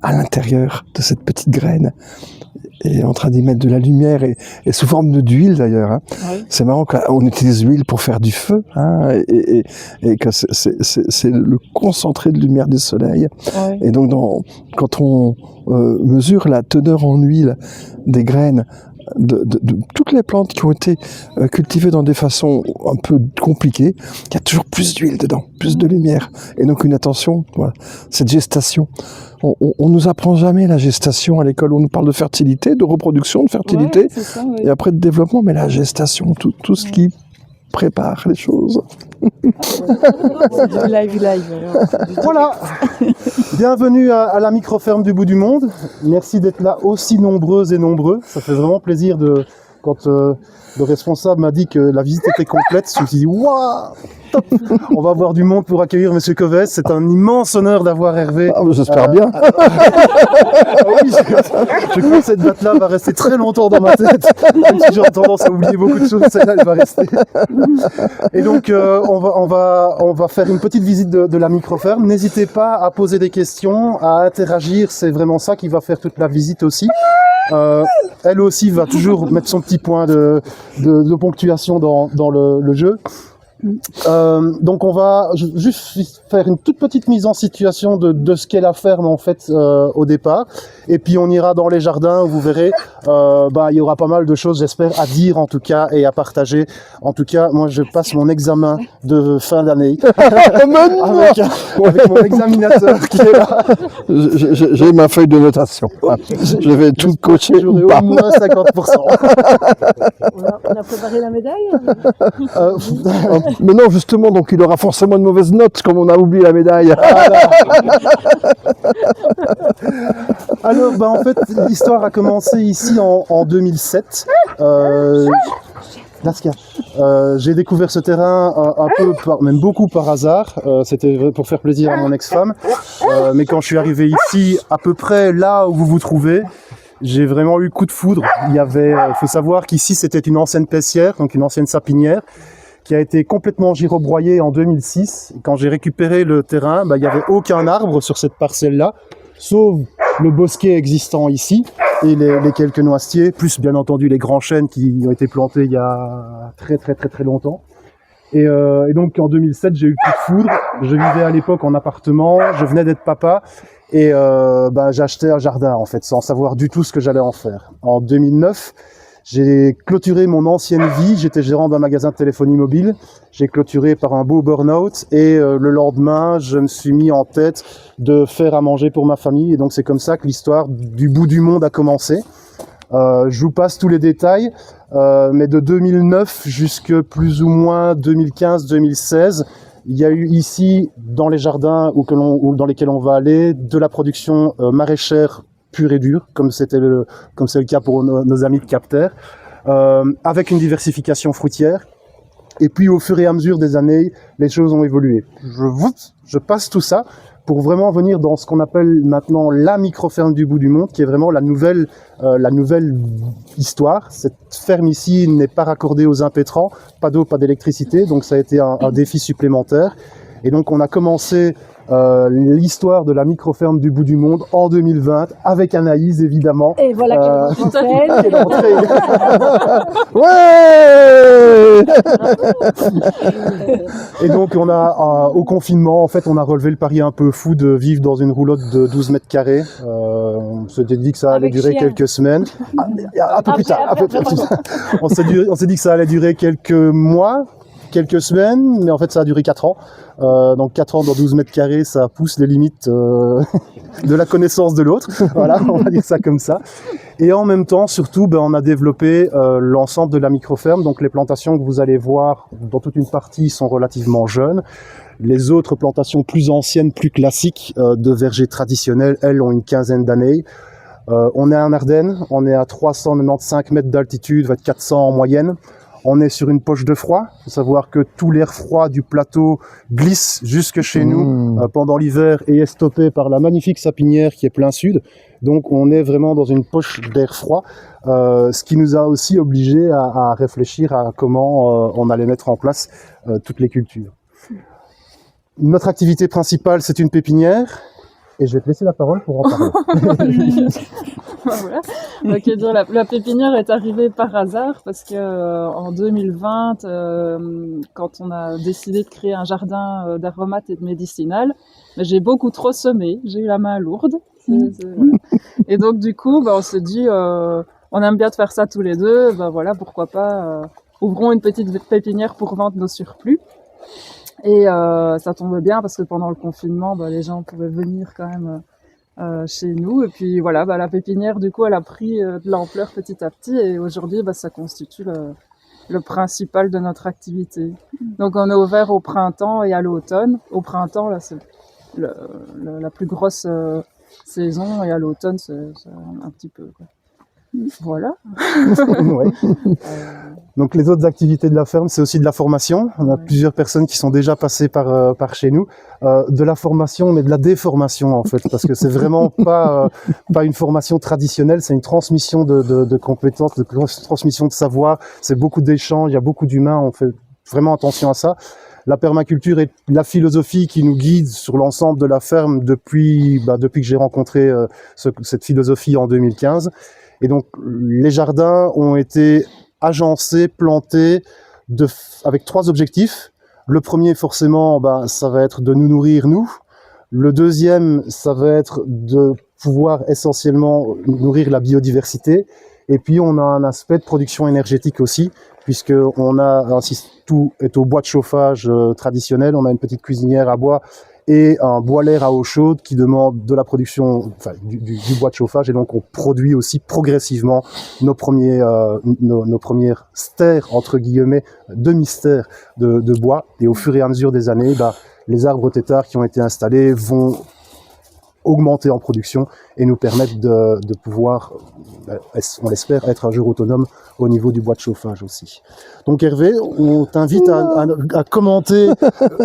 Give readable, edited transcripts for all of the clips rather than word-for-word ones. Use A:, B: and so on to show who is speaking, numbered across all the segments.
A: à l'intérieur de cette petite graine et en train d'y mettre de la lumière et sous forme d'huile d'ailleurs. Hein.
B: Oui.
A: C'est marrant qu'on utilise l'huile pour faire du feu hein, et que c'est le concentré de lumière du soleil.
B: Oui.
A: Et donc quand on mesure la teneur en huile des graines de toutes les plantes qui ont été cultivées dans des façons un peu compliquées, il y a toujours plus d'huile dedans, plus de lumière. Et donc une attention, voilà, cette gestation. On nous apprend jamais la gestation à l'école. On nous parle de fertilité, de reproduction, de fertilité,
B: c'est ça, oui.
A: et après de développement. Mais la gestation, tout ce qui prépare les choses.
B: C'est du live. Alors,
C: Voilà. Bienvenue à la micro-ferme du bout du monde. Merci d'être là aussi nombreuses et nombreux. Ça fait vraiment plaisir quand le responsable m'a dit que la visite était complète. Je me suis dit, waouh, top. On va avoir du monde pour accueillir Monsieur Covès. C'est un immense honneur d'avoir Hervé.
A: Ah, j'espère bien.
C: Oui, je crois que cette date-là va rester très longtemps dans ma tête. Même si j'ai tendance à oublier beaucoup de choses, celle-là, elle va rester. Et donc, on va faire une petite visite de la micro-ferme. N'hésitez pas à poser des questions, à interagir. C'est vraiment ça qui va faire toute la visite aussi. Elle aussi va toujours mettre son petit point de ponctuation dans le jeu. Donc on va juste faire une toute petite mise en situation de ce qu'est la ferme en fait au départ, et puis on ira dans les jardins où vous verrez il y aura pas mal de choses j'espère à dire en tout cas et à partager. En tout cas moi je passe mon examen de fin d'année avec mon examinateur qui est là.
A: J'ai ma feuille de notation. Je vais tout coacher
C: J'aurai
A: ou pas.
C: au moins 50%.
B: on a préparé la médaille.
A: Mais non, justement, donc il aura forcément de mauvaises notes, comme on a oublié la médaille.
C: Alors, en fait, l'histoire a commencé ici en 2007. J'ai découvert ce terrain un peu, même beaucoup par hasard. C'était pour faire plaisir à mon ex-femme. Mais quand je suis arrivé ici, à peu près là où vous vous trouvez, j'ai vraiment eu coup de foudre. Il faut savoir qu'ici, c'était une ancienne paissière, donc une ancienne sapinière, qui a été complètement girobroyée en 2006. Et quand j'ai récupéré le terrain, il n'y avait aucun arbre sur cette parcelle-là, sauf le bosquet existant ici et les quelques noisetiers, plus bien entendu les grands chênes qui ont été plantés il y a très très très très longtemps. Et donc en 2007, j'ai eu coup de foudre. Je vivais à l'époque en appartement, je venais d'être papa et j'ai acheté un jardin en fait, sans savoir du tout ce que j'allais en faire. En 2009, j'ai clôturé mon ancienne vie, j'étais gérant d'un magasin de téléphonie mobile, j'ai clôturé par un beau burn-out et le lendemain, je me suis mis en tête de faire à manger pour ma famille et donc c'est comme ça que l'histoire du bout du monde a commencé. Je vous passe tous les détails, mais de 2009 jusque plus ou moins 2015-2016, il y a eu ici, dans les jardins dans lesquels on va aller, de la production maraîchère pur et dur, comme c'est le cas pour nos amis de Capter, avec une diversification fruitière. Et puis au fur et à mesure des années, les choses ont évolué. Je passe tout ça pour vraiment venir dans ce qu'on appelle maintenant la micro-ferme du bout du monde, qui est vraiment la nouvelle histoire. Cette ferme ici n'est pas raccordée aux impétrants, pas d'eau, pas d'électricité, donc ça a été un défi supplémentaire. Et donc on a commencé l'histoire de la micro-ferme du bout du monde en 2020 avec Anaïs évidemment.
B: Et voilà
C: qui est entrée.
A: Ouais.
C: Et donc on a au confinement en fait on a relevé le pari un peu fou de vivre dans une roulotte de 12 mètres carrés. On s'était dit que ça allait durer quelques semaines. Un peu plus tard. On s'est dit que ça allait durer quelques mois, quelques semaines, mais en fait ça a duré 4 ans. Donc 4 ans dans 12 mètres carrés, ça pousse les limites de la connaissance de l'autre. Voilà, on va dire ça comme ça. Et en même temps, surtout, on a développé l'ensemble de la micro-ferme. Donc les plantations que vous allez voir, dans toute une partie, sont relativement jeunes. Les autres plantations plus anciennes, plus classiques, de vergers traditionnels, elles ont une quinzaine d'années. On est en Ardennes, on est à 395 mètres d'altitude, 400 en moyenne. On est sur une poche de froid. Il faut savoir que tout l'air froid du plateau glisse jusque chez nous pendant l'hiver et est stoppé par la magnifique sapinière qui est plein sud. Donc on est vraiment dans une poche d'air froid, ce qui nous a aussi obligés à réfléchir à comment on allait mettre en place toutes les cultures. Notre activité principale, c'est une pépinière. et je vais te laisser la parole pour en parler.
B: Voilà. Ok, donc la pépinière est arrivée par hasard parce que en 2020, quand on a décidé de créer un jardin d'aromates et de médicinales, j'ai beaucoup trop semé, j'ai eu la main lourde. Voilà. Et donc du coup, on s'est dit, on aime bien de faire ça tous les deux, voilà, pourquoi pas, ouvrons une petite pépinière pour vendre nos surplus. Et ça tombe bien parce que pendant le confinement, les gens pouvaient venir quand même chez nous. Et puis voilà, la pépinière, du coup, elle a pris de l'ampleur petit à petit. Et aujourd'hui, ça constitue le principal de notre activité. Donc on est ouvert au printemps et à l'automne. Au printemps, là, c'est la plus grosse saison. Et à l'automne, c'est un petit peu, quoi. Voilà.
C: Ouais. Donc les autres activités de la ferme, c'est aussi de la formation. On a plusieurs personnes qui sont déjà passées par chez nous. De la formation, mais de la déformation en fait, parce que c'est vraiment pas une formation traditionnelle, c'est une transmission de compétences, de transmission de savoir. C'est beaucoup d'échanges, il y a beaucoup d'humains, on fait vraiment attention à ça. La permaculture est la philosophie qui nous guide sur l'ensemble de la ferme depuis que j'ai rencontré cette philosophie en 2015. Et donc, les jardins ont été agencés, plantés avec 3 objectifs. Le premier, forcément, ça va être de nous nourrir, nous. Le deuxième, ça va être de pouvoir essentiellement nourrir la biodiversité. Et puis, on a un aspect de production énergétique aussi, puisque si tout est au bois de chauffage traditionnel, on a une petite cuisinière à bois et un boiler à eau chaude qui demande de la production, du bois de chauffage, et donc on produit aussi progressivement nos premières stères, entre guillemets, demi-stères de bois, et au fur et à mesure des années, les arbres têtards qui ont été installés vont augmenter en production et nous permettre de pouvoir, on l'espère, être un jour autonome au niveau du bois de chauffage aussi. Donc Hervé, on t'invite à commenter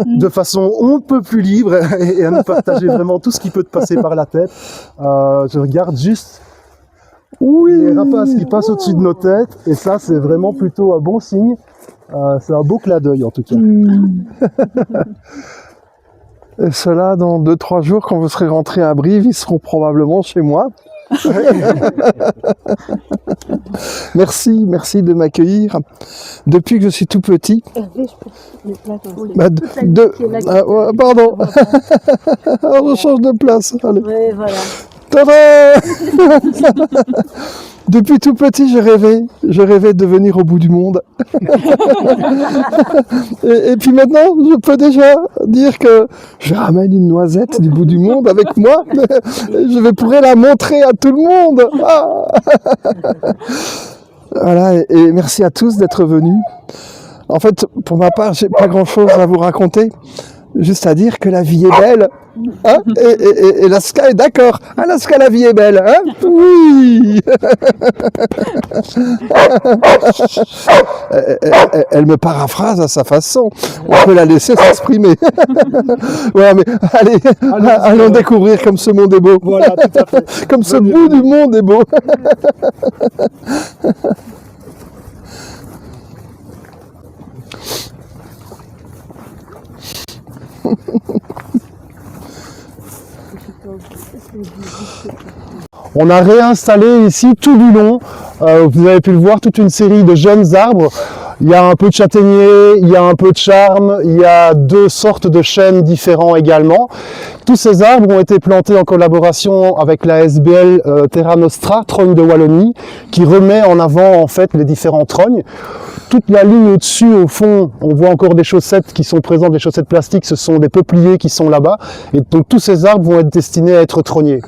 C: de façon on ne peut plus libre et à nous partager vraiment tout ce qui peut te passer par la tête. Je regarde juste les rapaces qui passent au-dessus de nos têtes, et ça c'est vraiment plutôt un bon signe. C'est un beau clin d'œil en tout cas.
A: Et cela, dans 2-3 jours, quand vous serez rentrés à Brive, ils seront probablement chez moi. Merci de m'accueillir. Depuis que je suis tout petit. Pardon. Alors, je change de place. Allez.
B: Oui, voilà.
A: Tada. Depuis tout petit, je rêvais de venir au bout du monde. et puis maintenant, je peux déjà dire que je ramène une noisette du bout du monde avec moi. Je pourrais la montrer à tout le monde. Voilà, et merci à tous d'être venus. En fait, pour ma part, j'ai pas grand-chose à vous raconter. Juste à dire que la vie est belle, hein, et Laska est d'accord. Ah, Laska, la vie est belle, hein. Oui. Elle me paraphrase à sa façon. On peut la laisser s'exprimer. Voilà, mais allons découvrir comme ce monde est beau.
C: Voilà, tout à fait.
A: Comme ce bout du monde est beau.
C: On a réinstallé ici tout du long, vous avez pu le voir, toute une série de jeunes arbres. Il y a un peu de châtaignier, il y a un peu de charme, il y a 2 sortes de chênes différents également. Tous ces arbres ont été plantés en collaboration avec la SBL Terra Nostra, Trogne de Wallonie, qui remet en avant en fait les différents trognes. Toute la ligne au-dessus, au fond, on voit encore des chaussettes qui sont présentes, des chaussettes plastiques, ce sont des peupliers qui sont là-bas. Et donc tous ces arbres vont être destinés à être trognés.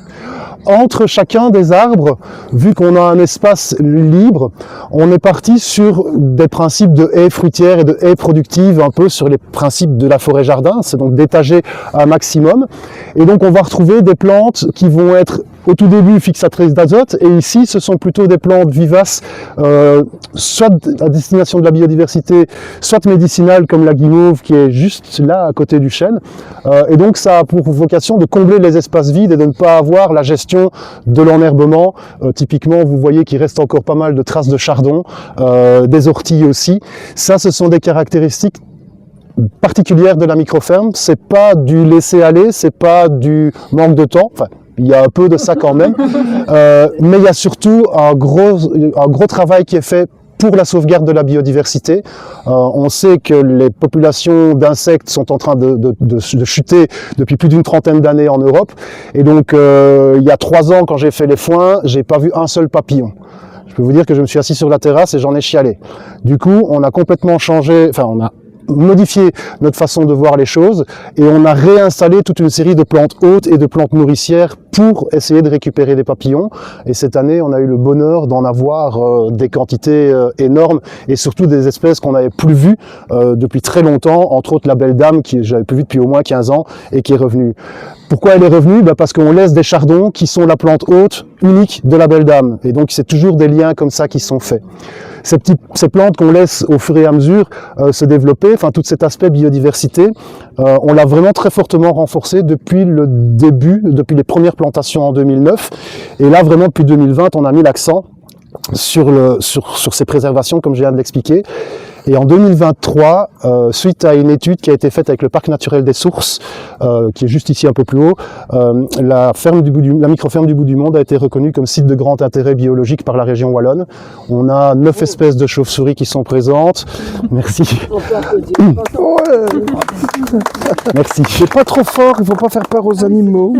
C: Entre chacun des arbres, vu qu'on a un espace libre, on est parti sur des principes de haies fruitières et de haies productives, un peu sur les principes de la forêt-jardin, c'est donc d'étager un maximum. Et donc on va retrouver des plantes qui vont être au tout début fixatrices d'azote, et ici ce sont plutôt des plantes vivaces, soit à destination de la biodiversité, soit médicinales comme la guimauve qui est juste là à côté du chêne. Et donc ça a pour vocation de combler les espaces vides et de ne pas avoir la gestion de l'enherbement. Typiquement vous voyez qu'il reste encore pas mal de traces de chardon, des orties aussi. Ça ce sont des caractéristiques particulière de la microferme. C'est pas du laisser aller, c'est pas du manque de temps. Enfin, il y a un peu de ça quand même, mais il y a surtout un gros travail qui est fait pour la sauvegarde de la biodiversité. On sait que les populations d'insectes sont en train de chuter depuis plus d'une trentaine d'années en Europe. Et donc, il y a 3 ans, quand j'ai fait les foins, j'ai pas vu un seul papillon. Je peux vous dire que je me suis assis sur la terrasse et j'en ai chialé. Du coup, on a complètement changé, enfin, on a modifié notre façon de voir les choses et on a réinstallé toute une série de plantes hôtes et de plantes nourricières pour essayer de récupérer des papillons. Et cette année, on a eu le bonheur d'en avoir des quantités énormes et surtout des espèces qu'on n'avait plus vues depuis très longtemps, entre autres la belle dame que j'avais plus vue depuis au moins 15 ans et qui est revenue. Pourquoi elle est revenue? Parce qu'on laisse des chardons qui sont la plante hôte unique de la belle dame. Et donc c'est toujours des liens comme ça qui sont faits. Ces plantes qu'on laisse au fur et à mesure se développer, enfin tout cet aspect biodiversité, on l'a vraiment très fortement renforcé depuis le début, depuis les premières plantations en 2009. Et là vraiment depuis 2020, on a mis l'accent sur ces préservations comme je viens de l'expliquer. Et en 2023, suite à une étude qui a été faite avec le Parc naturel des Sources, qui est juste ici un peu plus haut, la microferme du bout du monde a été reconnue comme site de grand intérêt biologique par la région wallonne. On a 9 espèces de chauves-souris qui sont présentes. Merci.
A: Ouais.
C: Merci.
A: C'est pas trop fort, il faut pas faire peur aux animaux.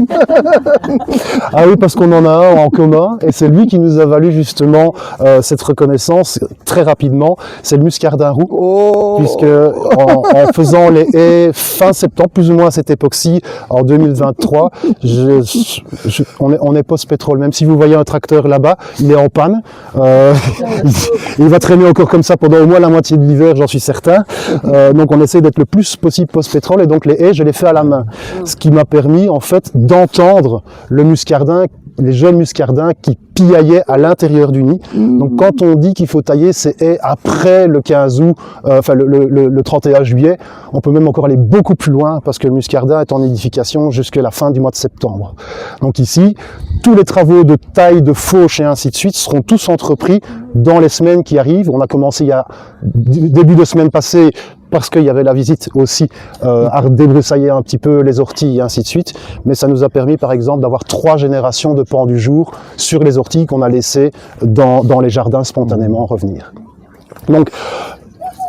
C: Ah oui, parce qu'on en a un en commun, et c'est lui qui nous a valu justement cette reconnaissance très rapidement. C'est le muscardin roux, puisque en faisant les haies fin septembre, plus ou moins à cette époque-ci, en 2023, on est post-pétrole. Même si vous voyez un tracteur là-bas, il est en panne. Il va traîner encore comme ça pendant au moins la moitié de l'hiver, j'en suis certain. Donc on essaie d'être le plus possible post-pétrole, et donc les haies, je les fais à la main. Ce qui m'a permis en fait d'entendre le muscardin, les jeunes muscardins qui piaillaient à l'intérieur du nid. Donc quand on dit qu'il faut tailler ces haies après le 15 août, enfin le 31 juillet, on peut même encore aller beaucoup plus loin parce que le muscardin est en nidification jusqu'à la fin du mois de septembre. Donc ici, tous les travaux de taille, de fauche et ainsi de suite seront tous entrepris dans les semaines qui arrivent. On a commencé il y a début de semaine passée parce qu'il y avait la visite aussi à débroussailler un petit peu les orties et ainsi de suite. Mais ça nous a permis par exemple d'avoir 3 générations de pans du jour sur les orties qu'on a laissées dans les jardins spontanément revenir. Donc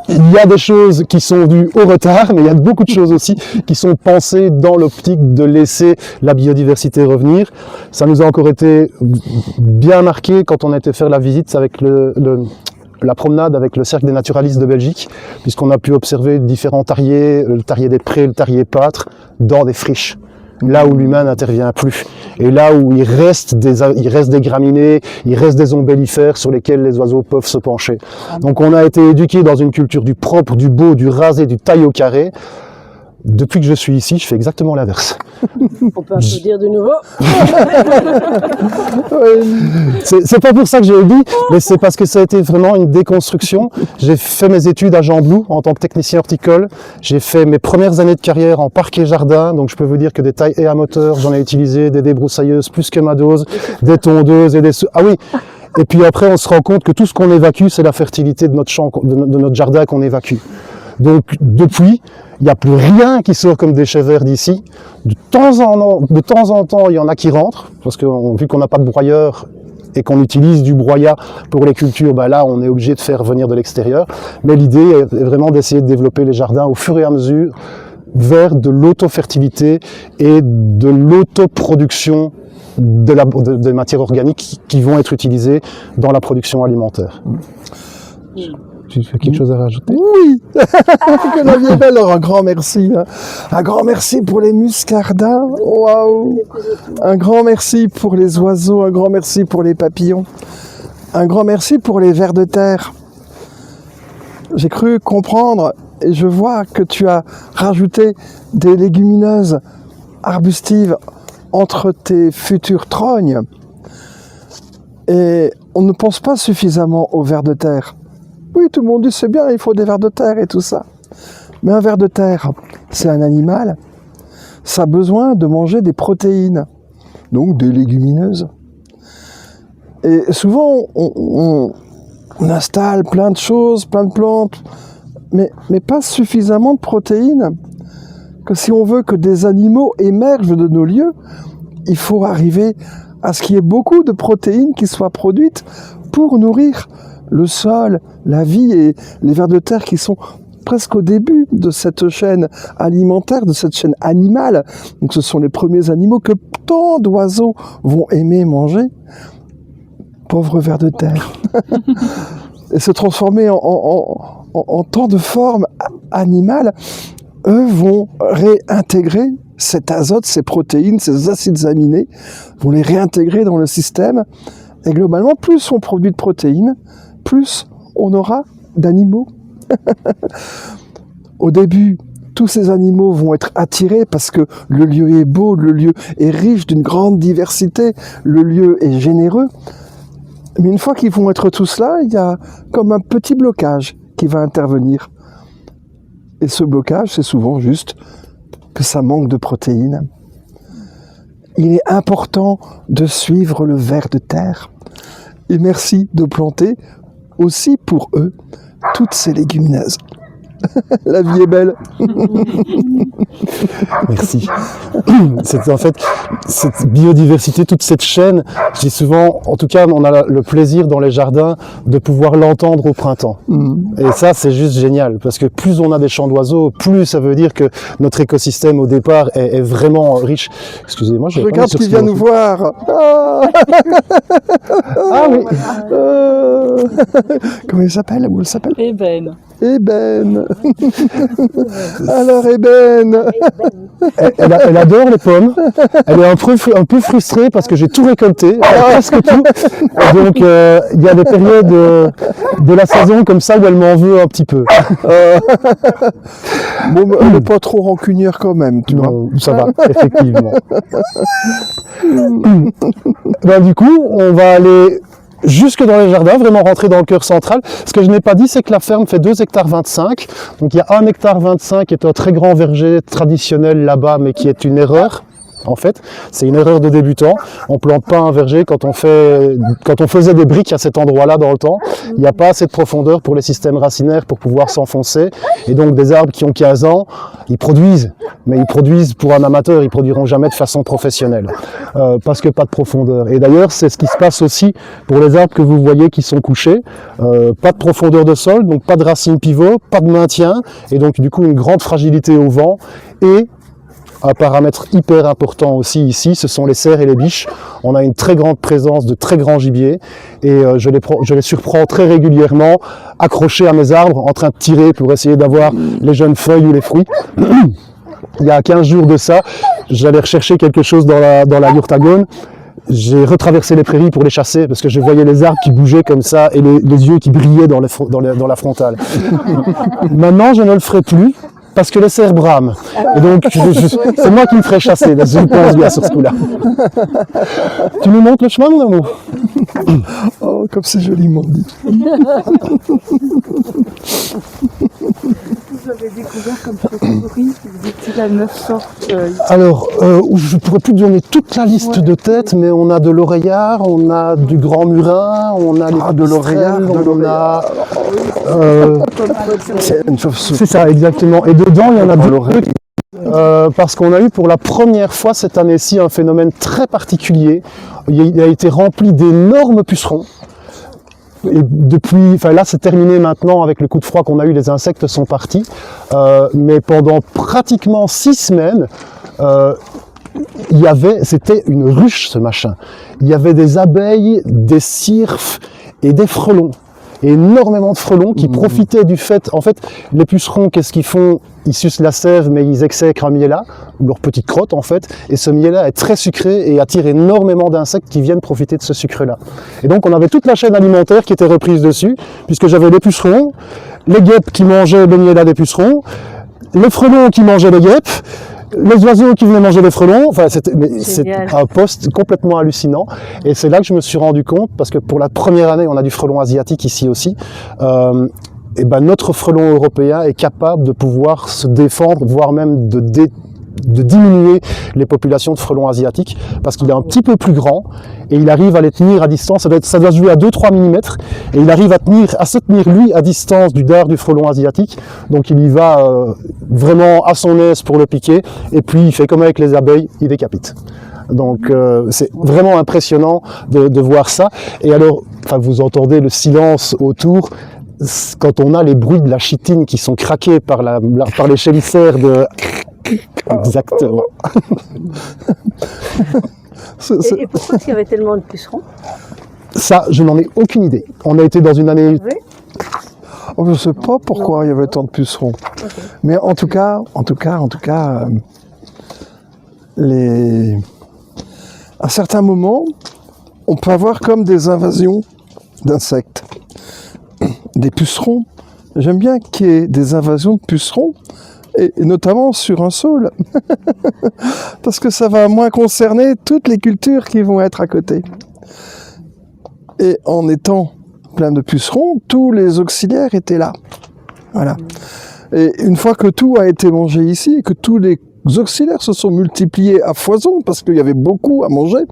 C: il y a des choses qui sont dues au retard, mais il y a beaucoup de choses aussi qui sont pensées dans l'optique de laisser la biodiversité revenir. Ça nous a encore été bien marqué quand on a été faire la visite avec la promenade avec le Cercle des naturalistes de Belgique, puisqu'on a pu observer différents tariers, le tarier des prés, le tarier pâtre, dans des friches, là où l'humain n'intervient plus. Et là où il reste des graminées, il reste des ombellifères sur lesquels les oiseaux peuvent se pencher. Donc on a été éduqués dans une culture du propre, du beau, du rasé, du taille au carré. Depuis que je suis ici, je fais exactement l'inverse.
D: On peut applaudir de nouveau.
C: C'est pas pour ça que j'ai dit, mais c'est parce que ça a été vraiment une déconstruction. J'ai fait mes études à Gembloux en tant que technicien horticole. J'ai fait mes premières années de carrière en parc et jardin, donc je peux vous dire que des tailles et à moteur, j'en ai utilisé, des débroussailleuses plus que ma dose, des tondeuses et des... Ah oui. Et puis après, on se rend compte que tout ce qu'on évacue, c'est la fertilité de notre champ, de notre jardin qu'on évacue. Donc depuis, il n'y a plus rien qui sort comme déchets verts d'ici. De temps en temps, il y en a qui rentrent, parce que vu qu'on n'a pas de broyeur et qu'on utilise du broyat pour les cultures, là on est obligé de faire venir de l'extérieur. Mais l'idée est vraiment d'essayer de développer les jardins au fur et à mesure vers de l'autofertilité et de l'autoproduction de matières organiques qui vont être utilisées dans la production alimentaire. Tu as quelque chose à rajouter?
A: Oui. Que la vie est belle. Alors un grand merci. Un grand merci pour les muscardins. Waouh. Un grand merci pour les oiseaux. Un grand merci pour les papillons. Un grand merci pour les vers de terre. J'ai cru comprendre et je vois que tu as rajouté des légumineuses arbustives entre tes futures trognes. Et on ne pense pas suffisamment aux vers de terre. Oui, tout le monde dit c'est bien, il faut des vers de terre et tout ça. Mais un ver de terre, c'est un animal. Ça a besoin de manger des protéines, donc des légumineuses. Et souvent, on installe plein de choses, plein de plantes, mais pas suffisamment de protéines. Que si on veut que des animaux émergent de nos lieux, il faut arriver à ce qu'il y ait beaucoup de protéines qui soient produites pour nourrir le sol, la vie et les vers de terre qui sont presque au début de cette chaîne alimentaire, de cette chaîne animale. Donc ce sont les premiers animaux que tant d'oiseaux vont aimer manger. Pauvres vers de terre. Et se transformer en tant de formes animales, eux vont réintégrer cet azote, ces protéines, ces acides aminés, vont les réintégrer dans le système. Et globalement, plus on produit de protéines, plus on aura d'animaux. Au début, tous ces animaux vont être attirés parce que le lieu est beau, le lieu est riche d'une grande diversité, le lieu est généreux. Mais une fois qu'ils vont être tous là, il y a comme un petit blocage qui va intervenir. Et ce blocage, c'est souvent juste que ça manque de protéines. Il est important de suivre le ver de terre. Et merci de planter aussi pour eux toutes ces légumineuses. La vie est belle.
C: Merci. C'est en fait cette biodiversité, toute cette chaîne. Je dis souvent, en tout cas, on a le plaisir dans les jardins de pouvoir l'entendre au printemps. Et ça, c'est juste génial, parce que plus on a des chants d'oiseaux, plus ça veut dire que notre écosystème au départ est vraiment riche. Excusez-moi, je
A: regarde qui vient nous voir.
C: Ah oui.
A: Comment il s'appelle? Où elle s'appelle?
B: Eben.
A: Eben. Alors Eben.
C: Elle adore les pommes. Elle est un peu frustrée parce que j'ai tout récolté, presque tout. Et donc il y a des périodes de la saison comme ça où elle m'en veut un petit peu.
A: Bon, elle n'est pas trop rancunière quand même, tu vois.
C: Ça va, effectivement. Ben, du coup, on va aller jusque dans les jardins, vraiment rentrer dans le cœur central. Ce que je n'ai pas dit, c'est que la ferme fait 2,25 hectares. Donc il y a 1,25 hectare qui est un très grand verger traditionnel là-bas, mais qui est une erreur. En fait, c'est une erreur de débutant. On plante pas un verger quand on faisait des briques à cet endroit-là dans le temps. Il n'y a pas assez de profondeur pour les systèmes racinaires pour pouvoir s'enfoncer. Et donc, des arbres qui ont 15 ans, ils produisent. Mais ils produisent pour un amateur, ils produiront jamais de façon professionnelle. Parce que pas de profondeur. Et d'ailleurs, c'est ce qui se passe aussi pour les arbres que vous voyez qui sont couchés. Pas de profondeur de sol, donc pas de racines pivot, pas de maintien. Et donc, du coup, une grande fragilité au vent. Et un paramètre hyper important aussi ici, ce sont les cerfs et les biches. On a une très grande présence de très grands gibiers et je les surprends très régulièrement accrochés à mes arbres en train de tirer pour essayer d'avoir les jeunes feuilles ou les fruits. Il y a 15 jours de ça, j'allais rechercher quelque chose dans la Yurtagone. J'ai retraversé les prairies pour les chasser parce que je voyais les arbres qui bougeaient comme ça et les yeux qui brillaient dans la frontale. Maintenant, je ne le ferai plus. Parce que les cerfs brament. Et donc, c'est moi qui me ferai chasser, là, je pense bien sur ce coup-là. Tu nous montres le chemin, mon amour?
A: Oh, comme c'est joliment dit.
B: Vous avez découvert comme catégorie, vous étiez la 9 sortes.
C: Alors, je pourrais plus donner toute la liste de tête, mais on a de l'oreillard, on a du grand murin, on a les
A: de l'oreillard,
C: on a...
A: C'est
C: ça, exactement. Et dedans, il y en a deux. Parce qu'on a eu pour la première fois cette année-ci un phénomène très particulier. Il a été rempli d'énormes pucerons. Et depuis, enfin là c'est terminé maintenant avec le coup de froid qu'on a eu, les insectes sont partis. Mais pendant pratiquement 6 semaines, c'était une ruche ce machin. Il y avait des abeilles, des cirfes et des frelons. Énormément de frelons qui profitaient du fait, en fait, les pucerons, qu'est-ce qu'ils font? Ils sucent la sève, mais ils exècrent un miella, ou leur petite crotte, en fait, et ce miella est très sucré et attire énormément d'insectes qui viennent profiter de ce sucre-là. Et donc, on avait toute la chaîne alimentaire qui était reprise dessus, puisque j'avais les pucerons, les guêpes qui mangeaient le miella des pucerons, les frelons qui mangeaient les guêpes, les oiseaux qui venaient manger les frelons, enfin c'est un poste complètement hallucinant. Et c'est là que je me suis rendu compte, parce que pour la première année, on a du frelon asiatique ici aussi, et ben notre frelon européen est capable de pouvoir se défendre, voire même de de diminuer les populations de frelons asiatiques parce qu'il est un petit peu plus grand et il arrive à les tenir à distance. Ça doit se jouer à 2-3 mm et il arrive à se tenir lui à distance du dard du frelon asiatique. Donc il y va vraiment à son aise pour le piquer et puis il fait comme avec les abeilles, il décapite. Donc c'est vraiment impressionnant de voir ça. Et alors, vous entendez le silence autour quand on a les bruits de la chitine qui sont craqués par les chélicères de... Exactement.
D: Et pourquoi est-ce qu'il y avait tellement de pucerons?
A: Ça, je n'en ai aucune idée. On a été dans une année...
D: Oui.
A: Je ne sais pas pourquoi il y avait tant de pucerons.
D: Okay.
A: Mais en tout cas, à certains moments, on peut avoir comme des invasions d'insectes. Des pucerons. J'aime bien qu'il y ait des invasions de pucerons, et notamment sur un saule. Parce que ça va moins concerner toutes les cultures qui vont être à côté. Et en étant plein de pucerons, tous les auxiliaires étaient là. Voilà. Et une fois que tout a été mangé ici, et que tous les auxiliaires se sont multipliés à foison, parce qu'il y avait beaucoup à manger,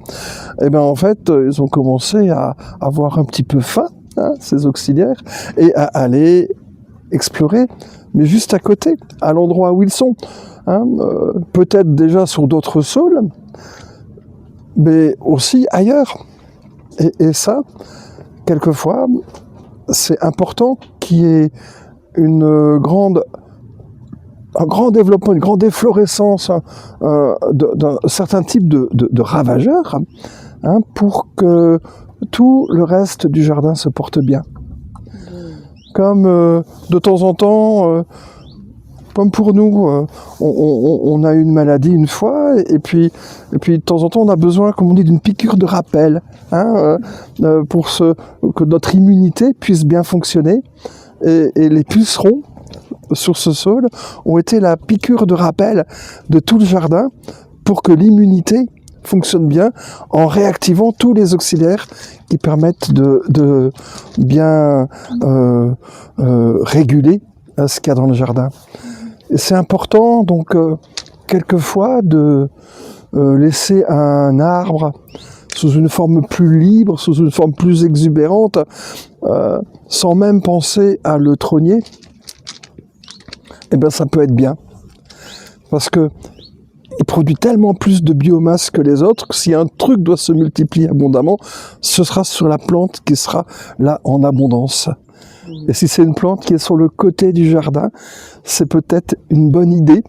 A: et bien en fait, ils ont commencé à avoir un petit peu faim, hein, ces auxiliaires, et à aller explorer, mais juste à côté, à l'endroit où ils sont. Hein, peut-être déjà sur d'autres saules, mais aussi ailleurs. Et ça, quelquefois, c'est important qu'il y ait un grand développement, une grande efflorescence d'un certain type de ravageurs, hein, pour que tout le reste du jardin se porte bien. Comme de temps en temps, comme pour nous, on a une maladie une fois, et puis de temps en temps on a besoin, comme on dit, d'une piqûre de rappel, hein, pour que notre immunité puisse bien fonctionner. Et les pucerons sur ce sol ont été la piqûre de rappel de tout le jardin pour que l'immunité fonctionne bien en réactivant tous les auxiliaires qui permettent de bien réguler ce qu'il y a dans le jardin. Et c'est important donc quelquefois de laisser un arbre sous une forme plus libre, sous une forme plus exubérante, sans même penser à le trogner. Eh bien ça peut être bien. Parce que il produit tellement plus de biomasse que les autres que si un truc doit se multiplier abondamment, ce sera sur la plante qui sera là en abondance. Et si c'est une plante qui est sur le côté du jardin, c'est peut-être une bonne idée.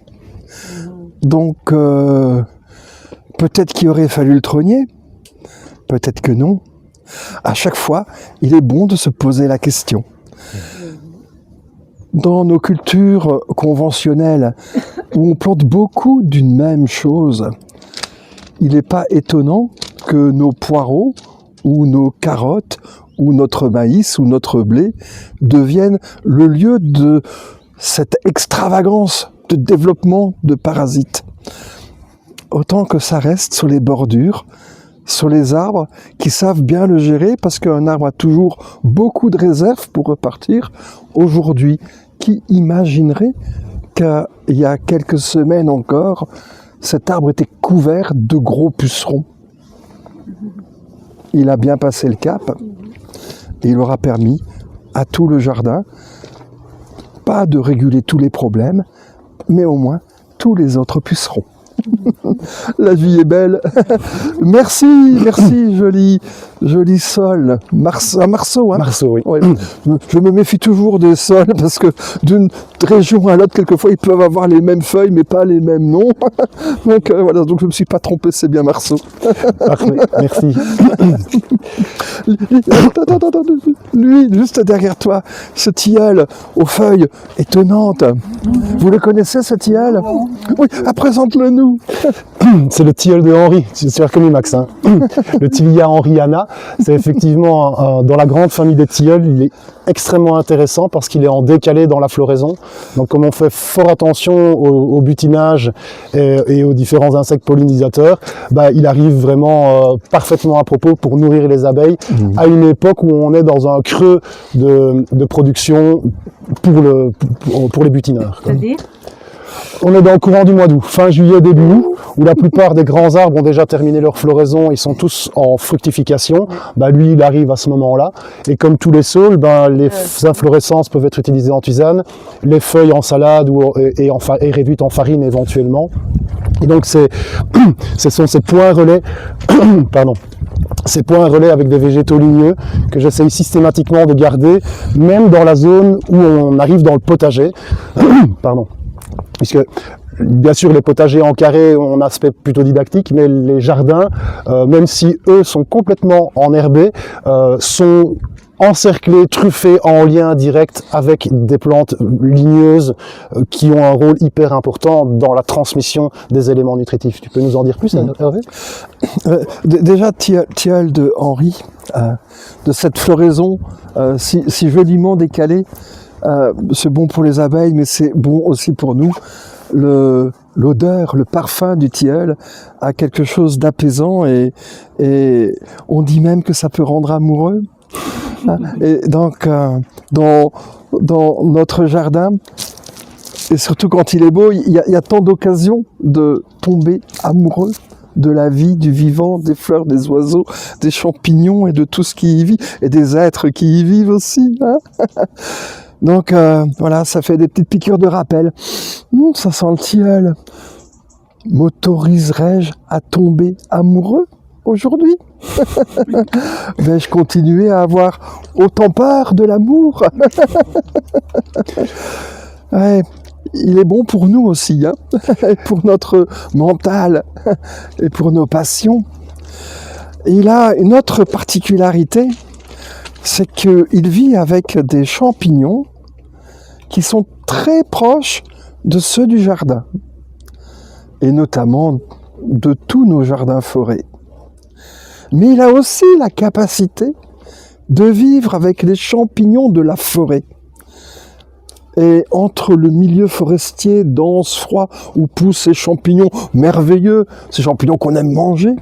A: Donc, peut-être qu'il aurait fallu le trogner, peut-être que non. À chaque fois, il est bon de se poser la question. Dans nos cultures conventionnelles, où on plante beaucoup d'une même chose, il n'est pas étonnant que nos poireaux, ou nos carottes, ou notre maïs, ou notre blé, deviennent le lieu de cette extravagance de développement de parasites. Autant que ça reste sur les bordures, sur les arbres qui savent bien le gérer, parce qu'un arbre a toujours beaucoup de réserves pour repartir. Aujourd'hui, qui imaginerait qu'il y a quelques semaines encore, cet arbre était couvert de gros pucerons? Il a bien passé le cap et il aura permis à tout le jardin, pas de réguler tous les problèmes, mais au moins tous les autres pucerons. La vie est belle. Merci, joli sol. Un marceau, hein.
C: Marceau, oui.
A: Ouais. Je me méfie toujours des sols parce que d'une région à l'autre, quelquefois, ils peuvent avoir les mêmes feuilles, mais pas les mêmes noms. Donc voilà, donc je me suis pas trompé, c'est bien marceau.
C: Parfait, merci.
A: Attends, lui, juste derrière toi, ce tilleul aux feuilles étonnantes. Vous le connaissez, ce tilleul? Oui, présente-le-nous.
C: C'est le tilleul de Henri, tu as reconnu Max, hein. Le Tilia henriana, c'est effectivement dans la grande famille des tilleuls, il est extrêmement intéressant parce qu'il est en décalé dans la floraison. Donc comme on fait fort attention au butinage et aux différents insectes pollinisateurs, il arrive vraiment parfaitement à propos pour nourrir les abeilles à une époque où on est dans un creux de production pour les butineurs.
D: C'est-à-dire ?
C: On est dans le courant du mois d'août, fin juillet, début août, où la plupart des grands arbres ont déjà terminé leur floraison, ils sont tous en fructification. Lui, il arrive à ce moment-là. Et comme tous les saules, les inflorescences peuvent être utilisées en tisane, les feuilles en salade et réduites en farine éventuellement. Et donc, ce sont ces points relais, pardon, ces points relais avec des végétaux ligneux que j'essaye systématiquement de garder, même dans la zone où on arrive dans le potager. Pardon. Puisque, bien sûr, les potagers en carré ont un aspect plutôt didactique, mais les jardins, même si eux sont complètement enherbés, sont encerclés, truffés, en lien direct avec des plantes ligneuses qui ont un rôle hyper important dans la transmission des éléments nutritifs. Tu peux nous en dire plus, Hervé ?
A: Déjà, tilleul de Henri, de cette floraison si joliment décalée, c'est bon pour les abeilles, mais c'est bon aussi pour nous. L'odeur, le parfum du tilleul a quelque chose d'apaisant et on dit même que ça peut rendre amoureux. Et donc, dans notre jardin, et surtout quand il est beau, il y a tant d'occasions de tomber amoureux de la vie, du vivant, des fleurs, des oiseaux, des champignons et de tout ce qui y vit, et des êtres qui y vivent aussi. Donc voilà, ça fait des petites piqûres de rappel. Ça sent le tilleul. M'autoriserais-je à tomber amoureux aujourd'hui? Vais-je continuer à avoir autant peur de l'amour? Ouais, il est bon pour nous aussi, pour notre mental et pour nos passions. Et il a une autre particularité, c'est qu'il vit avec des champignons qui sont très proches de ceux du jardin, et notamment de tous nos jardins forêts. Mais il a aussi la capacité de vivre avec les champignons de la forêt. Et entre le milieu forestier dense, froid, où poussent ces champignons merveilleux, ces champignons qu'on aime manger,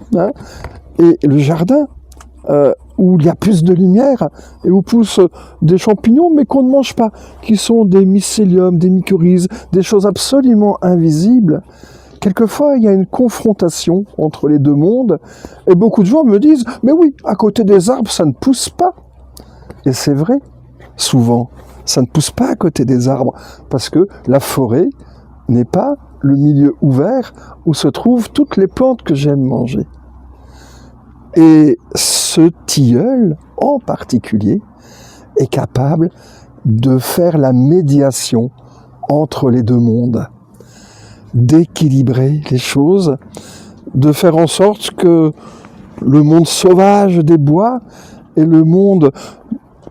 A: et le jardin, où il y a plus de lumière, et où poussent des champignons, mais qu'on ne mange pas, qui sont des mycéliums, des mycorhizes, des choses absolument invisibles. Quelquefois, il y a une confrontation entre les deux mondes, et beaucoup de gens me disent « Mais oui, à côté des arbres, ça ne pousse pas ». Et c'est vrai, souvent, ça ne pousse pas à côté des arbres, parce que la forêt n'est pas le milieu ouvert où se trouvent toutes les plantes que j'aime manger. Et ce tilleul, en particulier, est capable de faire la médiation entre les deux mondes, d'équilibrer les choses, de faire en sorte que le monde sauvage des bois et le monde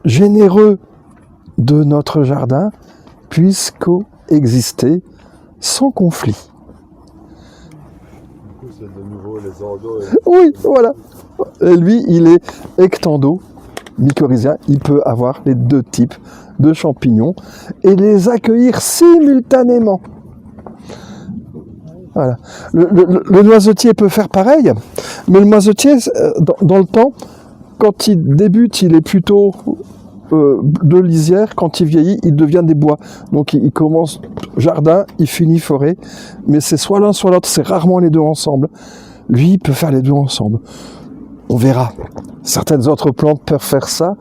A: généreux de notre jardin puissent coexister sans conflit.
E: Du coup, c'est de nouveau les endos.
A: Oui, voilà. Et lui, il est ectando, mycorhizien. Il peut avoir les deux types de champignons et les accueillir simultanément. Voilà. Le noisetier peut faire pareil, mais le noisetier, dans le temps, quand il débute, il est plutôt de lisière. Quand il vieillit, il devient des bois. Donc il commence jardin, il finit forêt, mais c'est soit l'un soit l'autre, c'est rarement les deux ensemble. Lui, il peut faire les deux ensemble. On verra. Certaines autres plantes peuvent faire ça,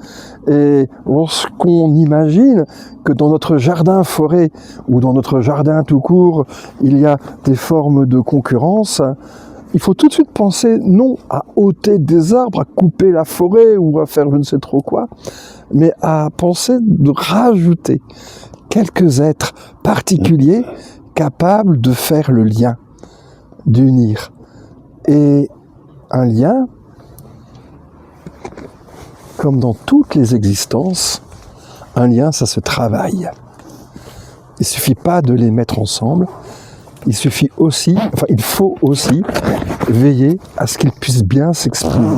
A: et lorsqu'on imagine que dans notre jardin forêt, ou dans notre jardin tout court, il y a des formes de concurrence, il faut tout de suite penser non à ôter des arbres, à couper la forêt, ou à faire je ne sais trop quoi, mais à penser de rajouter quelques êtres particuliers capables de faire le lien, d'unir. Et un lien, comme dans toutes les existences, un lien, ça se travaille. Il ne suffit pas de les mettre ensemble, il faut aussi veiller à ce qu'ils puissent bien s'exprimer.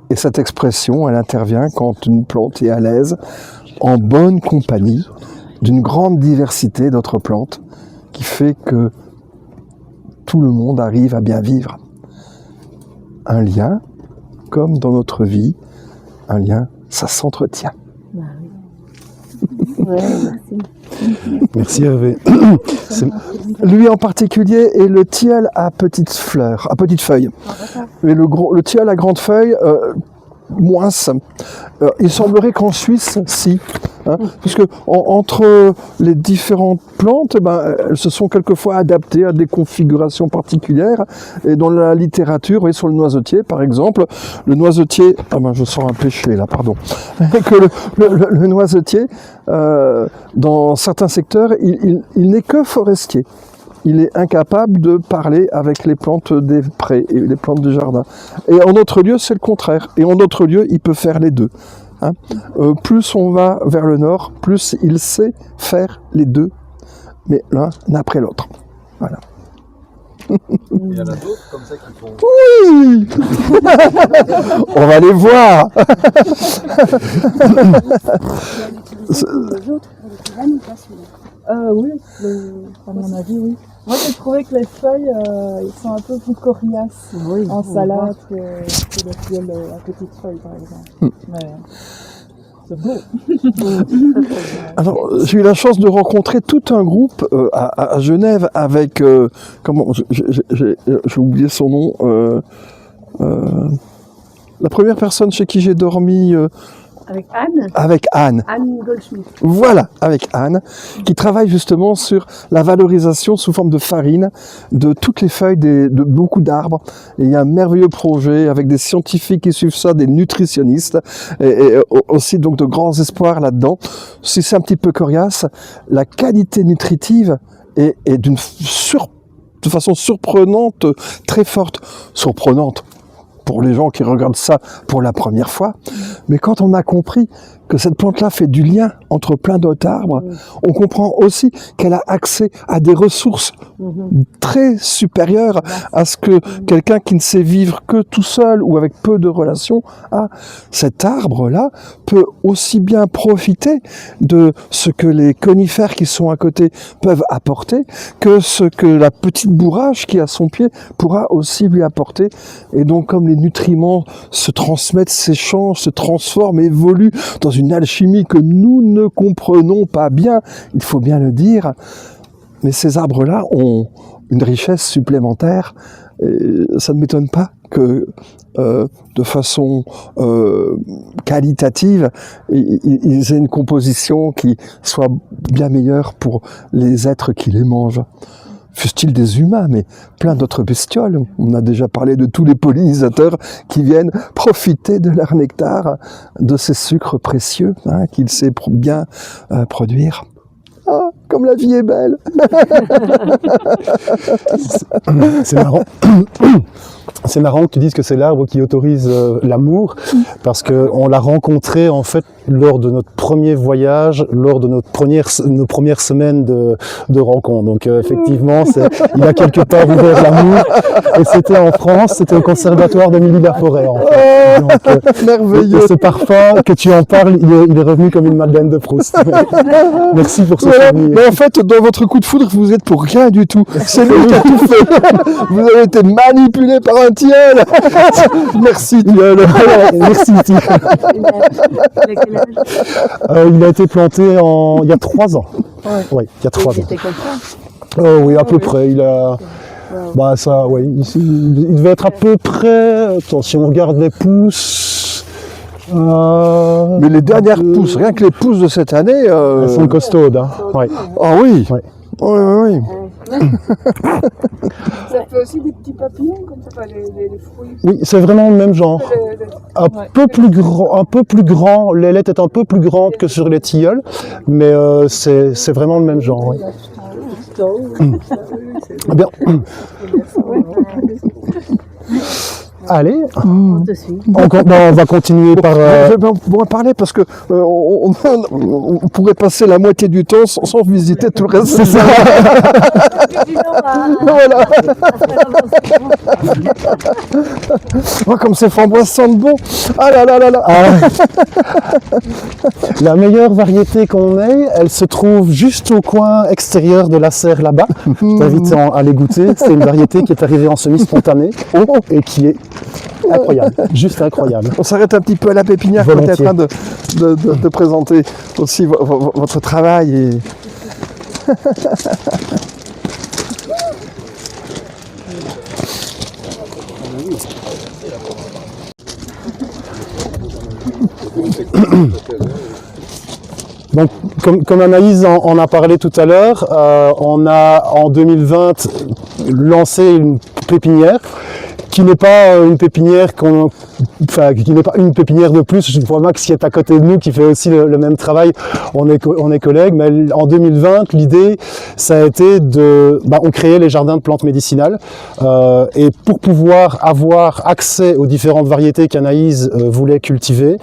A: Et cette expression, elle intervient quand une plante est à l'aise, en bonne compagnie d'une grande diversité d'autres plantes, qui fait que tout le monde arrive à bien vivre. Un lien, comme dans notre vie, un lien, ça s'entretient.
D: Bah oui. Ouais, merci.
C: Merci Hervé. C'est-
A: Lui en particulier est le tilleul à petites fleurs, à petites feuilles. Et le tilleul à grandes feuilles, moins. Il semblerait qu'en Suisse, si. Hein, puisque entre les différentes plantes, elles se sont quelquefois adaptées à des configurations particulières. Et dans la littérature, vous voyez, sur le noisetier, par exemple, le noisetier, je sens un péché là, pardon, que le noisetier, dans certains secteurs, il n'est que forestier. Il est incapable de parler avec les plantes des prés et les plantes du jardin. Et en autre lieu, c'est le contraire. Et en autre lieu, il peut faire les deux. Hein. Plus on va vers le nord, plus il sait faire les deux, mais l'un après l'autre. Voilà.
E: Il y en a d'autres comme ça qui font.
A: Oui. On va les voir.
D: Les autres, les tisanes ou pas celui-là?
B: Oui, à mon avis, oui. Moi, j'ai trouvé que les feuilles, ils sont un peu plus coriaces
D: Oui,
B: en
D: on
B: salade que les tilleuls à petites feuilles, par exemple. Mais c'est beau.
A: Alors, j'ai eu la chance de rencontrer tout un groupe à Genève avec, j'ai oublié son nom, la première personne chez qui j'ai dormi,
D: Avec Anne?
A: avec Anne.
D: Anne Goldschmidt.
A: Voilà, avec Anne, qui travaille justement sur la valorisation sous forme de farine de toutes les feuilles de beaucoup d'arbres. Et il y a un merveilleux projet avec des scientifiques qui suivent ça, des nutritionnistes, et aussi donc de grands espoirs là-dedans. Si c'est un petit peu coriace, la qualité nutritive est de façon surprenante, très forte. Surprenante pour les gens qui regardent ça pour la première fois. Mais quand on a compris que cette plante-là fait du lien entre plein d'autres arbres, on comprend aussi qu'elle a accès à des ressources très supérieures à ce que quelqu'un qui ne sait vivre que tout seul ou avec peu de relations a. Cet arbre-là peut aussi bien profiter de ce que les conifères qui sont à côté peuvent apporter que ce que la petite bourrage qui est à son pied pourra aussi lui apporter. Et donc, comme les nutriments se transmettent, s'échangent, se transforment, évoluent dans une alchimie que nous ne comprenons pas bien, il faut bien le dire, mais ces arbres-là ont une richesse supplémentaire. Et ça ne m'étonne pas que de façon qualitative, ils aient une composition qui soit bien meilleure pour les êtres qui les mangent. Fussent-ils des humains, mais plein d'autres bestioles. On a déjà parlé de tous les pollinisateurs qui viennent profiter de leur nectar, de ces sucres précieux qu'il sait bien produire. Ah, comme la vie est belle.
C: C'est marrant. C'est marrant que tu dises que c'est l'arbre qui autorise l'amour, parce qu'on l'a rencontré en fait lors de notre premier voyage, lors de nos premières semaines de rencontre. Donc effectivement, il a quelque part ouvert l'amour, et c'était en France, c'était au conservatoire d'Émilie-la-Forêt. En fait. Donc,
A: merveilleux.
C: Ce parfum, que tu en parles, il est revenu comme une Madeleine de Proust. Merci pour ce souvenir.
A: Mais en fait, dans votre coup de foudre, vous êtes pour rien du tout. C'est lui qui a tout fait. Vous avez été manipulé par un tilleul. Merci tilleul.
C: Merci tilleul. Il a été planté il y a 3 ans. Oui, il y a 3 ans.
D: C'était comme ça.
C: Oui, à peu près. Il devait être à peu près. Attends, si on regarde les pousses.
A: Mais les dernières pousses, rien que les pousses de cette année.
C: Elles sont costaudes. Hein. Ouais.
A: Ah oui.
C: Ouais.
A: Oui.
F: Ça fait aussi des petits papillons comme ça, les fruits.
C: Oui, c'est vraiment le même genre. Un peu plus grand, l'ailette est un peu plus grande que sur les tilleuls, mais c'est vraiment le même genre. Oui. Bien. Allez,
D: On te suit.
C: on va continuer par...
A: Je vais en parler parce que on pourrait passer la moitié du temps sans visiter tout le reste.
C: C'est ça.
A: Voilà. Oh, comme ces framboises sentent bon. Ah là là là là.
C: La meilleure variété qu'on ait, elle se trouve juste au coin extérieur de la serre là-bas. Je t'invite à aller goûter. C'est une variété qui est arrivée en semi-spontané et qui est Incroyable, juste incroyable.
A: On s'arrête un petit peu à la pépinière
C: Volontiers.
A: peut-être de présenter aussi votre travail. Et...
C: Donc, comme Anaïs en a parlé tout à l'heure, on a en 2020 lancé une pépinière qui n'est pas une pépinière qui n'est pas une pépinière de plus. Je vois Max qui est à côté de nous, qui fait aussi le même travail. On est collègues, mais en 2020, l'idée, ça a été on créait les jardins de plantes médicinales, et pour pouvoir avoir accès aux différentes variétés qu'Anaïs voulait cultiver,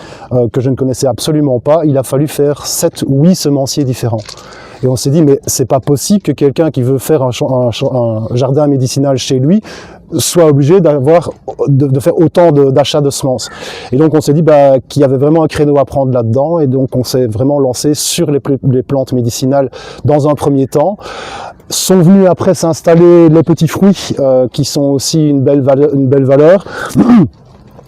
C: que je ne connaissais absolument pas, il a fallu faire 7 ou 8 semenciers différents. Et on s'est dit, mais c'est pas possible que quelqu'un qui veut faire un jardin médicinal chez lui soit obligé de faire autant d'achats de semences. Et donc on s'est dit qu'il y avait vraiment un créneau à prendre là-dedans, et donc on s'est vraiment lancé sur les plantes médicinales dans un premier temps. Sont venus après s'installer les petits fruits, qui sont aussi une belle valeur.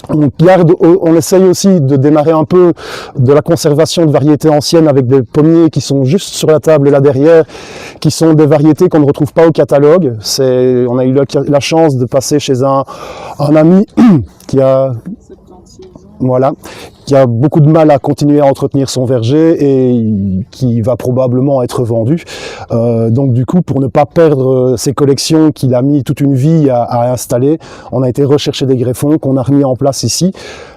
C: On essaye aussi de démarrer un peu de la conservation de variétés anciennes avec des pommiers qui sont juste sur la table là derrière, qui sont des variétés qu'on ne retrouve pas au catalogue. On a eu la chance de passer chez un ami qui a beaucoup de mal à continuer à entretenir son verger et qui va probablement être vendu. Donc du coup, pour ne pas perdre ses collections qu'il a mis toute une vie à installer, on a été rechercher des greffons qu'on a remis en place ici.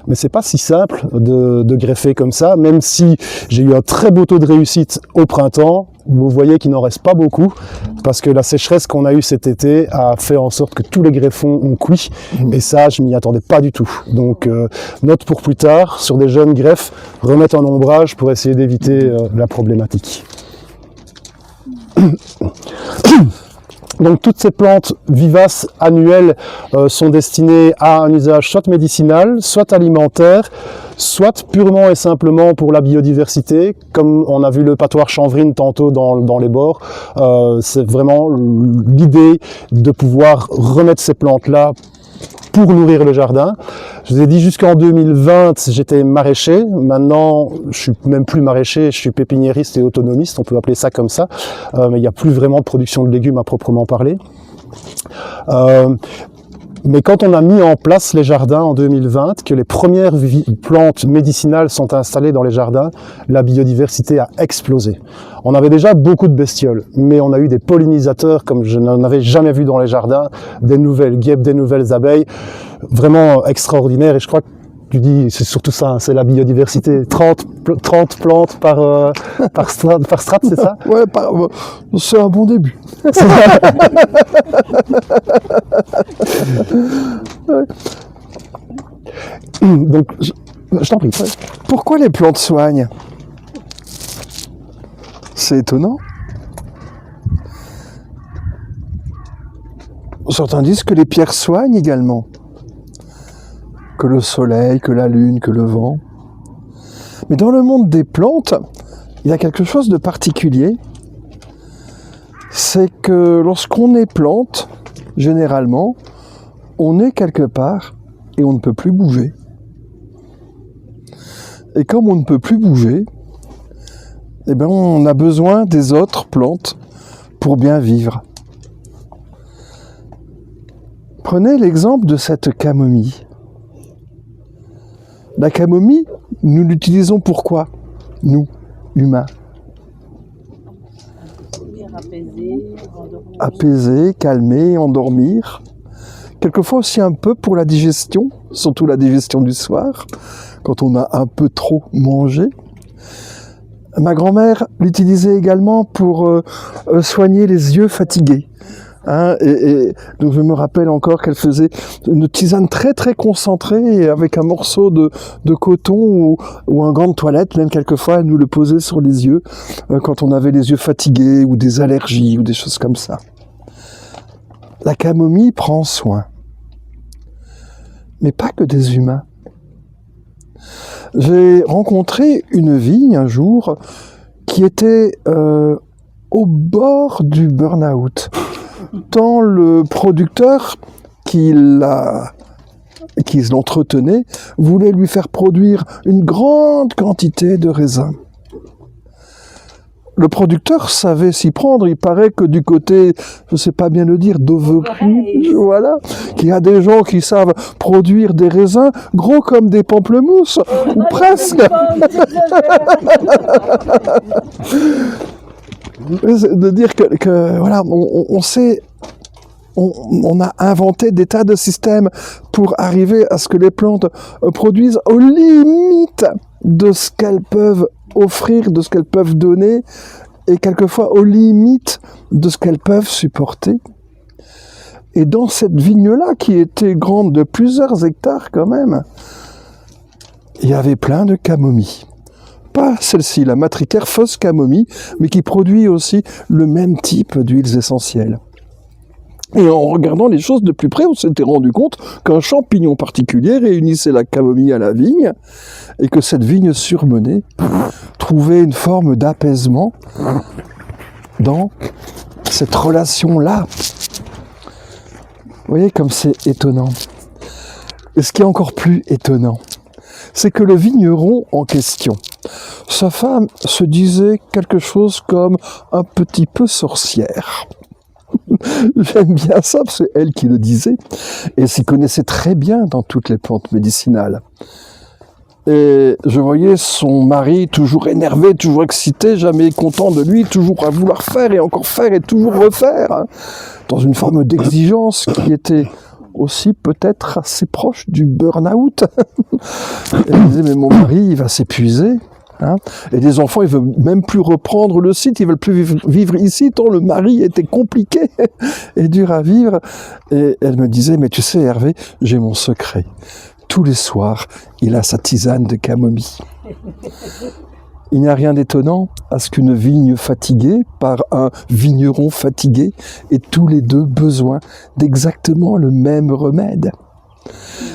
C: Mais c'est pas si simple de greffer comme ça, même si j'ai eu un très beau taux de réussite au printemps. Vous voyez qu'il n'en reste pas beaucoup, parce que la sécheresse qu'on a eue cet été a fait en sorte que tous les greffons ont cuit, et ça, je m'y attendais pas du tout. Donc, note pour plus tard, sur des jeunes greffes, remettre un ombrage pour essayer d'éviter la problématique. Donc toutes ces plantes vivaces annuelles sont destinées à un usage soit médicinal, soit alimentaire, soit purement et simplement pour la biodiversité. Comme on a vu le patoire chanvrine tantôt dans les bords, c'est vraiment l'idée de pouvoir remettre ces plantes-là pour nourrir le jardin. Je vous ai dit jusqu'en 2020, j'étais maraîcher. Maintenant, je suis même plus maraîcher, je suis pépiniériste et autonomiste, on peut appeler ça comme ça. Mais il n'y a plus vraiment de production de légumes à proprement parler. Mais quand on a mis en place les jardins en 2020, que les premières plantes médicinales sont installées dans les jardins, la biodiversité a explosé. On avait déjà beaucoup de bestioles, mais on a eu des pollinisateurs comme je n'en avais jamais vu dans les jardins, des nouvelles guêpes, des nouvelles abeilles, vraiment extraordinaires. Et je crois que tu dis, c'est surtout ça, c'est la biodiversité. 30 plantes par strate, c'est ça?
A: Ouais, c'est un bon début. Ouais.
C: Donc, je t'en prie.
A: Pourquoi les plantes soignent? C'est étonnant. Certains disent que les pierres soignent également. Que le soleil, que la lune, que le vent. Mais dans le monde des plantes, il y a quelque chose de particulier. C'est que lorsqu'on est plante, généralement, on est quelque part et on ne peut plus bouger. Et comme on ne peut plus bouger, eh bien on a besoin des autres plantes pour bien vivre. Prenez l'exemple de cette camomille. La camomille, nous l'utilisons pour quoi? Nous, humains. Apaiser, calmer, endormir. Quelquefois aussi un peu pour la digestion, surtout la digestion du soir, quand on a un peu trop mangé. Ma grand-mère l'utilisait également pour soigner les yeux fatigués. Hein, et donc je me rappelle encore qu'elle faisait une tisane très très concentrée avec un morceau de coton ou un gant de toilette, même quelquefois elle nous le posait sur les yeux quand on avait les yeux fatigués ou des allergies ou des choses comme ça. La camomille prend soin, mais pas que des humains. J'ai rencontré une vigne un jour qui était au bord du burn-out. Tant le producteur qui l'a qui l'entretenait, voulait lui faire produire une grande quantité de raisins. Le producteur savait s'y prendre. Il paraît que du côté, je ne sais pas bien le dire, d'Overy, voilà, qu'il y a des gens qui savent produire des raisins gros comme des pamplemousses, ou presque. De dire que voilà, on sait, on a inventé des tas de systèmes pour arriver à ce que les plantes produisent aux limites de ce qu'elles peuvent offrir, de ce qu'elles peuvent donner, et quelquefois aux limites de ce qu'elles peuvent supporter. Et dans cette vigne-là, qui était grande de plusieurs hectares quand même, il y avait plein de camomilles. Pas celle-ci, la matricaire fausse camomille, mais qui produit aussi le même type d'huiles essentielles. Et en regardant les choses de plus près, on s'était rendu compte qu'un champignon particulier réunissait la camomille à la vigne, et que cette vigne surmenée trouvait une forme d'apaisement dans cette relation-là. Vous voyez comme c'est étonnant. Et ce qui est encore plus étonnant, c'est que le vigneron en question, sa femme se disait quelque chose comme un petit peu sorcière. J'aime bien ça, parce que c'est elle qui le disait, et elle s'y connaissait très bien dans toutes les plantes médicinales. Et je voyais son mari toujours énervé, toujours excité, jamais content de lui, toujours à vouloir faire et toujours refaire, hein, dans une forme d'exigence qui était aussi peut-être assez proche du burn-out. Elle disait, mais mon mari, il va s'épuiser. Hein, et les enfants, ils veulent même plus reprendre le site, ils veulent plus vivre ici, tant le mari était compliqué et dur à vivre. Et elle me disait, mais tu sais Hervé, j'ai mon secret. Tous les soirs, il a sa tisane de camomille. Il n'y a rien d'étonnant à ce qu'une vigne fatiguée par un vigneron fatigué ait tous les deux besoin d'exactement le même remède.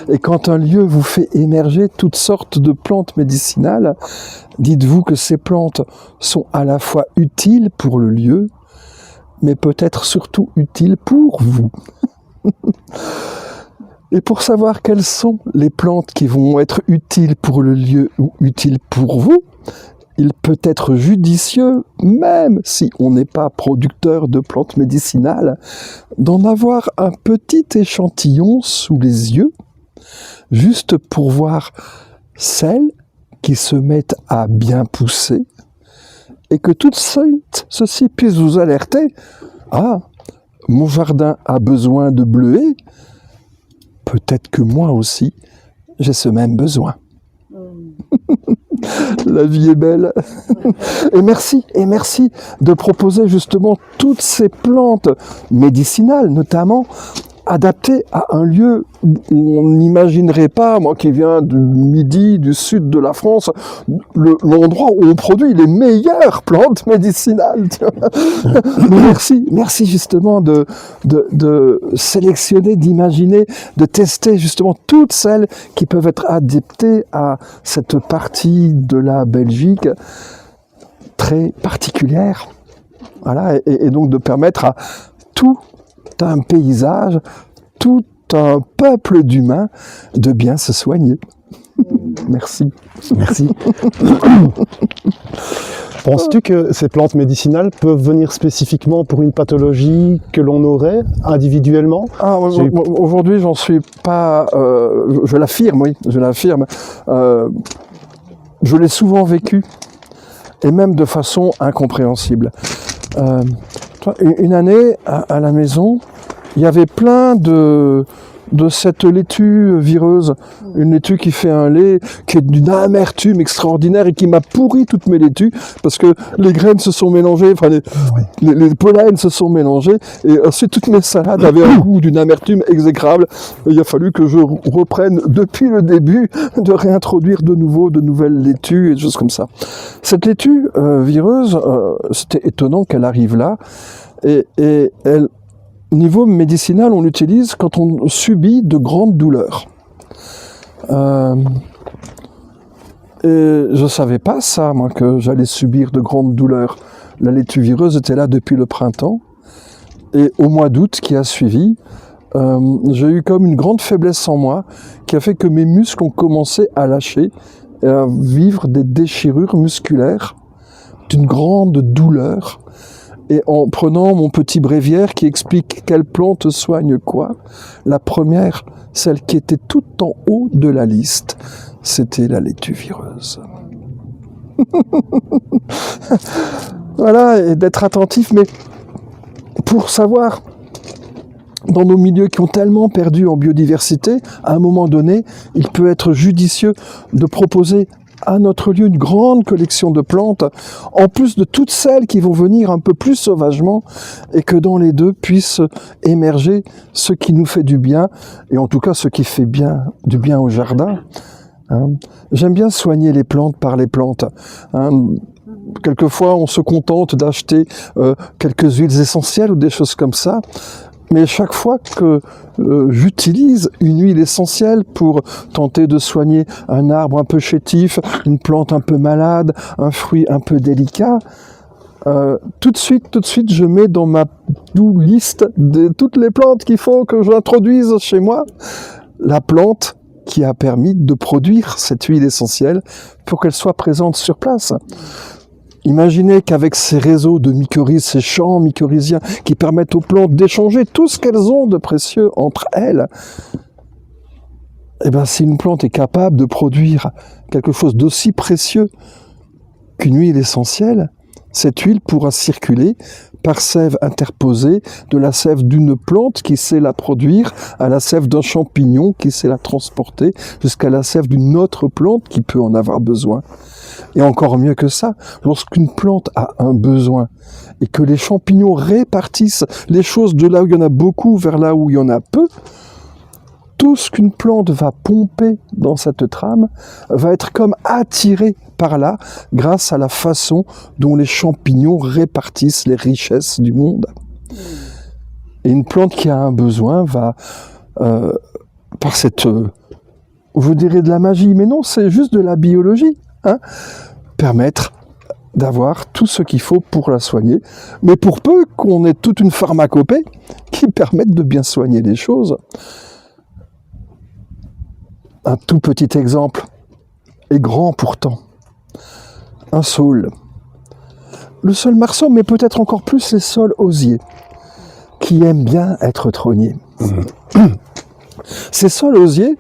A: Et quand un lieu vous fait émerger toutes sortes de plantes médicinales, dites-vous que ces plantes sont à la fois utiles pour le lieu, mais peut-être surtout utiles pour vous. Et pour savoir quelles sont les plantes qui vont être utiles pour le lieu ou utiles pour vous, il peut être judicieux, même si on n'est pas producteur de plantes médicinales, d'en avoir un petit échantillon sous les yeux, juste pour voir celles qui se mettent à bien pousser, et que tout de suite, ceci puisse vous alerter. Ah, mon jardin a besoin de bleuets, peut-être que moi aussi, j'ai ce même besoin. La vie est belle. Et merci de proposer justement toutes ces plantes médicinales, notamment adaptées à un lieu où on n'imaginerait pas, moi qui viens du midi, du sud de la France, l'endroit où on produit les meilleures plantes médicinales. Merci justement de sélectionner, d'imaginer, de tester justement toutes celles qui peuvent être adaptées à cette partie de la Belgique très particulière. Voilà, et donc de permettre à tout un paysage, tout un peuple d'humains de bien se soigner. Merci.
C: Merci. Penses-tu que ces plantes médicinales peuvent venir spécifiquement pour une pathologie que l'on aurait individuellement?
A: Aujourd'hui, j'en suis pas... je l'affirme, oui, je l'affirme. Je l'ai souvent vécu, et même de façon incompréhensible. Une année, à la maison, il y avait plein de cette laitue vireuse, une laitue qui fait un lait qui est d'une amertume extraordinaire et qui m'a pourri toutes mes laitues parce que les graines se sont mélangées, enfin les pollens se sont mélangés et ensuite toutes mes salades avaient un goût d'une amertume exécrable. Et il a fallu que je reprenne depuis le début de réintroduire de nouveau de nouvelles laitues et des choses comme ça. Cette laitue vireuse, c'était étonnant qu'elle arrive là et elle... Au niveau médicinal, on l'utilise quand on subit de grandes douleurs. Et je ne savais pas ça, moi, que j'allais subir de grandes douleurs. La laitue vireuse était là depuis le printemps. Et au mois d'août qui a suivi, j'ai eu comme une grande faiblesse en moi qui a fait que mes muscles ont commencé à lâcher et à vivre des déchirures musculaires d'une grande douleur. Et en prenant mon petit bréviaire qui explique quelle plante soigne quoi, la première, celle qui était tout en haut de la liste, c'était la laitue vireuse. Voilà, et d'être attentif, mais pour savoir, dans nos milieux qui ont tellement perdu en biodiversité, à un moment donné, il peut être judicieux de proposer à notre lieu une grande collection de plantes, en plus de toutes celles qui vont venir un peu plus sauvagement, et que dans les deux puisse émerger ce qui nous fait du bien, et en tout cas ce qui fait du bien au jardin. Hein. J'aime bien soigner les plantes par les plantes. Hein. Quelquefois, on se contente d'acheter quelques huiles essentielles ou des choses comme ça. Mais chaque fois que j'utilise une huile essentielle pour tenter de soigner un arbre un peu chétif, une plante un peu malade, un fruit un peu délicat, tout de suite, je mets dans ma liste de toutes les plantes qu'il faut que j'introduise chez moi, la plante qui a permis de produire cette huile essentielle pour qu'elle soit présente sur place. Imaginez qu'avec ces réseaux de mycorhizes, ces champs mycorhiziens qui permettent aux plantes d'échanger tout ce qu'elles ont de précieux entre elles, eh bien, si une plante est capable de produire quelque chose d'aussi précieux qu'une huile essentielle, cette huile pourra circuler par sève interposée de la sève d'une plante qui sait la produire à la sève d'un champignon qui sait la transporter jusqu'à la sève d'une autre plante qui peut en avoir besoin. Et encore mieux que ça, lorsqu'une plante a un besoin et que les champignons répartissent les choses de là où il y en a beaucoup vers là où il y en a peu, tout ce qu'une plante va pomper dans cette trame va être comme attiré par là grâce à la façon dont les champignons répartissent les richesses du monde. Et une plante qui a un besoin va, par cette, vous direz de la magie, mais non, c'est juste de la biologie, hein, permettre d'avoir tout ce qu'il faut pour la soigner, mais pour peu qu'on ait toute une pharmacopée qui permette de bien soigner les choses. Un tout petit exemple, et grand pourtant, un saule. Le saule marceau, mais peut-être encore plus les saules osiers, qui aiment bien être trognés. Ces saules osiers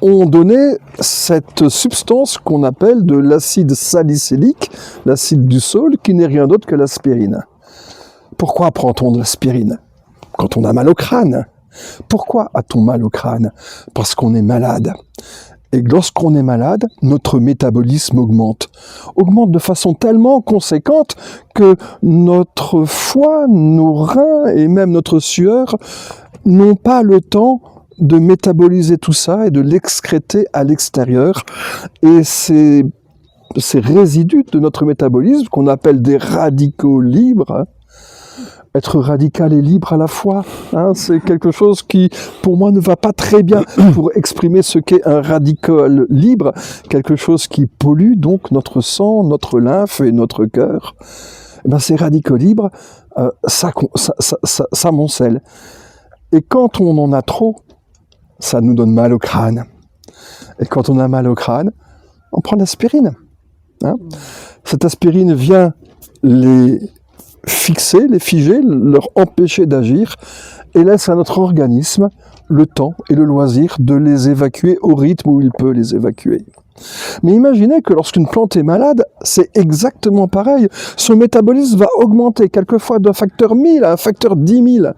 A: ont donné cette substance qu'on appelle de l'acide salicylique, l'acide du saule, qui n'est rien d'autre que l'aspirine. Pourquoi prend-on de l'aspirine quand on a mal au crâne? Pourquoi a-t-on mal au crâne? Parce qu'on est malade. Et lorsqu'on est malade, notre métabolisme augmente de façon tellement conséquente que notre foie, nos reins et même notre sueur n'ont pas le temps de métaboliser tout ça et de l'excréter à l'extérieur. Et ces résidus de notre métabolisme, qu'on appelle des radicaux libres, être radical et libre à la fois, hein, c'est quelque chose qui, pour moi, ne va pas très bien pour exprimer ce qu'est un radical libre, quelque chose qui pollue donc notre sang, notre lymphe et notre cœur. Et ben, ces radicaux libres, ça amoncelle. Et quand on en a trop, ça nous donne mal au crâne. Et quand on a mal au crâne, on prend l'aspirine. Hein. Cette aspirine vient les fixer, les figer, leur empêcher d'agir, et laisse à notre organisme le temps et le loisir de les évacuer au rythme où il peut les évacuer. Mais imaginez que lorsqu'une plante est malade, c'est exactement pareil. Son métabolisme va augmenter quelquefois d'un facteur 1000 à un facteur 10 000.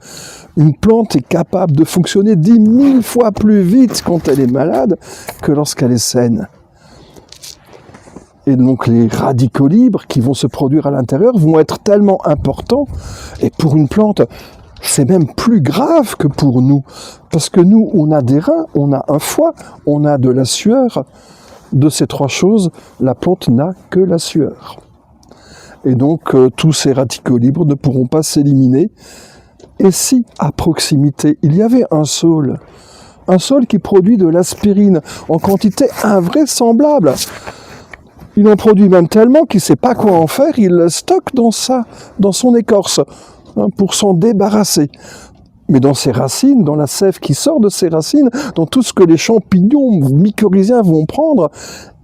A: Une plante est capable de fonctionner 10 000 fois plus vite quand elle est malade que lorsqu'elle est saine. Et donc les radicaux libres qui vont se produire à l'intérieur vont être tellement importants, et pour une plante, c'est même plus grave que pour nous, parce que nous, on a des reins, on a un foie, on a de la sueur. De ces trois choses, la plante n'a que la sueur. Et donc tous ces radicaux libres ne pourront pas s'éliminer. Et si, à proximité, il y avait un saule qui produit de l'aspirine en quantité invraisemblable, il en produit même tellement qu'il ne sait pas quoi en faire, il le stocke dans son écorce, hein, pour s'en débarrasser. mais dans ses racines, dans la sève qui sort de ses racines, dans tout ce que les champignons mycorhiziens vont prendre,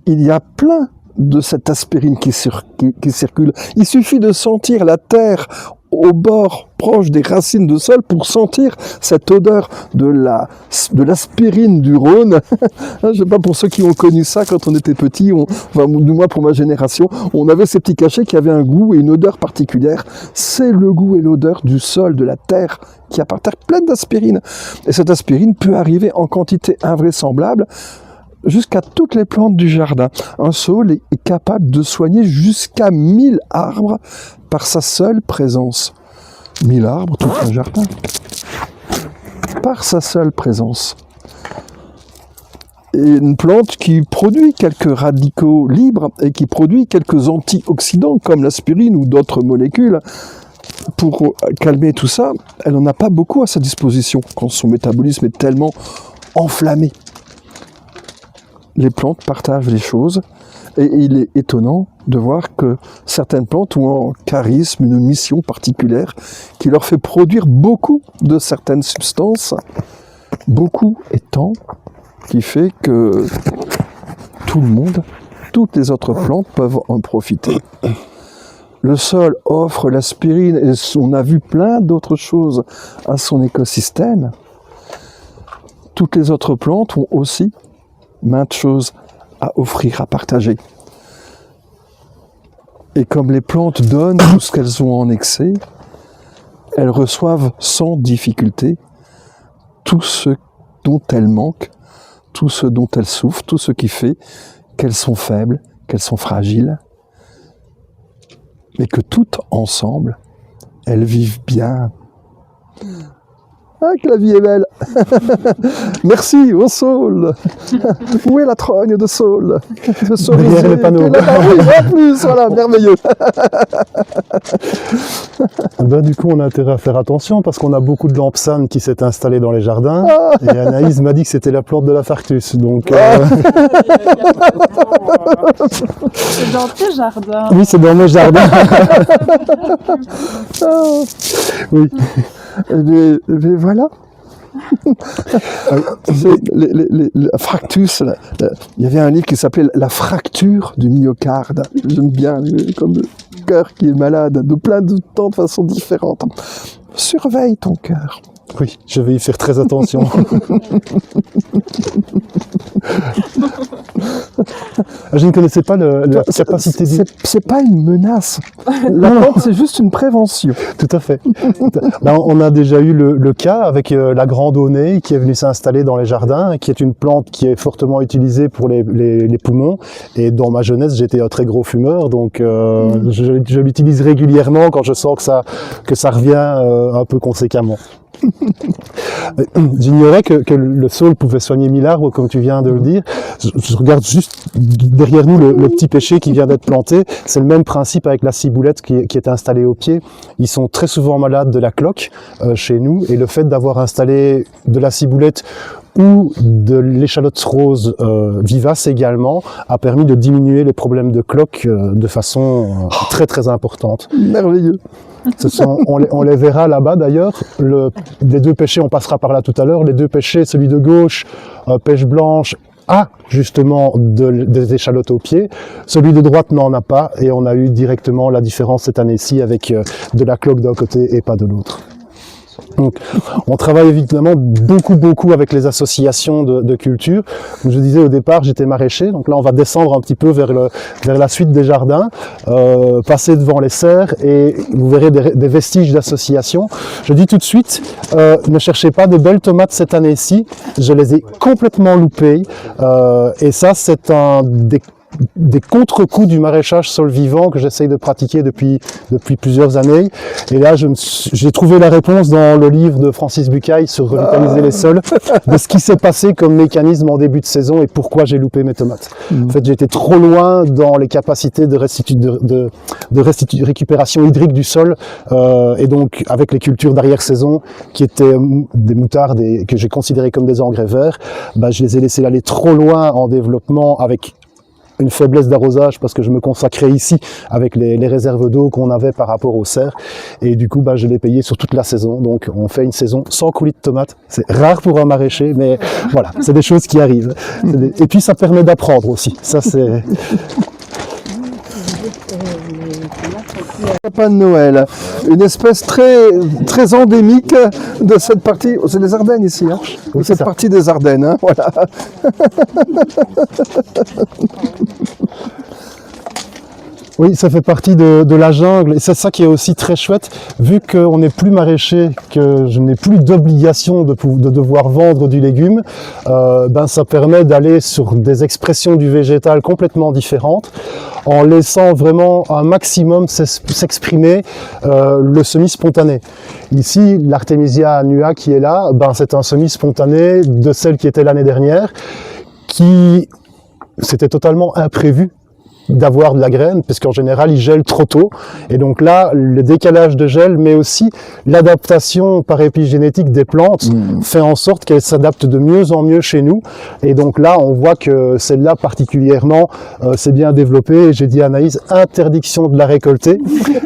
A: il y a plein de cette aspirine qui circule. Il suffit de sentir la terre au bord proche des racines de sol pour sentir cette odeur de l'aspirine du Rhône. Je sais pas pour ceux qui ont connu ça quand on était petit, du moins pour ma génération, on avait ces petits cachets qui avaient un goût et une odeur particulière. C'est le goût et l'odeur du sol, de la terre qui a par terre pleine d'aspirine. Et cette aspirine peut arriver en quantité invraisemblable jusqu'à toutes les plantes du jardin. Un saule est capable de soigner jusqu'à 1000 arbres par sa seule présence. 1000 arbres, tout un jardin. Par sa seule présence. Et une plante qui produit quelques radicaux libres et qui produit quelques antioxydants comme l'aspirine ou d'autres molécules. Pour calmer tout ça, elle n'en a pas beaucoup à sa disposition quand son métabolisme est tellement enflammé. Les plantes partagent les choses et il est étonnant de voir que certaines plantes ont un charisme, une mission particulière qui leur fait produire beaucoup de certaines substances, beaucoup et tant, qui fait que tout le monde, toutes les autres plantes peuvent en profiter. Le sol offre l'aspirine et on a vu plein d'autres choses à son écosystème. Toutes les autres plantes ont aussi maintes choses à offrir, à partager. Et comme les plantes donnent tout ce qu'elles ont en excès, elles reçoivent sans difficulté tout ce dont elles manquent, tout ce dont elles souffrent, tout ce qui fait qu'elles sont faibles, qu'elles sont fragiles, mais que toutes ensemble, elles vivent bien. Ah, que la vie est belle. Merci, au saule. Où est la trogne de saule?
C: Derrière les panneaux.
A: Oui, en plus, voilà, merveilleux.
C: Ben, du coup, on a intérêt à faire attention parce qu'on a beaucoup de lampsane qui s'est installée dans les jardins. Et Anaïs m'a dit que c'était la plante de la Farctus. Donc,
B: C'est dans tes jardins.
C: oui, c'est dans mes jardins. Oui.
A: Mais voilà. Les fractus, il y avait un livre qui s'appelait La fracture du myocarde. J'aime bien, comme le cœur qui est malade, de plein de temps de façon différente. Surveille ton cœur.
C: Oui, je vais y faire très attention. Je ne connaissais pas la capacité
A: C'est pas une menace. La plante, c'est juste une prévention.
C: Tout à fait. Ben, on a déjà eu le cas avec la grande aunée qui est venue s'installer dans les jardins, qui est une plante qui est fortement utilisée pour les poumons. Et dans ma jeunesse, j'étais un très gros fumeur, donc je l'utilise régulièrement quand je sens que ça revient un peu conséquemment. J'ignorais que le saule pouvait soigner 1000 arbres, comme tu viens de le dire. Je regarde juste derrière nous le petit pêcher qui vient d'être planté. C'est le même principe avec la ciboulette qui est installée au pied. Ils sont très souvent malades de la cloque chez nous, et le fait d'avoir installé de la ciboulette ou de l'échalote rose vivace également a permis de diminuer les problèmes de cloque de façon très très importante.
A: Merveilleux.
C: On les verra là-bas d'ailleurs. Les deux pêchers, on passera par là tout à l'heure. Les deux pêchers, celui de gauche, pêche blanche, a justement des échalotes au pied. Celui de droite n'en a pas, et on a eu directement la différence cette année-ci avec de la cloque d'un côté et pas de l'autre. Donc, on travaille évidemment beaucoup avec les associations de culture. Comme je disais au départ, j'étais maraîcher, donc là on va descendre un petit peu vers la suite des jardins, passer devant les serres, et vous verrez des vestiges d'associations. Je dis tout de suite, ne cherchez pas de belles tomates cette année-ci, je les ai complètement loupées, et ça c'est un des contre-coups du maraîchage sol vivant que j'essaye de pratiquer depuis plusieurs années. Et là, j'ai trouvé la réponse dans le livre de Francis Bucaille sur revitaliser les sols, de ce qui s'est passé comme mécanisme en début de saison et pourquoi j'ai loupé mes tomates. En fait, j'étais trop loin dans les capacités de récupération hydrique du sol, et donc avec les cultures d'arrière-saison qui étaient des moutardes et que j'ai considérées comme des engrais verts, je les ai laissés aller trop loin en développement avec une faiblesse d'arrosage parce que je me consacrais ici avec les réserves d'eau qu'on avait par rapport aux serres. Et du coup, je l'ai payé sur toute la saison. Donc, on fait une saison sans coulis de tomates. C'est rare pour un maraîcher, mais voilà, c'est des choses qui arrivent. Et puis, ça permet d'apprendre aussi. Ça, c'est...
A: Sapin de Noël, une espèce très endémique de cette partie, c'est les Ardennes ici, hein,
C: Oui, c'est
A: cette
C: ça.
A: partie des Ardennes, hein, voilà.
C: Oui, ça fait partie de la jungle et c'est ça qui est aussi très chouette, vu qu'on n'est plus maraîcher, que je n'ai plus d'obligation de devoir vendre du légume, ça permet d'aller sur des expressions du végétal complètement différentes, en laissant vraiment un maximum s'exprimer le semi-spontané. Ici, l'Artemisia annua qui est là, c'est un semi-spontané de celle qui était l'année dernière, qui c'était totalement imprévu d'avoir de la graine, parce qu'en général, il gèle trop tôt. Et donc là, le décalage de gel, mais aussi l'adaptation par épigénétique des plantes fait en sorte qu'elles s'adaptent de mieux en mieux chez nous. Et donc là, on voit que celle-là particulièrement, c'est bien développé. J'ai dit à Anaïs, interdiction de la récolter.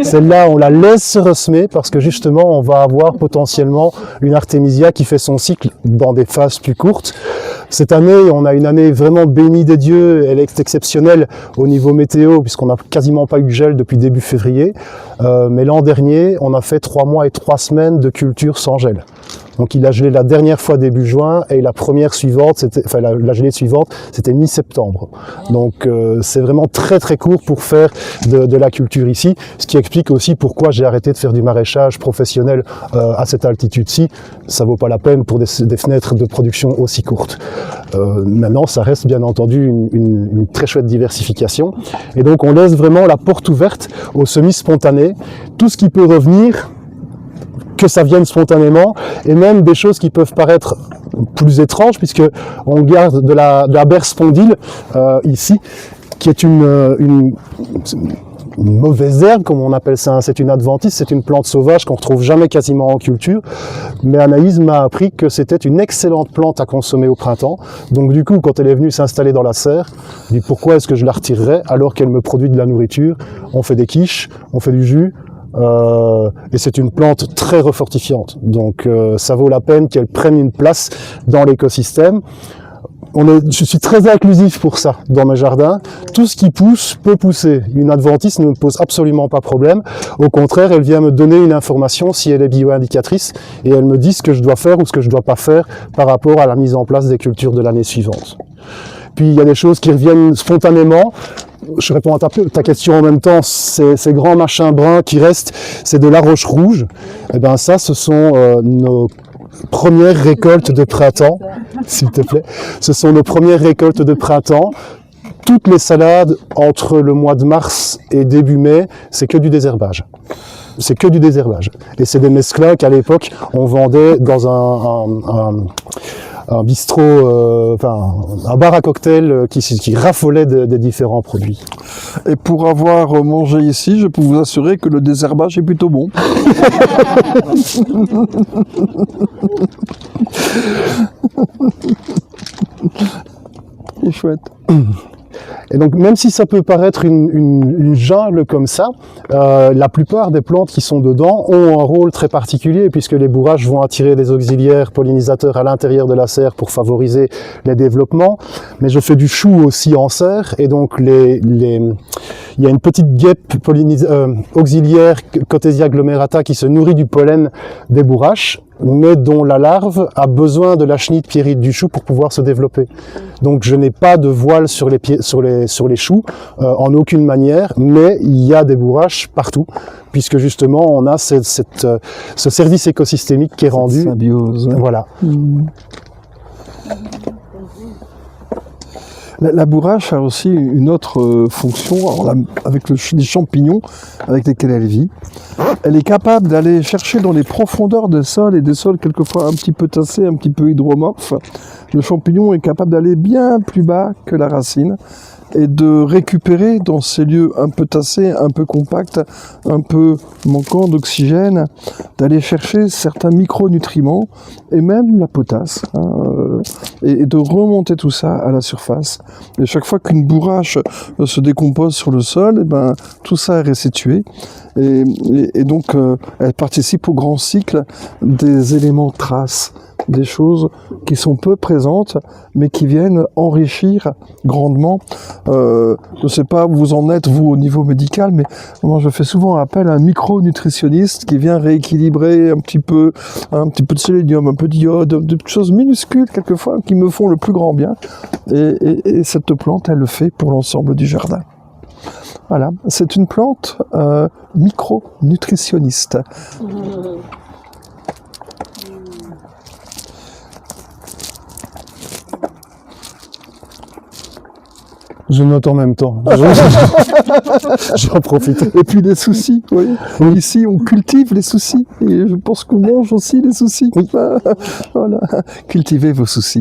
C: Celle-là, on la laisse se ressemer parce que justement, on va avoir potentiellement une Artemisia qui fait son cycle dans des phases plus courtes. Cette année, on a une année vraiment bénie des dieux. Elle est exceptionnelle au niveau météo, puisqu'on n'a quasiment pas eu de gel depuis début février. Mais l'an dernier, on a fait 3 mois et 3 semaines de culture sans gel. Donc il a gelé la dernière fois début juin et la première suivante, la gelée suivante, c'était mi-septembre. Donc c'est vraiment très très court pour faire de la culture ici, ce qui explique aussi pourquoi j'ai arrêté de faire du maraîchage professionnel à cette altitude-ci. Ça vaut pas la peine pour des fenêtres de production aussi courtes. Maintenant, ça reste bien entendu une très chouette diversification. Et donc on laisse vraiment la porte ouverte au semi-spontané. Tout ce qui peut revenir, que ça vienne spontanément, et même des choses qui peuvent paraître plus étranges, puisque on garde de la berce spondyle ici, qui est une mauvaise herbe, comme on appelle ça. C'est une adventice, c'est une plante sauvage qu'on retrouve jamais quasiment en culture. Mais Anaïs m'a appris que c'était une excellente plante à consommer au printemps. Donc du coup, quand elle est venue s'installer dans la serre, je dis pourquoi est-ce que je la retirerais alors qu'elle me produit de la nourriture? On fait des quiches, on fait du jus. Et c'est une plante très refortifiante, donc ça vaut la peine qu'elle prenne une place dans l'écosystème. Je suis très inclusif pour ça dans mes jardins. Tout ce qui pousse peut pousser. Une adventice ne me pose absolument pas problème. Au contraire, elle vient me donner une information si elle est bio-indicatrice et elle me dit ce que je dois faire ou ce que je dois pas faire par rapport à la mise en place des cultures de l'année suivante. Puis il y a des choses qui reviennent spontanément. Je réponds à ta question en même temps. Ces grands machins bruns qui restent, c'est de la roche rouge. Et ben ça, ce sont nos premières récoltes de printemps, s'il te plaît. Ce sont nos premières récoltes de printemps. Toutes les salades entre le mois de mars et début mai, c'est que du désherbage. C'est que du désherbage. Et c'est des mesclins qu'à l'époque, on vendait dans un bistrot, un bar à cocktail qui raffolait des différents produits.
A: Et pour avoir mangé ici, je peux vous assurer que le désherbage est plutôt bon. C'est chouette.
C: Et donc, même si ça peut paraître une jungle comme ça, la plupart des plantes qui sont dedans ont un rôle très particulier, puisque les bourraches vont attirer des auxiliaires pollinisateurs à l'intérieur de la serre pour favoriser les développements. Mais je fais du chou aussi en serre, et donc il y a une petite guêpe auxiliaire, Cotesia glomerata, qui se nourrit du pollen des bourraches, mais dont la larve a besoin de la chenille pierrite du chou pour pouvoir se développer. Donc je n'ai pas de voile sur les choux en aucune manière, mais il y a des bourraches partout, puisque justement on a ce service écosystémique qui est rendu.
A: Symbiose.
C: Voilà.
A: La bourrache a aussi une autre fonction, avec les champignons avec lesquels elle vit. Elle est capable d'aller chercher dans les profondeurs des sols, et des sols quelquefois un petit peu tassés, un petit peu hydromorphes. Le champignon est capable d'aller bien plus bas que la racine, et de récupérer dans ces lieux un peu tassés, un peu compacts, un peu manquants d'oxygène, d'aller chercher certains micronutriments et même la potasse, et de remonter tout ça à la surface. Et chaque fois qu'une bourrache se décompose sur le sol, eh ben, tout ça est restitué. Et donc, elle participe au grand cycle des éléments traces, des choses qui sont peu présentes, mais qui viennent enrichir grandement. Je ne sais pas où vous en êtes, vous, au niveau médical, mais moi, je fais souvent appel à un micronutritionniste qui vient rééquilibrer un petit peu de sélénium, un peu d'iode, des choses minuscules, quelquefois, qui me font le plus grand bien. Et cette plante, elle le fait pour l'ensemble du jardin. Voilà, c'est une plante micronutritionniste.
C: Je note en même temps. J'en profite.
A: Et puis les soucis, oui. Ici, on cultive les soucis. Et je pense qu'on mange aussi les soucis. Oui. Voilà. Cultivez vos soucis.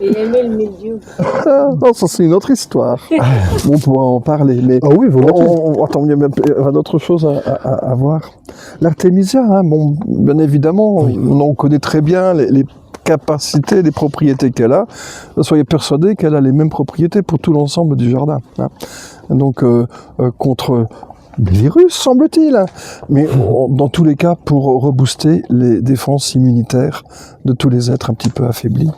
D: Et aimer le milieu.
A: Non, ça c'est une autre histoire. On pourra en parler. Mais
C: Ah oui, volontiers.
A: attends, il y a d'autres choses à voir. L'artémisia, bon, bien évidemment, on connaît très bien les capacités, les propriétés qu'elle a. Soyez persuadés qu'elle a les mêmes propriétés pour tout l'ensemble du jardin. Donc, contre les virus, semble-t-il. Mais dans tous les cas, pour rebooster les défenses immunitaires de tous les êtres un petit peu affaiblis.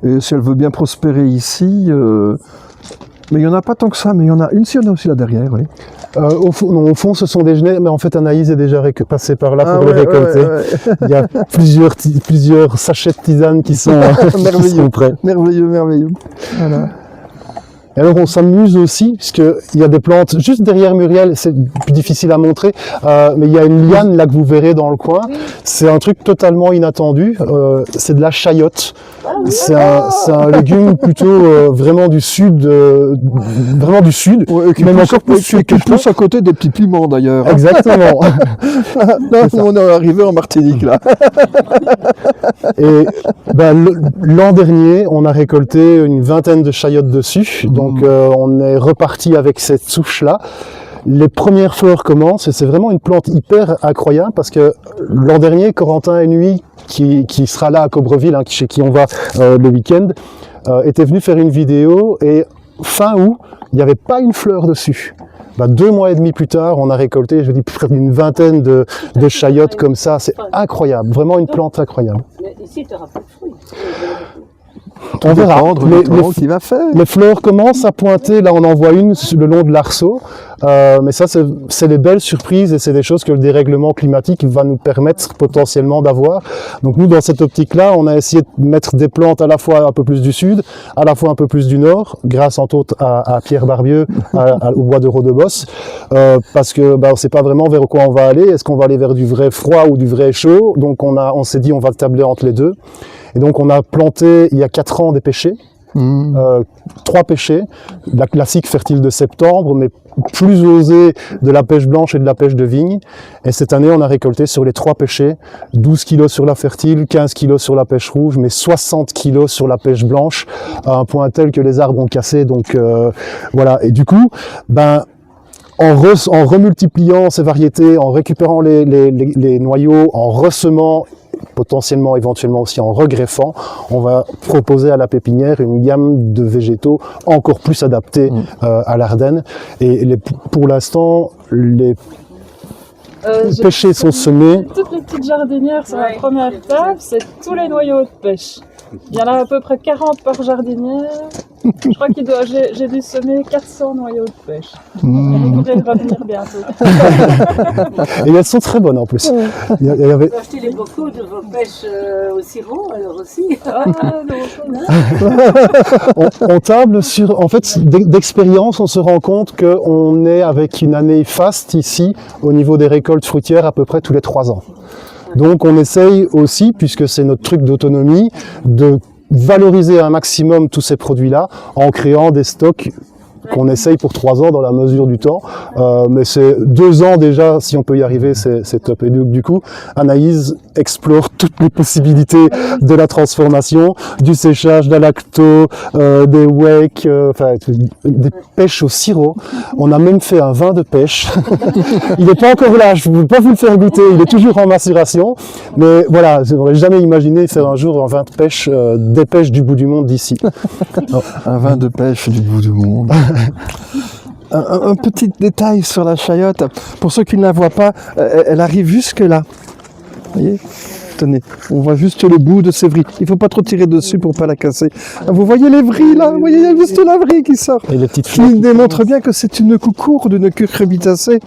A: Et si elle veut bien prospérer ici, mais il n'y en a pas tant que ça, mais il y en a une, si il y en a aussi là derrière, oui.
C: Au fond, ce sont des genêts, mais en fait, Anaïs est déjà passée par là pour les récolter.
A: Ouais.
C: Il y a plusieurs sachets de tisane qui sont, qui sont prêts.
A: Merveilleux. Voilà.
C: Et alors, on s'amuse aussi, puisqu'il y a des plantes juste derrière Muriel, c'est plus difficile à montrer, mais il y a une liane là que vous verrez dans le coin. C'est un truc totalement inattendu, c'est de la chayotte. C'est un légume plutôt vraiment du sud,
A: Ouais,
C: même encore plus sud que
A: plus à côté des petits piments d'ailleurs.
C: Exactement.
A: Là, on est arrivé en Martinique là.
C: Et l'an dernier, on a récolté une vingtaine de chayottes dessus. Donc on est reparti avec cette souche-là. Les premières fleurs commencent et c'est vraiment une plante hyper incroyable parce que l'an dernier, Corentin Hennuy, qui sera là à Cobreville, chez qui on va le week-end, était venu faire une vidéo et fin août, il n'y avait pas une fleur dessus. 2 mois et demi plus tard, on a récolté, je dis, près d'une vingtaine de chayottes comme ça. C'est incroyable, vraiment une plante incroyable.
D: Mais ici, tu n'auras pas de fruits.
C: On verra.
A: Qui va faire.
C: Les fleurs commencent à pointer. Là, on en voit une le long de l'arceau. Mais ça, c'est des belles surprises et c'est des choses que le dérèglement climatique va nous permettre potentiellement d'avoir. Donc nous, dans cette optique-là, on a essayé de mettre des plantes à la fois un peu plus du sud, à la fois un peu plus du nord, grâce entre autres à Pierre Barbieux, au bois de Rodebosse, parce que on ne sait pas vraiment vers quoi on va aller. Est-ce qu'on va aller vers du vrai froid ou du vrai chaud? Donc on s'est dit on va tabler entre les deux. Et donc on a planté il y a 4 ans des pêchers, 3 pêchers, la classique fertile de septembre, mais plus osée de la pêche blanche et de la pêche de vigne. Et cette année, on a récolté sur les 3 pêchers 12 kilos sur la fertile, 15 kilos sur la pêche rouge, mais 60 kilos sur la pêche blanche, à un point tel que les arbres ont cassé. Donc voilà. Et du coup, en remultipliant ces variétés, en récupérant les noyaux, en ressemant, potentiellement, éventuellement aussi en regreffant, on va proposer à la pépinière une gamme de végétaux encore plus adaptés à l'Ardenne. Et pour l'instant, les pêchers sont semés.
B: Toutes les petites jardinières sur la première table, c'est tous les noyaux de pêche. Il y en a à peu près 40 par jardinière. Je crois j'ai dû semer 400 noyaux de pêche. Vous pourrez revenir bientôt.
C: Et elles sont très bonnes en plus. Il y avait...
D: Vous achetez beaucoup de vos pêches au sirop, alors aussi.
C: On table sur... En fait, d'expérience, on se rend compte qu'on est avec une année faste ici, au niveau des récoltes fruitières, à peu près tous les 3 ans. Donc on essaye aussi, puisque c'est notre truc d'autonomie, de valoriser un maximum tous ces produits-là en créant des stocks qu'on essaye pour 3 ans dans la mesure du temps. Mais c'est 2 ans déjà, si on peut y arriver, c'est top. Et du coup, Anaïs explore toutes les possibilités de la transformation, du séchage, de la lacto, des wakes, enfin des pêches au sirop. On a même fait un vin de pêche. Il n'est pas encore là, je ne peux pas vous le faire goûter, il est toujours en macération. Mais voilà, je n'aurais jamais imaginé faire un jour un vin de pêche des pêches du bout du monde d'ici.
A: Un vin de pêche du bout du monde. Un petit détail sur la chayotte. Pour ceux qui ne la voient pas, elle arrive jusque là. Vous voyez ? Tenez, on voit juste le bout de ses vrilles. Il ne faut pas trop tirer dessus pour ne pas la casser. Vous voyez les vrilles là ? Vous voyez, il y a juste la vrille qui sort.
C: Et les petites
A: Qui démontre bien que c'est une coucourde, une cucurbitacée.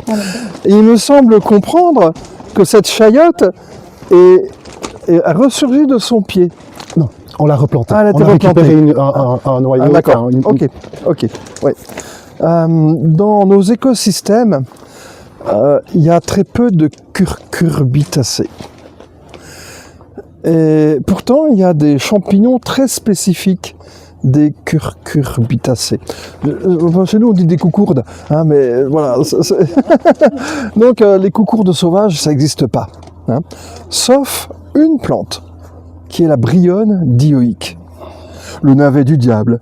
A: Et il me semble comprendre que cette chayotte a ressurgi de son pied.
C: Non, on l'a replantée.
A: Ah, elle a été
C: on a récupéré
A: replantée.
C: un noyau.
A: Ah, d'accord,
C: enfin,
A: ok, ouais. Dans nos écosystèmes, il y a très peu de cucurbitacées. Et pourtant, il y a des champignons très spécifiques des cucurbitacées. Chez nous, on dit des coucourdes, hein, mais voilà. Donc, les coucourdes sauvages, ça n'existe pas. Hein, sauf une plante, qui est la bryone dioïque. Le navet du diable.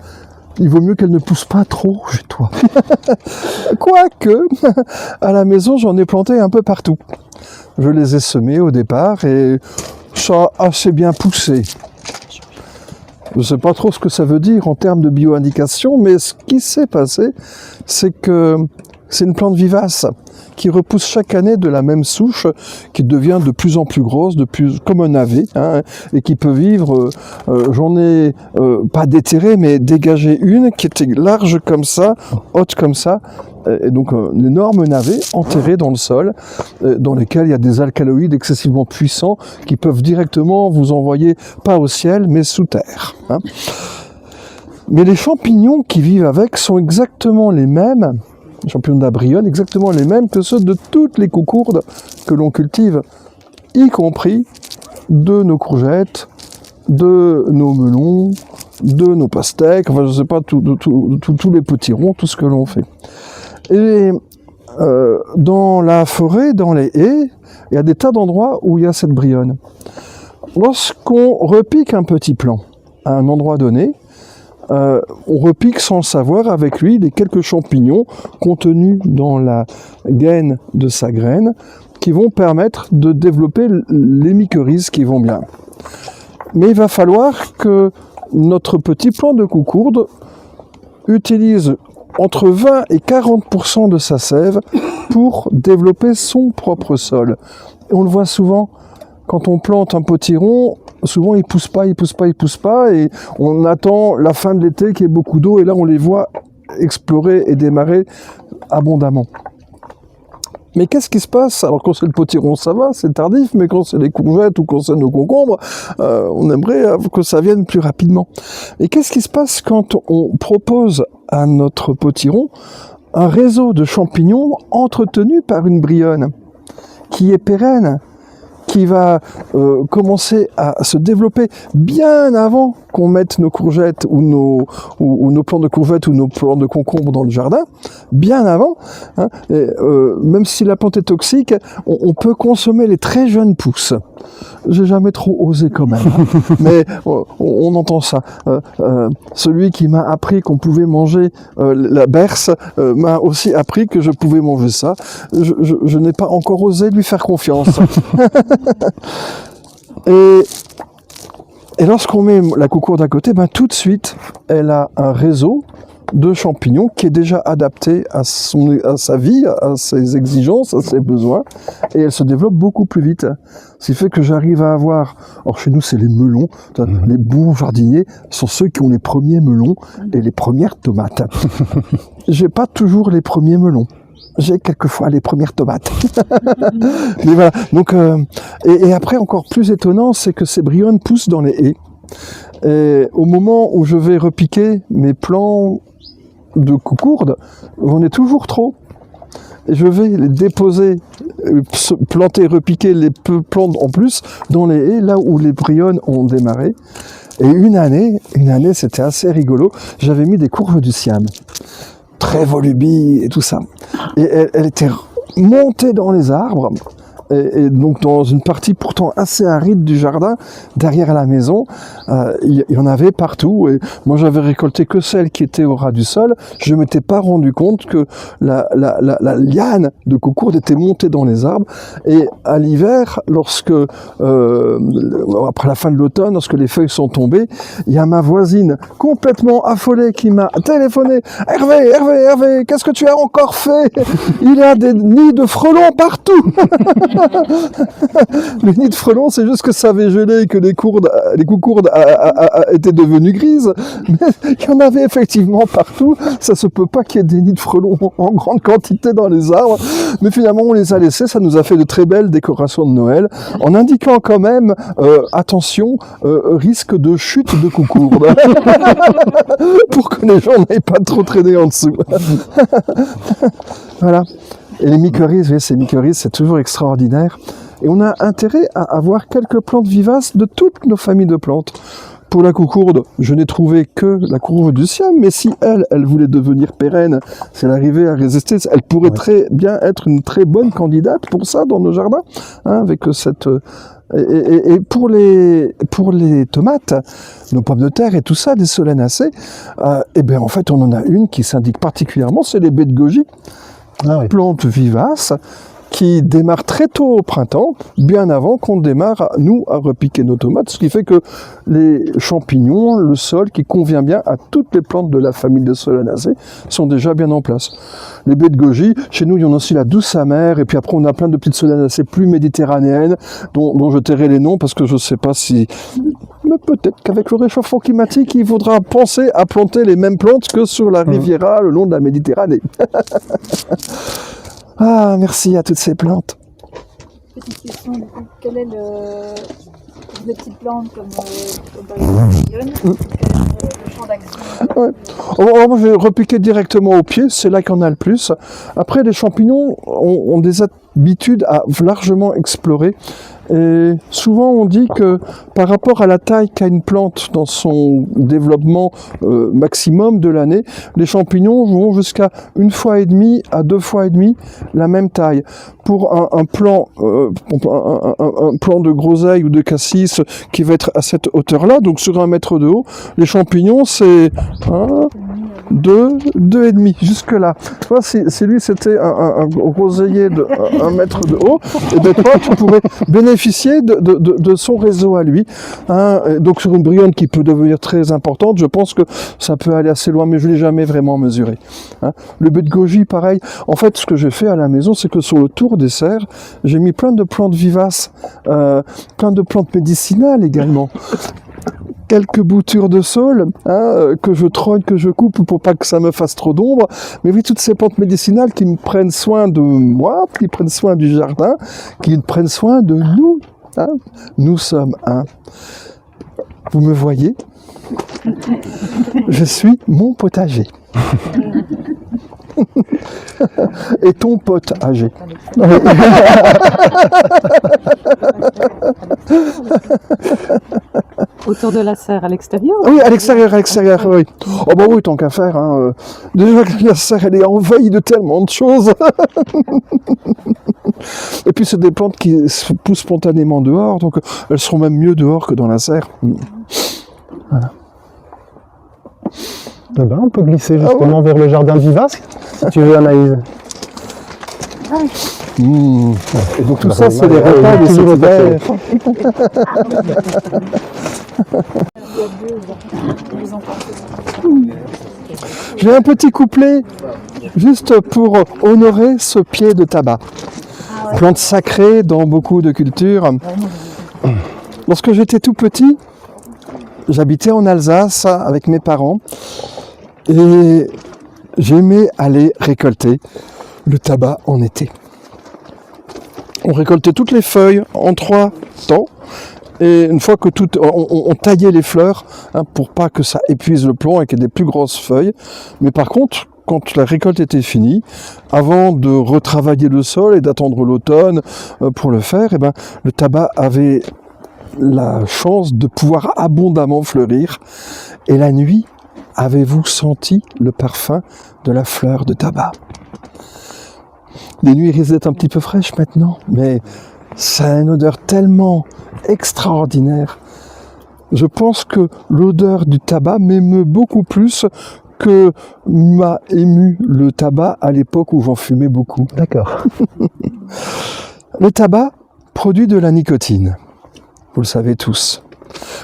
A: Il vaut mieux qu'elle ne pousse pas trop chez toi. Quoique, à la maison, j'en ai planté un peu partout. Je les ai semés au départ et ça a assez bien poussé. Je ne sais pas trop ce que ça veut dire en termes de bioindication, mais ce qui s'est passé, c'est que c'est une plante vivace qui repousse chaque année de la même souche, qui devient de plus en plus grosse, comme un navet, hein, et qui peut vivre, j'en ai pas déterré, mais dégagé une qui était large comme ça, haute comme ça, et donc un énorme navet enterré dans le sol, dans lequel il y a des alcaloïdes excessivement puissants qui peuvent directement vous envoyer, pas au ciel, mais sous terre. Hein. Mais les champignons qui vivent avec sont exactement les mêmes, les champignons de la bryone, exactement les mêmes que ceux de toutes les coucourdes que l'on cultive, y compris de nos courgettes, de nos melons, de nos pastèques, enfin je ne sais pas, tous les potirons, tout ce que l'on fait. Et dans la forêt, dans les haies, il y a des tas d'endroits où il y a cette bryone. Lorsqu'on repique un petit plant à un endroit donné, on repique sans le savoir avec lui les quelques champignons contenus dans la gaine de sa graine qui vont permettre de développer les mycorhizes qui vont bien. Mais il va falloir que notre petit plant de coucourde utilise entre 20 et 40% de sa sève pour développer son propre sol. Et on le voit souvent quand on plante un potiron, souvent il pousse pas, et on attend la fin de l'été qu'il y ait beaucoup d'eau, et là on les voit explorer et démarrer abondamment. Mais qu'est-ce qui se passe? Alors quand c'est le potiron, ça va, c'est tardif, mais quand c'est les courgettes ou quand c'est nos concombres, on aimerait que ça vienne plus rapidement. Et qu'est-ce qui se passe quand on propose à notre potiron un réseau de champignons entretenu par une bryone qui est pérenne, qui va commencer à se développer bien avant qu'on mette nos courgettes ou nos plants de courgettes ou nos plants de concombres dans le jardin, bien avant, hein, et, même si la plante est toxique, on peut consommer les très jeunes pousses. J'ai jamais trop osé quand même, hein, mais on entend ça. Celui qui m'a appris qu'on pouvait manger la berce m'a aussi appris que je pouvais manger ça. Je n'ai pas encore osé lui faire confiance. Et lorsqu'on met la coucourde à côté, ben tout de suite, elle a un réseau de champignons qui est déjà adapté à sa vie, à ses exigences, à ses besoins, et elle se développe beaucoup plus vite. Ce qui fait que j'arrive à avoir, alors chez nous c'est les melons, les bons jardiniers sont ceux qui ont les premiers melons et les premières tomates. J'ai pas toujours les premiers melons. J'ai quelquefois les premières tomates. Mais voilà. Donc, et après, encore plus étonnant, c'est que ces bryones poussent dans les haies. Et au moment où je vais repiquer mes plants de coucourde, j'en ai toujours trop. Et je vais les déposer, planter, repiquer les plantes en plus dans les haies, là où les bryones ont démarré. Et une année, c'était assez rigolo, j'avais mis des courges du Siam. très volubile et tout ça. Et elle était montée dans les arbres. Et donc dans une partie pourtant assez aride du jardin, derrière la maison, il y en avait partout. Et moi j'avais récolté que celles qui étaient au ras du sol. Je ne m'étais pas rendu compte que la liane de coucourde était montée dans les arbres. Et à l'hiver, lorsque après la fin de l'automne, lorsque les feuilles sont tombées, il y a ma voisine complètement affolée qui m'a téléphoné. Hervé, qu'est-ce que tu as encore fait? Il y a des nids de frelons partout. Le nid de frelons, c'est juste que ça avait gelé et que les coucourdes étaient devenues grises. Mais il y en avait effectivement partout. Ça se peut pas qu'il y ait des nids de frelons en grande quantité dans les arbres. Mais finalement, on les a laissés. Ça nous a fait de très belles décorations de Noël, en indiquant quand même, attention, risque de chute de coucourdes. Pour que les gens n'aillent pas trop traîner en dessous. Voilà. Et les mycorhizes, oui, ces mycorhizes, c'est toujours extraordinaire. Et on a intérêt à avoir quelques plantes vivaces de toutes nos familles de plantes. Pour la coucourde, je n'ai trouvé que la courge du siam, mais si elle voulait devenir pérenne, si elle arrivait à résister, elle pourrait très bien être une très bonne candidate pour ça dans nos jardins, hein, avec cette... Et pour les tomates, nos pommes de terre et tout ça, des solanacées, et bien en fait on en a une qui s'indique particulièrement, c'est les baies de goji.
C: Ah oui.
A: Plante vivace qui démarre très tôt au printemps, bien avant qu'on démarre, nous, à repiquer nos tomates, ce qui fait que les champignons, le sol qui convient bien à toutes les plantes de la famille de Solanacées sont déjà bien en place. Les baies de goji, chez nous, il y en a aussi la douce amère, et puis après on a plein de petites Solanacées plus méditerranéennes, dont je tairai les noms parce que je ne sais pas si... Mais peut-être qu'avec le réchauffement climatique, il faudra penser à planter les mêmes plantes que sur la Riviera, le long de la Méditerranée. Ah, merci à toutes ces plantes.
D: Petite question, du coup, quel est les petites plantes comme par exemple le guillon, le champ d'action?
A: Ouais. Alors, moi, je vais repiquer directement au pied, c'est là qu'il y en a le plus. Après, les champignons ont des habitudes à largement explorer. Et souvent, on dit que par rapport à la taille qu'a une plante dans son développement maximum de l'année, les champignons vont jusqu'à 1,5 fois à 2,5 fois la même taille. Pour un plant de groseille ou de cassis qui va être à cette hauteur-là, donc sur 1 mètre de haut, les champignons, c'est 2,5 jusque-là. Tu vois, si lui c'était un groseillier de 1 mètre de haut, et bien toi tu pourrais bénéficier de son réseau à lui. Hein. Donc sur une brionne qui peut devenir très importante, je pense que ça peut aller assez loin, mais je ne l'ai jamais vraiment mesuré. Hein. Le baies de goji, pareil. En fait, ce que j'ai fait à la maison, c'est que sur le tour des serres, j'ai mis plein de plantes vivaces, plein de plantes médicinales également. Quelques boutures de saule, hein, que je trogne, que je coupe pour pas que ça me fasse trop d'ombre. Mais oui, toutes ces plantes médicinales qui me prennent soin de moi, qui prennent soin du jardin, qui prennent soin de nous. Hein. Nous sommes un. Vous me voyez? Je suis mon potager. Et ton pote âgé.
G: Autour de la serre, à l'extérieur?
A: Oui, à l'extérieur, oui. Oh bah oui, tant qu'à faire. Hein. Déjà que la serre, elle est envahie de tellement de choses. Et puis c'est des plantes qui poussent spontanément dehors, donc elles seront même mieux dehors que dans la serre. Voilà.
C: Eh ben, on peut glisser justement vers le jardin vivace, si tu veux, Anaïs.
A: Et donc tout ça, c'est les repas de cet hiver. J'ai un petit couplet juste pour honorer ce pied de tabac. Plante sacrée dans beaucoup de cultures. Lorsque j'étais tout petit, j'habitais en Alsace avec mes parents et j'aimais aller récolter le tabac en été. On récoltait toutes les feuilles en 3 temps et une fois que on taillait les fleurs, hein, pour pas que ça épuise le plomb et qu'il y ait des plus grosses feuilles. Mais par contre, quand la récolte était finie, avant de retravailler le sol et d'attendre l'automne pour le faire, eh ben, le tabac avait la chance de pouvoir abondamment fleurir. Et la nuit, Avez-vous senti le parfum de la fleur de tabac? Les nuits risquent d'être un petit peu fraîches maintenant, mais ça a une odeur tellement extraordinaire. Je pense que l'odeur du tabac m'émeut beaucoup plus que m'a ému le tabac à l'époque où j'en fumais beaucoup.
C: D'accord.
A: Le tabac produit de la nicotine. Vous le savez tous.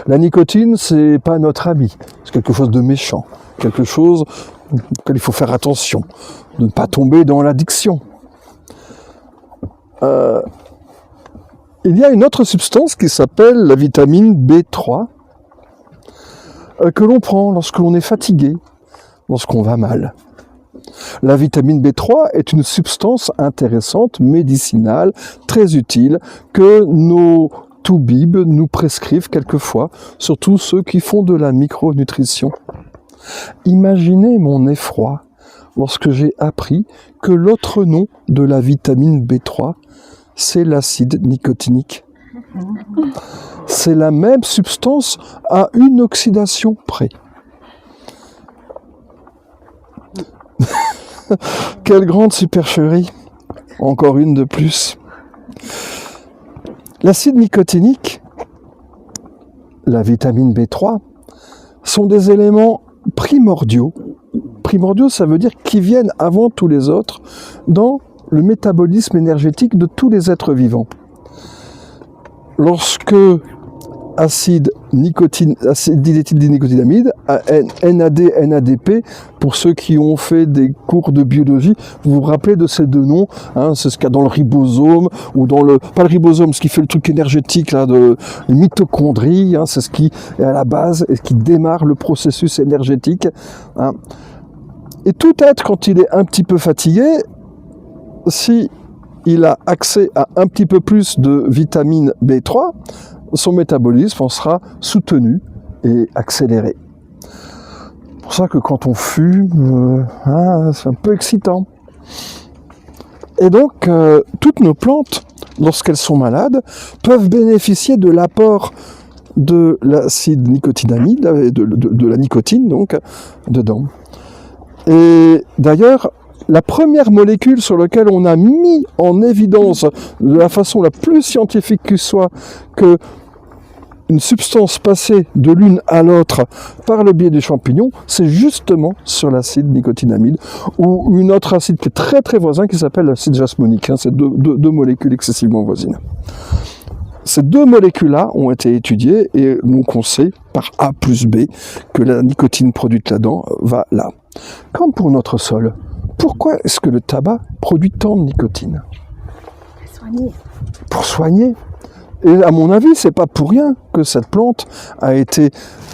A: La nicotine, c'est pas notre ami. C'est quelque chose de méchant. Quelque chose auquel il faut faire attention. De ne pas tomber dans l'addiction. Il y a une autre substance qui s'appelle la vitamine B3 que l'on prend lorsque l'on est fatigué, lorsqu'on va mal. La vitamine B3 est une substance intéressante, médicinale, très utile, que nos toubibs nous prescrivent quelquefois, surtout ceux qui font de la micronutrition. Imaginez mon effroi lorsque j'ai appris que l'autre nom de la vitamine B3, c'est l'acide nicotinique. C'est la même substance à une oxydation près. Quelle grande supercherie, encore une de plus. L'acide nicotinique, la vitamine B3, sont des éléments primordiaux. Primordiaux, ça veut dire qu'ils viennent avant tous les autres dans le métabolisme énergétique de tous les êtres vivants. Lorsque acide diéthyldinicotinamide, NAD, NADP, pour ceux qui ont fait des cours de biologie, vous vous rappelez de ces deux noms, hein, c'est ce qu'il y a dans le ribosome, ou dans le, pas le ribosome, ce qui fait le truc énergétique, là, de les mitochondries, hein, c'est ce qui est à la base et ce qui démarre le processus énergétique. Hein. Et tout être, quand il est un petit peu fatigué, si il a accès à un petit peu plus de vitamine B3, son métabolisme en sera soutenu et accéléré. C'est pour ça que quand on fume, c'est un peu excitant. Et donc, toutes nos plantes, lorsqu'elles sont malades, peuvent bénéficier de l'apport de l'acide nicotinamide, de la nicotine, donc, dedans. Et d'ailleurs, la première molécule sur laquelle on a mis en évidence, de la façon la plus scientifique qui soit, que une substance passée de l'une à l'autre par le biais des champignons, c'est justement sur l'acide nicotinamide, ou une autre acide qui est très très voisin qui s'appelle l'acide jasmonique. Hein, c'est deux molécules excessivement voisines. Ces deux molécules-là ont été étudiées et donc on sait par A plus B que la nicotine produite là-dedans va là. Comme pour notre sol, pourquoi est-ce que le tabac produit tant de nicotine? Pour soigner. Et à mon avis, c'est pas pour rien que cette plante a été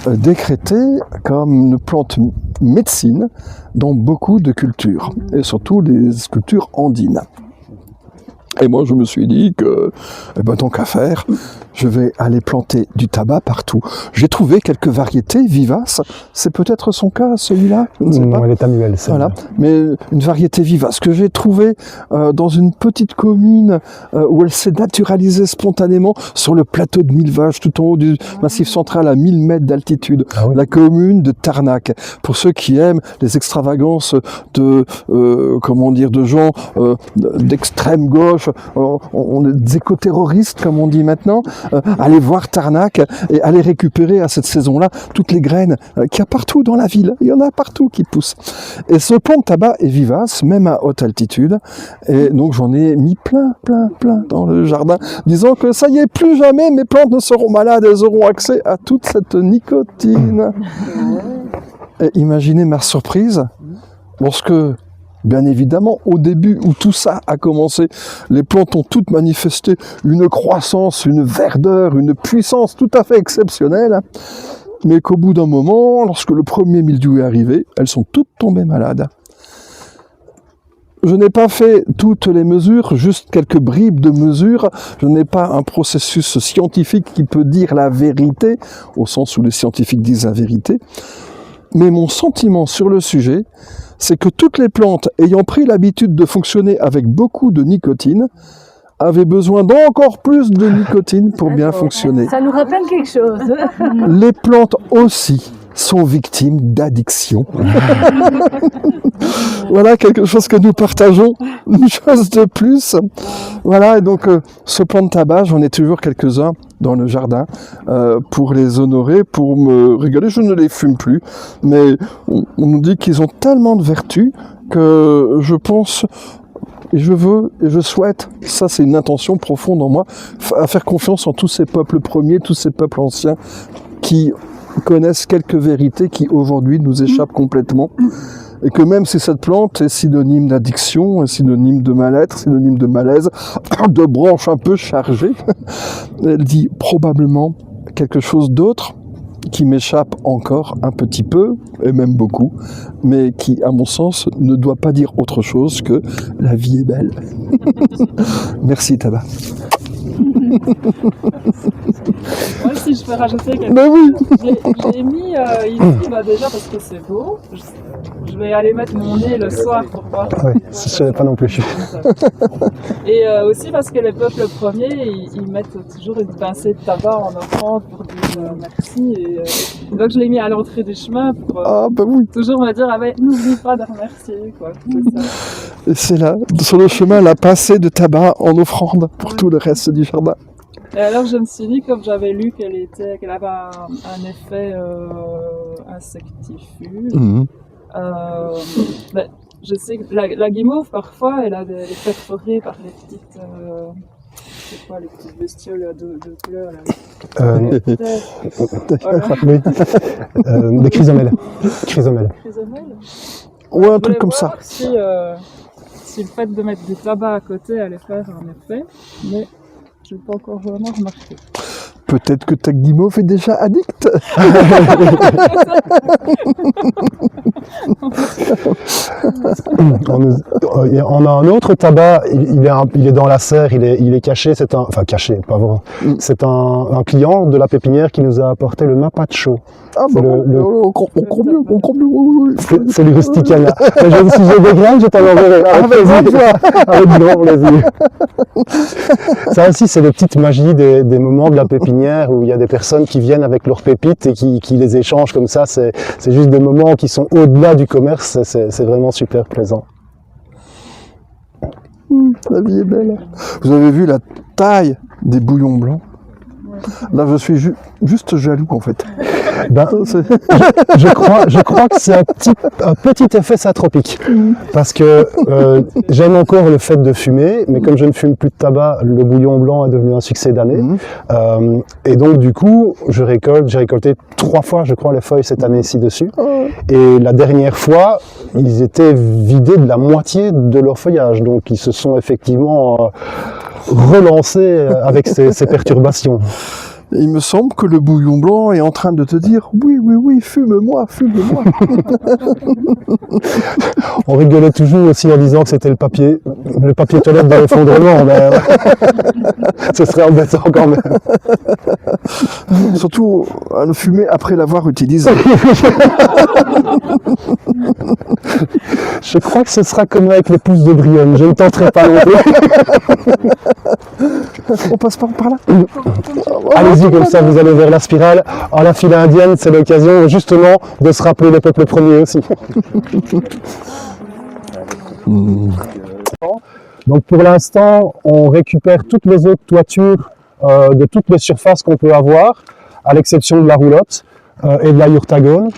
A: décrétée comme une plante médecine dans beaucoup de cultures, et surtout les cultures andines. Et moi, je me suis dit que, tant qu'à faire, je vais aller planter du tabac partout. J'ai trouvé quelques variétés vivaces. C'est peut-être son cas, celui-là, je ne sais pas.
C: Elle est annuelle,
A: voilà. Mais une variété vivace que j'ai trouvée dans une petite commune où elle s'est naturalisée spontanément sur le plateau de Millevaches, tout en haut du Massif central à 1000 mètres d'altitude. Ah oui. La commune de Tarnac. Pour ceux qui aiment les extravagances de, de gens d'extrême gauche, on est des éco-terroristes, comme on dit maintenant, aller voir Tarnac et aller récupérer à cette saison-là toutes les graines qu'il y a partout dans la ville. Il y en a partout qui poussent. Et ce plant de tabac est vivace, même à haute altitude. Et donc j'en ai mis plein dans le jardin, disant que ça y est, plus jamais mes plantes ne seront malades, elles auront accès à toute cette nicotine. Et imaginez ma surprise lorsque, bien évidemment, au début où tout ça a commencé, les plantes ont toutes manifesté une croissance, une verdeur, une puissance tout à fait exceptionnelle, mais qu'au bout d'un moment, lorsque le premier mildiou est arrivé, elles sont toutes tombées malades. Je n'ai pas fait toutes les mesures, juste quelques bribes de mesures. Je n'ai pas un processus scientifique qui peut dire la vérité, au sens où les scientifiques disent la vérité. Mais mon sentiment sur le sujet, c'est que toutes les plantes ayant pris l'habitude de fonctionner avec beaucoup de nicotine avaient besoin d'encore plus de nicotine pour bien fonctionner.
H: Ça nous rappelle quelque chose.
A: Les plantes aussi sont victimes d'addiction. Voilà quelque chose que nous partageons, une chose de plus. Voilà, et donc ce plant de tabac, j'en ai toujours quelques-uns dans le jardin pour les honorer, pour me régaler. Je ne les fume plus, mais on nous dit qu'ils ont tellement de vertus que je pense, et je veux, et je souhaite, ça c'est une intention profonde en moi, à faire confiance en tous ces peuples premiers, tous ces peuples anciens qui connaissent quelques vérités qui aujourd'hui nous échappent complètement. Et que même si cette plante est synonyme d'addiction, est synonyme de mal-être, synonyme de malaise, de branches un peu chargées, elle dit probablement quelque chose d'autre qui m'échappe encore un petit peu, et même beaucoup, mais qui, à mon sens, ne doit pas dire autre chose que la vie est belle. Merci Tabac.
B: Moi, si je peux rajouter quelque
A: Ben oui.
B: Je l'ai mis ici déjà parce que c'est beau. Je vais aller mettre mon nez le soir pour voir.
C: Oui, je ne savais pas non plus.
B: Et aussi parce que les peuples premiers, ils mettent toujours une pincée de tabac en offrande pour dire merci. Et donc je l'ai mis à l'entrée du chemin pour
A: Ah ben oui.
B: toujours me dire ah ben n'oublie pas de remercier quoi. C'est ça.
A: Et c'est là, sur le chemin, la pincée de tabac en offrande pour tout le reste du jardin.
B: Et alors je me suis dit, comme j'avais lu qu'elle avait un effet insectifuge, ben, je sais que la guimauve parfois elle a des perforées par les petites c'est quoi les petites bestioles de couleur là.
C: Oui. Des chrysomèles.
B: Chrysomèles.
A: Ouais, un
B: Je
A: truc
B: voulais
A: comme ça.
B: voir si le fait de mettre du tabac à côté allait faire un effet, mais je n'ai pas encore vraiment remarqué.
A: Peut-être que ta guimauve est déjà addict.
C: On a un autre tabac, il est dans la serre, il est caché, caché, pas vrai. C'est un client de la pépinière qui nous a apporté le Mapacho.
A: Ah
C: C'est
A: bon, encore mieux, encore mieux. Oui.
C: C'est du rusticana. Si j'ai des graines, je t'en enverrai. Avec grand plaisir. Ça aussi, c'est les petites magies des moments de la pépinière où il y a des personnes qui viennent avec leurs pépites et qui les échangent comme ça. C'est juste des moments qui sont au-delà du commerce. C'est vraiment super plaisant.
A: La vie est belle. Vous avez vu la taille des bouillons blancs? Là, je suis juste jaloux, en fait.
C: Ben, je crois que c'est un petit effet satropique. Parce que j'aime encore le fait de fumer, mais comme je ne fume plus de tabac, le bouillon blanc est devenu un succès d'année. Et donc, du coup, j'ai récolté 3 fois, je crois, les feuilles cette année-ci dessus. Et la dernière fois, ils étaient vidés de la moitié de leur feuillage. Donc, ils se sont effectivement relancés avec ces perturbations.
A: Il me semble que le bouillon blanc est en train de te dire « Oui, fume-moi, fume-moi ».
C: On rigolait toujours aussi en disant que c'était le papier toilette dans l'effondrement, mais ce serait embêtant quand même.
A: Surtout à le fumer après l'avoir utilisé.
C: Je crois que ce sera comme avec les pousses de Brienne, je ne tenterai pas non plus.
A: On passe par là.
C: Allez-y, comme ça vous allez vers la spirale. En la file indienne, c'est l'occasion justement de se rappeler des peuples premiers aussi. Donc pour l'instant, on récupère toutes les autres toitures de toutes les surfaces qu'on peut avoir, à l'exception de la roulotte et de la yurtagone.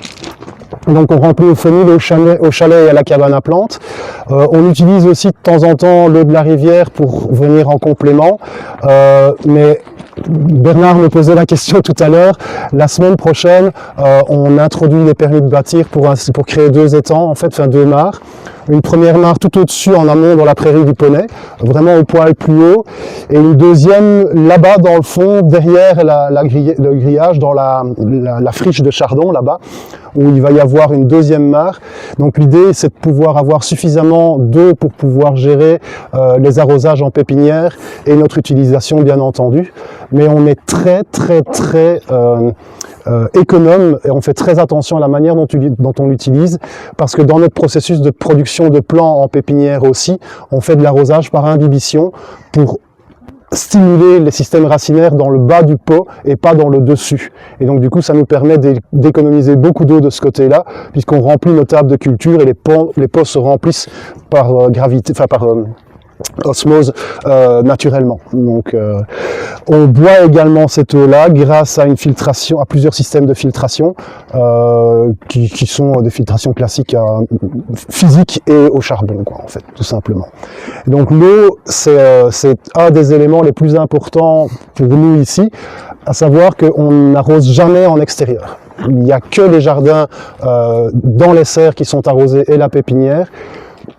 C: Donc on remplit au fenil au chalet et à la cabane à plantes. On utilise aussi de temps en temps l'eau de la rivière pour venir en complément. Mais Bernard me posait la question tout à l'heure. La semaine prochaine, on introduit les permis de bâtir pour créer 2 étangs, en fait, enfin 2 mares. Une première mare tout au-dessus en amont dans la prairie du Poney, vraiment au poil plus haut, et une deuxième là-bas dans le fond, derrière le grillage, dans la friche de Chardon là-bas, où il va y avoir une deuxième mare. Donc l'idée c'est de pouvoir avoir suffisamment d'eau pour pouvoir gérer les arrosages en pépinière et notre utilisation bien entendu. Mais on est très économe et on fait très attention à la manière dont on l'utilise, parce que dans notre processus de production de plants en pépinière aussi, on fait de l'arrosage par imbibition pour stimuler les systèmes racinaires dans le bas du pot et pas dans le dessus. Et donc du coup, ça nous permet d'économiser beaucoup d'eau de ce côté-là, puisqu'on remplit nos tables de culture et les pots se remplissent par gravité, enfin par osmose naturellement. Donc on boit également cette eau-là grâce à une filtration, à plusieurs systèmes de filtration qui sont des filtrations classiques physiques et au charbon, quoi, en fait, tout simplement. Donc l'eau, c'est un des éléments les plus importants pour nous ici, à savoir qu'on n'arrose jamais en extérieur. Il n'y a que les jardins dans les serres qui sont arrosés et la pépinière.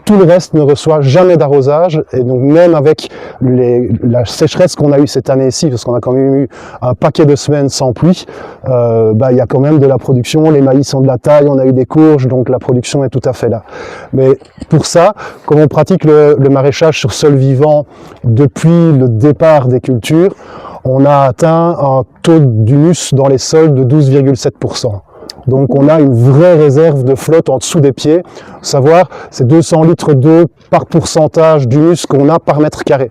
C: Tout le reste ne reçoit jamais d'arrosage, et donc même avec la sécheresse qu'on a eue cette année-ci, parce qu'on a quand même eu un paquet de semaines sans pluie, il y a quand même de la production, les maïs ont de la taille, on a eu des courges, donc la production est tout à fait là. Mais pour ça, comme on pratique le maraîchage sur sol vivant depuis le départ des cultures, on a atteint un taux d'humus dans les sols de 12,7%. Donc on a une vraie réserve de flotte en dessous des pieds. Savoir, c'est 200 litres d'eau par pourcentage d'humus qu'on a par mètre carré.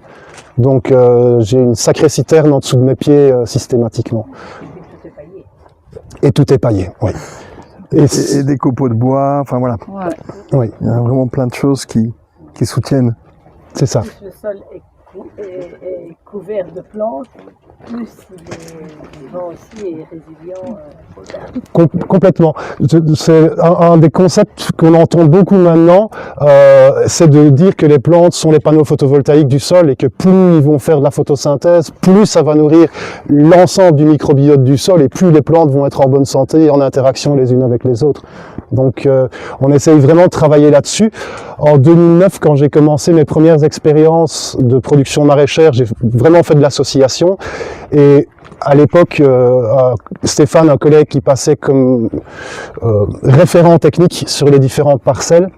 C: Donc j'ai une sacrée citerne en dessous de mes pieds systématiquement. Et tout est paillé, oui.
A: Et des copeaux de bois, enfin voilà.
B: Ouais.
C: Oui,
A: Il y a vraiment plein de choses qui soutiennent.
C: c'est ça.
H: Plus le sol est couvert de plantes, plus il est vivant aussi et résilient.
C: Complètement. C'est un des concepts qu'on entend beaucoup maintenant, c'est de dire que les plantes sont les panneaux photovoltaïques du sol et que plus ils vont faire de la photosynthèse, plus ça va nourrir l'ensemble du microbiote du sol et plus les plantes vont être en bonne santé et en interaction les unes avec les autres. Donc on essaye vraiment de travailler là-dessus. En 2009, quand j'ai commencé mes premières expériences de production maraîchère, j'ai vraiment fait de l'association et à l'époque, Stéphane, un collègue qui passait comme référent technique sur les différentes parcelles,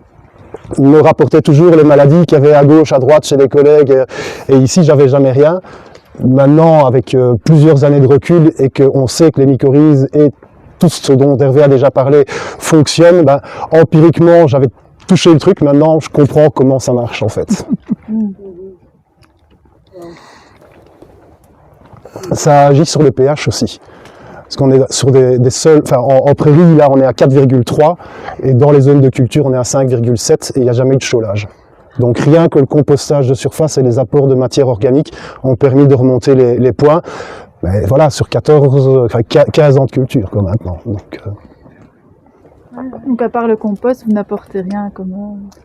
C: me rapportait toujours les maladies qu'il y avait à gauche, à droite chez les collègues. Et ici, j'avais jamais rien. Maintenant, avec plusieurs années de recul et qu'on sait que les mycorhizes et tout ce dont Hervé a déjà parlé fonctionnent, empiriquement, j'avais touché le truc. Maintenant, je comprends comment ça marche en fait. Ça agit sur le pH aussi. Parce qu'on est sur des sols, enfin en prairie, là on est à 4,3 et dans les zones de culture on est à 5,7 et il n'y a jamais eu de chaulage. Donc rien que le compostage de surface et les apports de matière organique ont permis de remonter les points. Mais voilà, sur 15 ans de culture quoi, maintenant.
D: Donc à part le compost, vous n'apportez rien comme...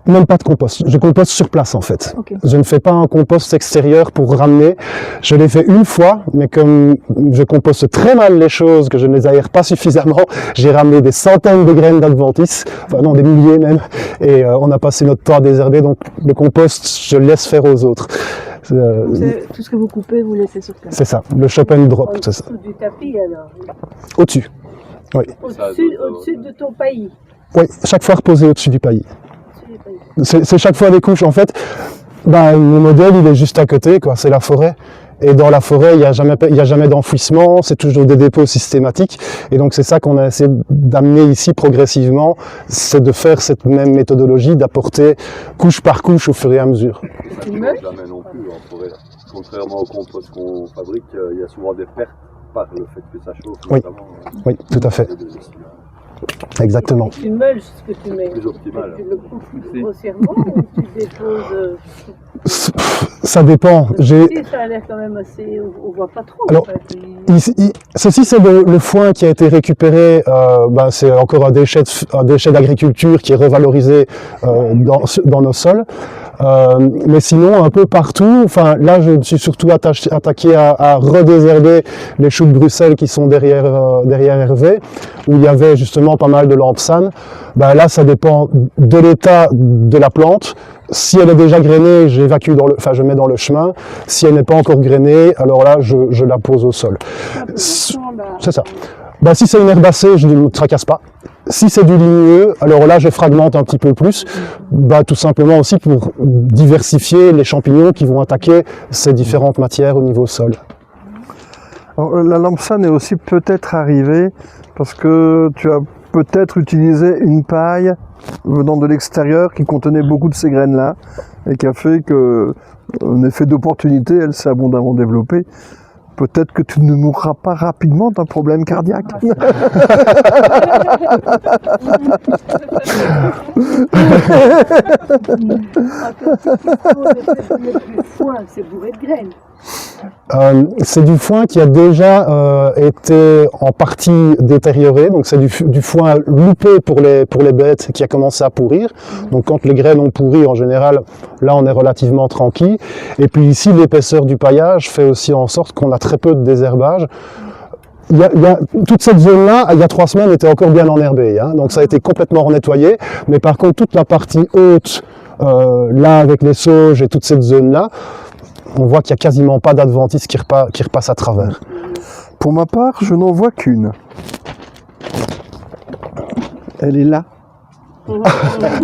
C: Même pas de compost. Je composte sur place en fait.
D: Okay.
C: Je ne fais pas un compost extérieur pour ramener. Je l'ai fait une fois, mais comme je composte très mal les choses, que je ne les aère pas suffisamment, j'ai ramené des centaines de graines d'adventice, enfin non, des milliers même, et on a passé notre temps à désherber. Donc le compost, je le laisse faire aux autres.
D: Tout ce que vous coupez, vous laissez sur place.
C: C'est ça, le chop and drop, c'est ça.
H: Au-dessous du tapis alors.
C: Au-dessus. Oui.
H: Au-dessus de ton paillis.
C: Oui, chaque fois reposé au-dessus du paillis. C'est chaque fois des couches. En fait, le modèle, il est juste à côté, quoi. C'est la forêt. Et dans la forêt, il n'y a jamais d'enfouissement, c'est toujours des dépôts systématiques. Et donc, c'est ça qu'on a essayé d'amener ici progressivement, c'est de faire cette même méthodologie, d'apporter couche par couche au fur et à mesure.
E: Ça ne change jamais non plus en forêt. Contrairement au compost qu'on fabrique, il y a souvent des pertes par le fait que ça chauffe.
C: Oui, oui, tout à fait. Exactement.
H: Et tu meules ce que tu mets.
E: Plus optimal.
H: Tu le coupes grossièrement ou tu déposes.
C: Ça dépend.
H: Ça a l'air quand même assez. On voit pas trop.
C: Alors,
H: en fait.
C: ceci c'est le foin qui a été récupéré. C'est encore un déchet d'agriculture qui est revalorisé dans nos sols. Mais sinon, un peu partout, enfin là je me suis surtout attaqué à redésherber les choux de Bruxelles qui sont derrière Hervé, où il y avait justement pas mal de lampsane. Là ça dépend de l'état de la plante. Si elle est déjà grainée, je mets dans le chemin. Si elle n'est pas encore grainée, alors là je la pose au sol. C'est ça. Si c'est une herbacée, je ne me tracasse pas. Si c'est du ligneux, alors là je fragmente un petit peu plus, tout simplement aussi pour diversifier les champignons qui vont attaquer ces différentes matières au niveau sol.
A: Alors, la lampsane est aussi peut-être arrivée parce que tu as peut-être utilisé une paille venant de l'extérieur qui contenait beaucoup de ces graines-là et qui a fait que, en effet d'opportunité, elle s'est abondamment développée. Peut-être que tu ne mourras pas rapidement d'un problème cardiaque.
H: Le foin, c'est bourré de graines.
C: C'est du foin qui a déjà été en partie détérioré, donc c'est du foin loupé pour les bêtes qui a commencé à pourrir. Donc quand les graines ont pourri, en général, là on est relativement tranquille. Et puis ici, l'épaisseur du paillage fait aussi en sorte qu'on a très peu de désherbage. Toute cette zone-là, il y a 3 semaines, était encore bien enherbée, hein, donc ça a été complètement renettoyé. Mais par contre, toute la partie haute, là avec les sauges et toute cette zone-là, on voit qu'il n'y a quasiment pas d'adventice qui repasse à travers.
A: Pour ma part, je n'en vois qu'une. Elle est là.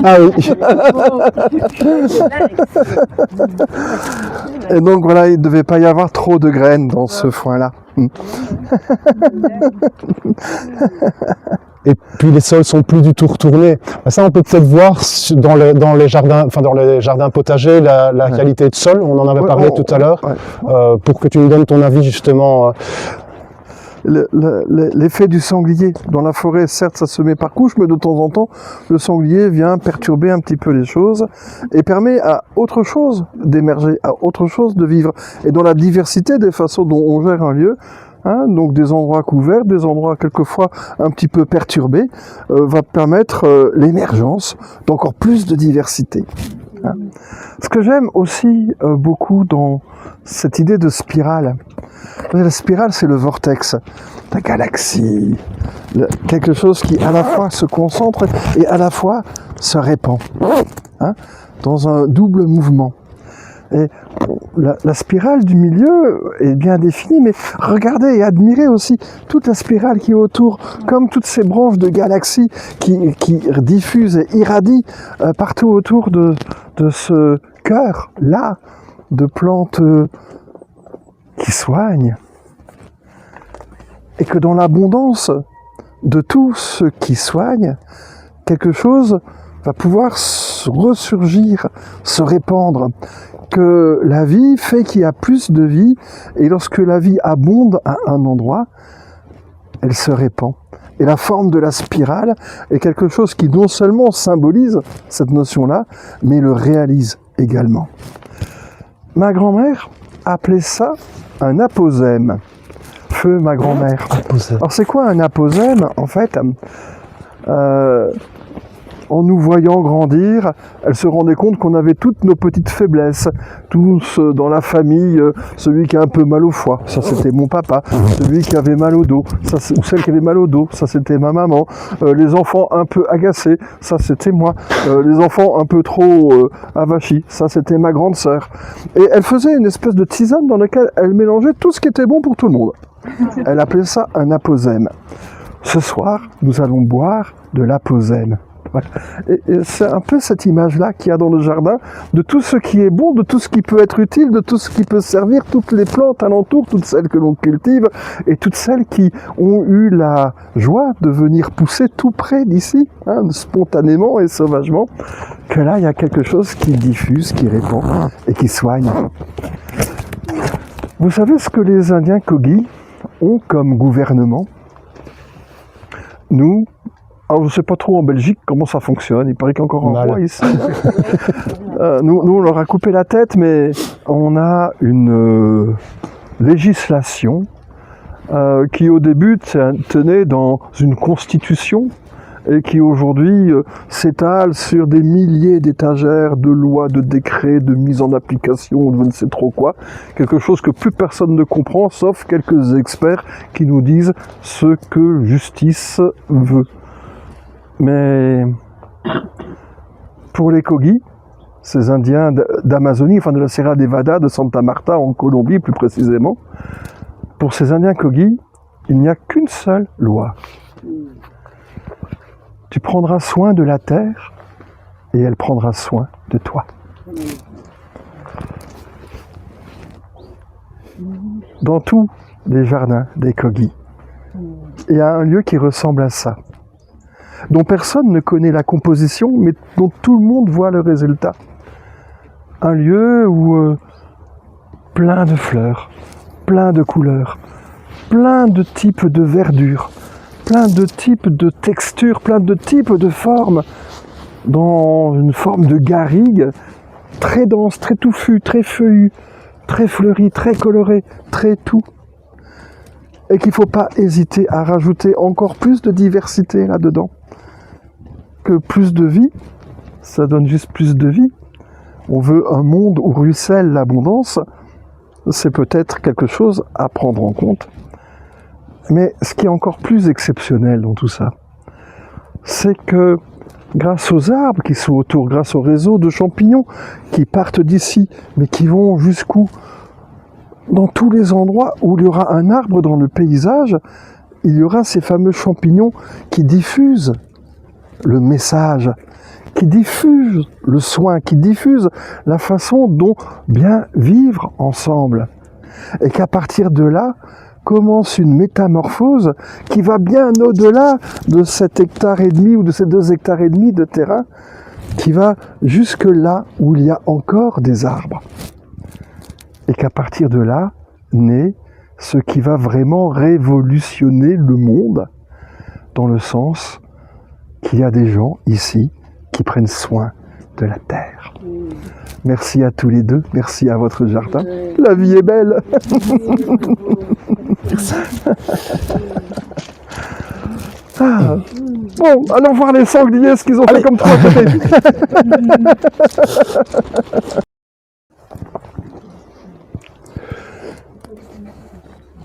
C: Ah oui.
A: Et donc voilà, il ne devait pas y avoir trop de graines dans ce foin-là.
C: Et puis les sols sont plus du tout retournés. Ça, on peut peut-être voir dans les jardins potagers la qualité de sol. On en avait parlé tout à l'heure. Pour que tu nous donnes ton avis justement.
A: L'effet du sanglier. Dans la forêt, certes, ça se met par couche, mais de temps en temps, le sanglier vient perturber un petit peu les choses et permet à autre chose d'émerger, à autre chose de vivre. Et dans la diversité des façons dont on gère un lieu, hein, donc des endroits couverts, des endroits quelquefois un petit peu perturbés, va permettre l'émergence d'encore plus de diversité. Hein. Ce que j'aime aussi beaucoup dans cette idée de spirale, la spirale, c'est le vortex, la galaxie, quelque chose qui à la fois se concentre et à la fois se répand, hein, dans un double mouvement. Et la spirale du milieu est bien définie, mais regardez et admirez aussi toute la spirale qui est autour, comme toutes ces branches de galaxies qui diffusent et irradient partout autour de ce cœur-là de plantes qui soignent. Et que dans l'abondance de tout ce qui soigne, quelque chose va pouvoir ressurgir, se répandre. Que la vie fait qu'il y a plus de vie, et lorsque la vie abonde à un endroit, elle se répand. Et la forme de la spirale est quelque chose qui non seulement symbolise cette notion-là, mais le réalise également. Ma grand-mère appelait ça un aposème. Feu ma grand-mère. Alors c'est quoi un aposème? En fait, en nous voyant grandir, elle se rendait compte qu'on avait toutes nos petites faiblesses. Tous dans la famille, celui qui a un peu mal au foie, ça c'était mon papa. Celui qui avait mal au dos, ou celle qui avait mal au dos, ça c'était ma maman. Les enfants un peu agacés, ça c'était moi. Les enfants un peu trop avachis, ça c'était ma grande sœur. Et elle faisait une espèce de tisane dans laquelle elle mélangeait tout ce qui était bon pour tout le monde. Elle appelait ça un aposème. Ce soir, nous allons boire de l'aposème. Et c'est un peu cette image-là qu'il y a dans le jardin, de tout ce qui est bon, de tout ce qui peut être utile, de tout ce qui peut servir, toutes les plantes alentour, toutes celles que l'on cultive, et toutes celles qui ont eu la joie de venir pousser tout près d'ici, hein, spontanément et sauvagement, que là, il y a quelque chose qui diffuse, qui répand et qui soigne. Vous savez ce que les Indiens Kogi ont comme gouvernement? Nous, alors je ne sais pas trop en Belgique comment ça fonctionne, il paraît qu'il y a encore un roi ici. Nous, on leur a coupé la tête, mais on a une législation qui au début tenait dans une constitution et qui aujourd'hui s'étale sur des milliers d'étagères de lois, de décrets, de mise en application, de je ne sais trop quoi. Quelque chose que plus personne ne comprend, sauf quelques experts qui nous disent ce que justice veut. Mais pour les Kogi, ces Indiens d'Amazonie, enfin de la Serra Nevada, de Santa Marta en Colombie plus précisément, pour ces Indiens Kogi, il n'y a qu'une seule loi. Tu prendras soin de la terre et elle prendra soin de toi. Dans tous les jardins des Kogi, il y a un lieu qui ressemble à ça. dont personne ne connaît la composition, mais dont tout le monde voit le résultat. Un lieu où plein de fleurs, plein de couleurs, plein de types de verdure, plein de types de textures, plein de types de formes, dans une forme de garrigue, très dense, très touffue, très feuillue, très fleurie, très colorée, très tout. Et qu'il ne faut pas hésiter à rajouter encore plus de diversité là-dedans. Que plus de vie, ça donne juste plus de vie. On veut un monde où ruisselle l'abondance, c'est peut-être quelque chose à prendre en compte. Mais ce qui est encore plus exceptionnel dans tout ça, c'est que grâce aux arbres qui sont autour, grâce au réseau de champignons qui partent d'ici, mais qui vont jusqu'où? Dans tous les endroits où il y aura un arbre dans le paysage, il y aura ces fameux champignons qui diffusent le message, qui diffusent le soin, qui diffusent la façon dont bien vivre ensemble. Et qu'à partir de là, commence une métamorphose qui va bien au-delà de cet hectare et demi ou de ces 2 hectares et demi de terrain, qui va jusque là où il y a encore des arbres. Et qu'à partir de là, naît ce qui va vraiment révolutionner le monde, dans le sens qu'il y a des gens ici qui prennent soin de la terre. Merci à tous les deux, merci à votre jardin. La vie est belle. Ah. Bon, allons voir les sangliers, ce qu'ils ont fait comme 3 côtés.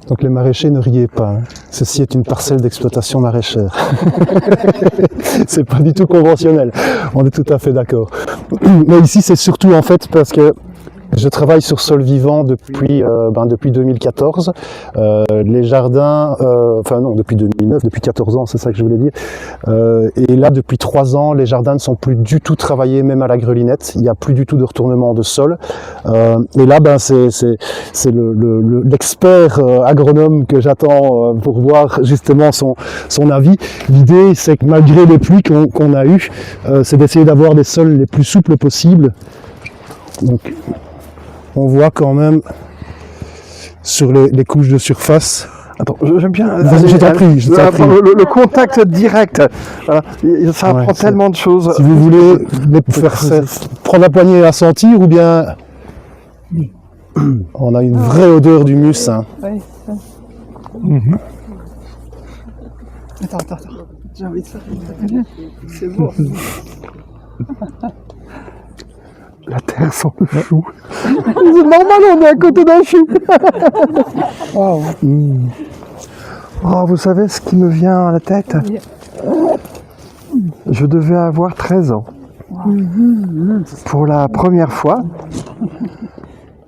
C: Donc les maraîchers, ne riez pas, hein. Ceci est une parcelle d'exploitation maraîchère. C'est pas du tout conventionnel, on est tout à fait d'accord. Mais ici c'est surtout en fait parce que je travaille sur sol vivant depuis 2014. Les jardins, enfin non, depuis 2009, depuis 14 ans, c'est ça que je voulais dire. Et là, depuis 3 ans, les jardins ne sont plus du tout travaillés, même à la grelinette. Il n'y a plus du tout de retournement de sol. Et là, c'est l'expert agronome que j'attends pour voir justement son avis. L'idée, c'est que malgré les pluies qu'on a eues, c'est d'essayer d'avoir des sols les plus souples possibles. Donc, on voit quand même sur les couches de surface.
A: Attends, j'aime bien.
C: Je t'en prie.
A: Le contact direct. Voilà. Ça apprend tellement de choses.
C: Si vous voulez prendre la poignée à sentir, ou bien on a une vraie odeur d'humus. Hein.
B: Oui.
A: Mm-hmm.
B: Attends. J'ai envie de faire. C'est beau.
A: La terre sans le chou. C'est normal, on est à côté d'un chou. Wow. Oh, vous savez ce qui me vient à la tête? Je devais avoir 13 ans. Pour la première fois,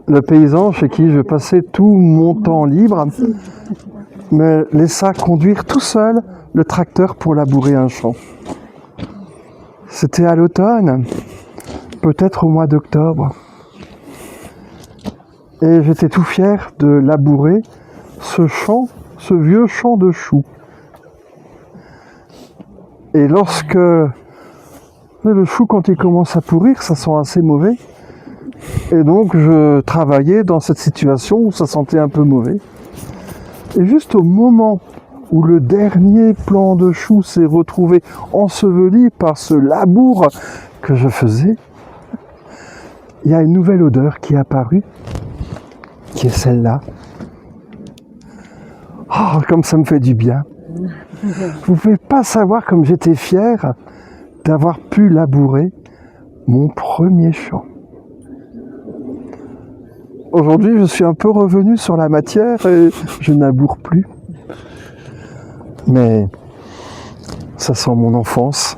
A: le paysan chez qui je passais tout mon temps libre me laissa conduire tout seul le tracteur pour labourer un champ. C'était à l'automne. Peut-être au mois d'octobre. Et j'étais tout fier de labourer ce champ, ce vieux champ de choux. Et lorsque le chou, quand il commence à pourrir, ça sent assez mauvais. Et donc je travaillais dans cette situation où ça sentait un peu mauvais. Et juste au moment où le dernier plant de chou s'est retrouvé enseveli par ce labour que je faisais, il y a une nouvelle odeur qui est apparue, qui est celle-là. Oh, comme ça me fait du bien. Vous ne pouvez pas savoir comme j'étais fier d'avoir pu labourer mon premier champ. Aujourd'hui, je suis un peu revenu sur la matière et je ne laboure plus. Mais ça sent mon enfance.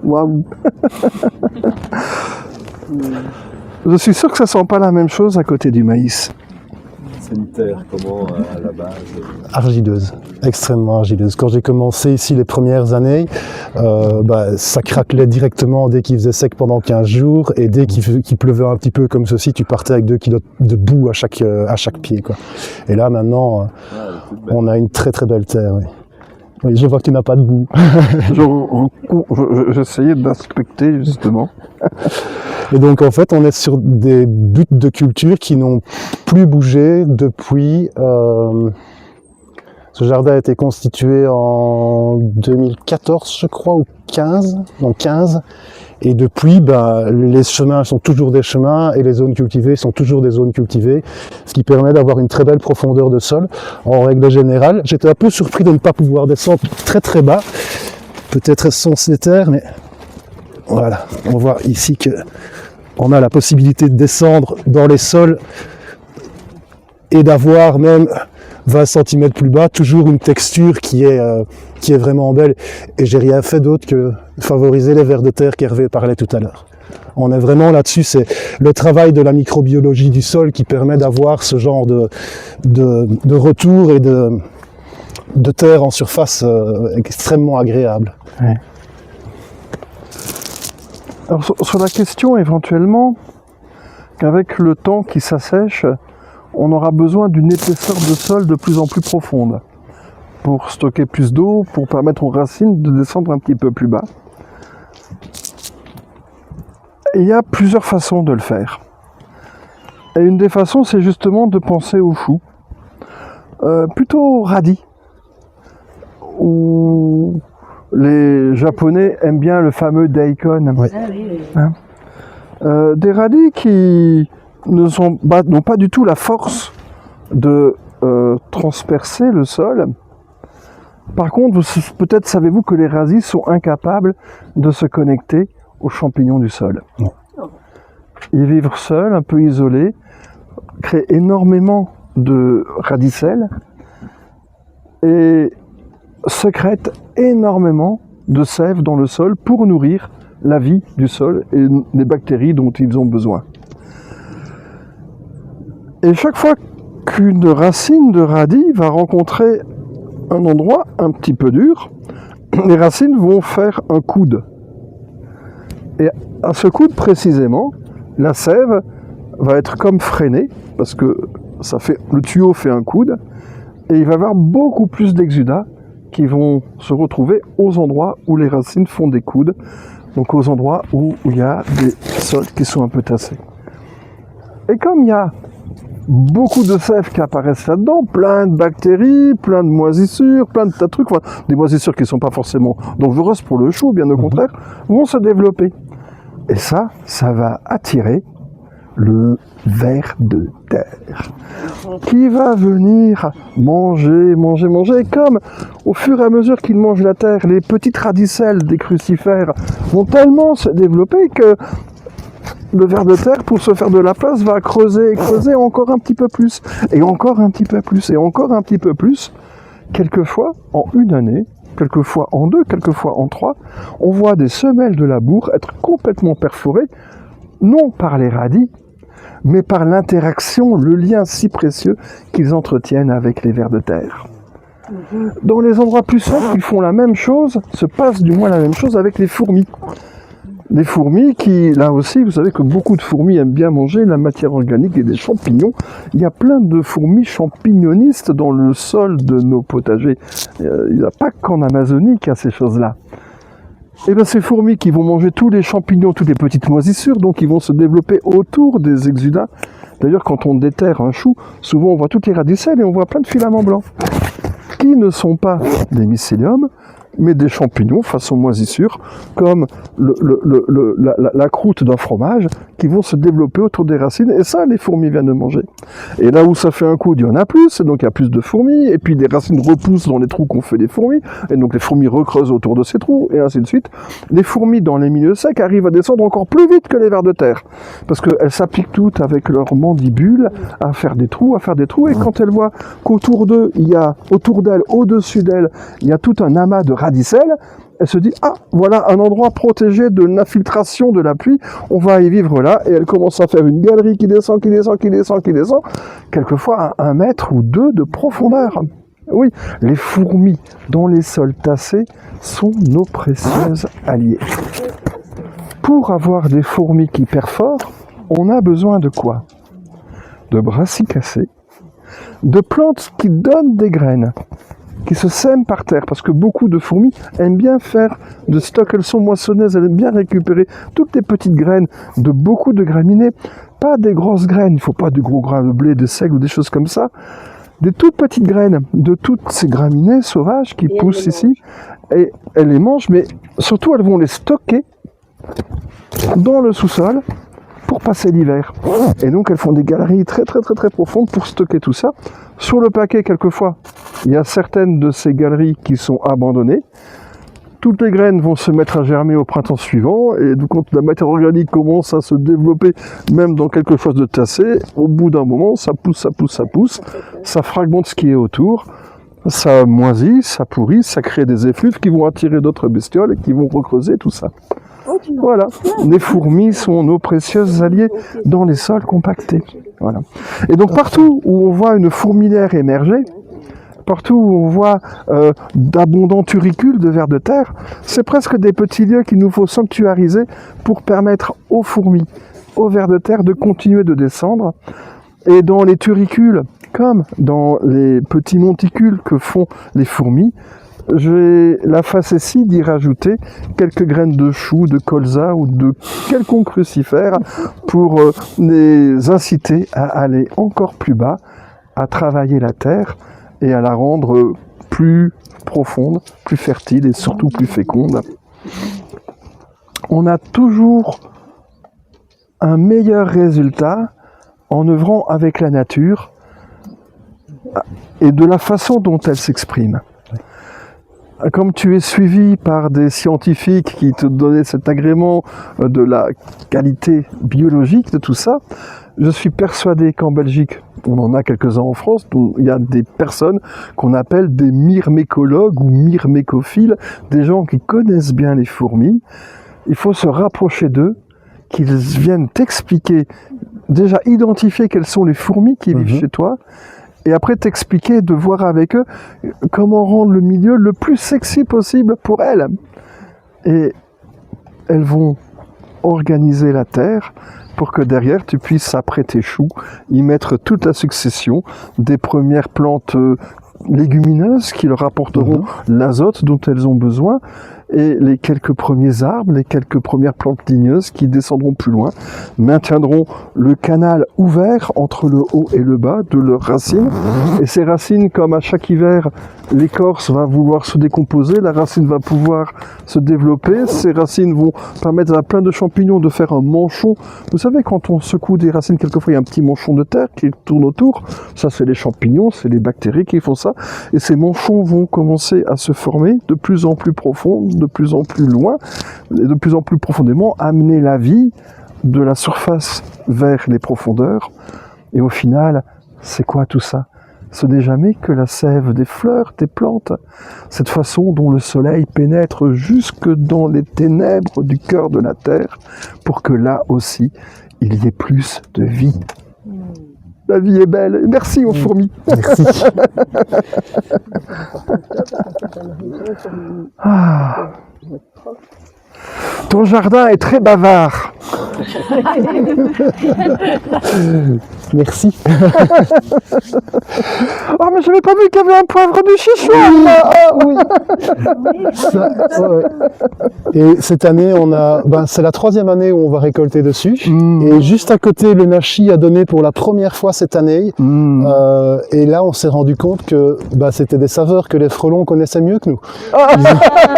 A: Waouh! Je suis sûr que ça sent pas la même chose à côté du maïs.
E: C'est une terre comment à la base?
C: Argileuse, extrêmement argileuse. Quand j'ai commencé ici les premières années, ça craquelait directement dès qu'il faisait sec pendant 15 jours, et dès qu'il pleuvait un petit peu comme ceci, tu partais avec 2 kilos de boue à chaque pied, quoi. Et là maintenant, on a une très très belle terre. Oui. Oui, je vois que tu n'as pas de goût.
A: J'essayais d'inspecter justement.
C: Et donc en fait, on est sur des buts de culture qui n'ont plus bougé depuis... ce jardin a été constitué en 2014, je crois, ou 15, donc 15. Et depuis, les chemins sont toujours des chemins et les zones cultivées sont toujours des zones cultivées, ce qui permet d'avoir une très belle profondeur de sol. En règle générale, j'étais un peu surpris de ne pas pouvoir descendre très très bas. Peut-être sont-ce les terres, mais voilà, on voit ici que on a la possibilité de descendre dans les sols et d'avoir même 20 cm plus bas, toujours une texture qui est vraiment belle. Et j'ai rien fait d'autre que favoriser les vers de terre qu'Hervé parlait tout à l'heure. On est vraiment là-dessus, c'est le travail de la microbiologie du sol qui permet d'avoir ce genre de retour et de terre en surface extrêmement agréable.
A: Ouais. Alors sur la question éventuellement qu'avec le temps qui s'assèche, on aura besoin d'une épaisseur de sol de plus en plus profonde pour stocker plus d'eau, pour permettre aux racines de descendre un petit peu plus bas. Et il y a plusieurs façons de le faire. Et une des façons, c'est justement de penser au chou. Plutôt radis, où les Japonais aiment bien le fameux daikon.
C: Ouais.
A: Hein, des radis qui n'ont pas du tout la force de transpercer le sol. Par contre, peut-être savez-vous que les radis sont incapables de se connecter aux champignons du sol.
C: Ouais.
A: Ils vivent seuls, un peu isolés, créent énormément de radicelles et sécrètent énormément de sève dans le sol pour nourrir la vie du sol et les bactéries dont ils ont besoin. Et chaque fois qu'une racine de radis va rencontrer un endroit un petit peu dur, les racines vont faire un coude. Et à ce coude précisément, la sève va être comme freinée, parce que le tuyau fait un coude, et il va y avoir beaucoup plus d'exudats qui vont se retrouver aux endroits où les racines font des coudes, donc aux endroits où il y a des sols qui sont un peu tassés. Et comme il y a beaucoup de sève qui apparaissent là-dedans, plein de bactéries, plein de moisissures, plein de tas de trucs, enfin, des moisissures qui ne sont pas forcément dangereuses pour le chou, bien au contraire, vont se développer. Et ça va attirer le ver de terre, qui va venir manger. Et comme au fur et à mesure qu'il mange la terre, les petites radicelles des crucifères vont tellement se développer que le ver de terre, pour se faire de la place, va creuser encore un petit peu plus, et encore un petit peu plus, et encore un petit peu plus. Quelquefois, en une année, quelquefois en 2, quelquefois en 3, on voit des semelles de labour être complètement perforées, non par les radis, mais par l'interaction, le lien si précieux qu'ils entretiennent avec les vers de terre. Dans les endroits plus secs, ils font la même chose, se passe du moins la même chose avec les fourmis. Les fourmis qui, là aussi, vous savez que beaucoup de fourmis aiment bien manger la matière organique et des champignons. Il y a plein de fourmis champignonistes dans le sol de nos potagers. Il n'y a pas qu'en Amazonie qu'il y a ces choses-là. Et bien ces fourmis qui vont manger tous les champignons, toutes les petites moisissures, donc ils vont se développer autour des exudats. D'ailleurs, quand on déterre un chou, souvent on voit toutes les radicelles et on voit plein de filaments blancs, qui ne sont pas des mycéliums, mais des champignons façon moisissure, comme la croûte d'un fromage, qui vont se développer autour des racines, et ça, les fourmis viennent de manger. Et là où ça fait un coude, il y en a plus, et donc il y a plus de fourmis, et puis les racines repoussent dans les trous qu'ont fait les fourmis, et donc les fourmis recreusent autour de ces trous, et ainsi de suite. Les fourmis, dans les milieux secs, arrivent à descendre encore plus vite que les vers de terre, parce qu'elles s'appliquent toutes avec leurs mandibules à faire des trous, et quand elles voient qu'autour d'eux, autour d'elles, au-dessus d'elles, il y a tout un amas de radicelles, elle se dit, ah, voilà un endroit protégé de l'infiltration de la pluie, on va y vivre là, et elle commence à faire une galerie qui descend, quelquefois à 1 mètre ou 2 de profondeur. Oui, les fourmis dans les sols tassés sont nos précieuses alliées. Pour avoir des fourmis qui perforent, on a besoin de quoi? De brassicacées, de plantes qui donnent des graines. qui se sèment par terre, parce que beaucoup de fourmis aiment bien faire de stock, elles sont moissonneuses, elles aiment bien récupérer toutes les petites graines de beaucoup de graminées, pas des grosses graines, il ne faut pas de gros grains de blé, de seigle ou des choses comme ça, des toutes petites graines de toutes ces graminées sauvages qui poussent ici, et elles les mangent, mais surtout elles vont les stocker dans le sous-sol pour passer l'hiver. Et donc elles font des galeries très profondes pour stocker tout ça. Sur le paquet, quelquefois, il y a certaines de ces galeries qui sont abandonnées. Toutes les graines vont se mettre à germer au printemps suivant, et donc quand la matière organique commence à se développer, même dans quelque chose de tassé, au bout d'un moment, ça pousse, ça fragmente ce qui est autour, ça moisit, ça pourrit, ça crée des effluves qui vont attirer d'autres bestioles et qui vont recreuser tout ça. Voilà, les fourmis sont nos précieux alliés dans les sols compactés. Voilà. Et donc partout où on voit une fourmilière émerger, partout où on voit d'abondants turicules de vers de terre, c'est presque des petits lieux qu'il nous faut sanctuariser pour permettre aux fourmis, aux vers de terre de continuer de descendre. Et dans les turicules, comme dans les petits monticules que font les fourmis, j'ai la facétie d'y rajouter quelques graines de choux, de colza ou de quelconque crucifère pour les inciter à aller encore plus bas, à travailler la terre et à la rendre plus profonde, plus fertile et surtout plus féconde. On a toujours un meilleur résultat en œuvrant avec la nature et de la façon dont elle s'exprime. Comme tu es suivi par des scientifiques qui te donnaient cet agrément de la qualité biologique de tout ça, je suis persuadé qu'en Belgique, on en a quelques-uns en France, où il y a des personnes qu'on appelle des myrmécologues ou myrmécophiles, des gens qui connaissent bien les fourmis. Il faut se rapprocher d'eux, qu'ils viennent t'expliquer, déjà identifier quelles sont les fourmis qui vivent chez toi, et après t'expliquer, de voir avec eux comment rendre le milieu le plus sexy possible pour elles. Et elles vont organiser la terre pour que derrière tu puisses, après tes choux, y mettre toute la succession des premières plantes légumineuses qui leur apporteront l'azote dont elles ont besoin, et les quelques premiers arbres, les quelques premières plantes ligneuses qui descendront plus loin, maintiendront le canal ouvert entre le haut et le bas de leurs racines. Et ces racines, comme à chaque hiver, l'écorce va vouloir se décomposer, la racine va pouvoir se développer, ces racines vont permettre à plein de champignons de faire un manchon. Vous savez, quand on secoue des racines, quelquefois il y a un petit manchon de terre qui tourne autour. Ça, c'est les champignons, c'est les bactéries qui font ça. Et ces manchons vont commencer à se former de plus en plus profond, de plus en plus loin, et de plus en plus profondément, amener la vie de la surface vers les profondeurs. Et au final, c'est quoi tout ça? Ce n'est jamais que la sève des fleurs, des plantes. Cette façon dont le soleil pénètre jusque dans les ténèbres du cœur de la terre, pour que là aussi, il y ait plus de vie. La vie est belle. Merci aux fourmis.
C: Merci.
A: Ah. Ton jardin est très bavard.
C: Merci.
A: Oh, mais je n'avais pas vu qu'il y avait un poivre de Sichuan.
C: Ouais. Et cette année, c'est la 3e année où on va récolter dessus. Et juste à côté, le Nachi a donné pour la première fois cette année. Et là, on s'est rendu compte que c'était des saveurs que les frelons connaissaient mieux que nous.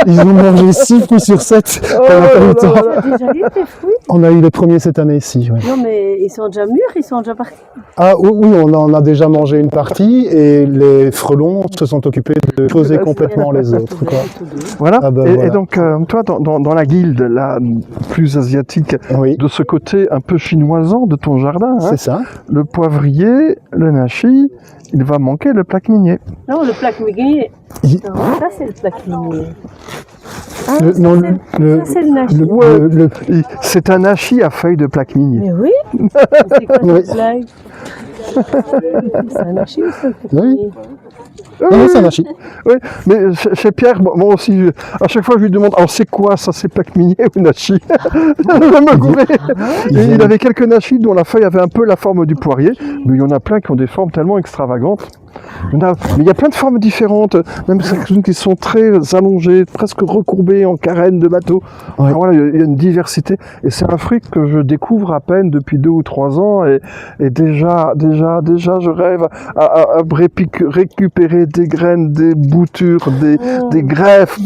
C: Ils ont mangé 6 fruits sur 7 pendant pas le temps.
H: Tu as déjà eu tes fruits?
C: On a eu les premiers cette année ici. Ouais.
H: Non, mais ils sont déjà mûrs, ils sont déjà partis.
C: Ah oui, on en a déjà mangé une partie et les frelons se sont occupés de creuser complètement les autres. Quoi.
A: Voilà.
C: Voilà.
A: Et donc, toi, dans la guilde la plus asiatique, de ce côté un peu chinoisant de ton jardin,
C: c'est ça.
A: Le poivrier, le nachi, il va manquer le plaque minier.
H: Non, le plaque minier. Non, ça c'est le plaque minier. Ah, ça c'est le nachi.
A: C'est un nachi à feuilles de plaque minier.
H: Mais oui. C'est quoi cette blague? C'est un nachi ou c'est un plaque minier?
C: Oui, c'est un nachi.
A: Oui, mais chez Pierre, moi aussi, à chaque fois je lui demande, alors c'est quoi ça, c'est plaque minier ou nachi? Je vais me gourer. Il avait quelques nachis dont la feuille avait un peu la forme du poirier, mais il y en a plein qui ont des formes tellement extravagantes. Mais il y a plein de formes différentes, même certaines qui sont très allongées, presque recourbées en carène de bateau.
C: Ouais.
A: Enfin, voilà, il y a une diversité. Et c'est un fruit que je découvre à peine depuis 2 ou 3 ans. Et déjà, je rêve à récupérer des graines, des boutures, des greffes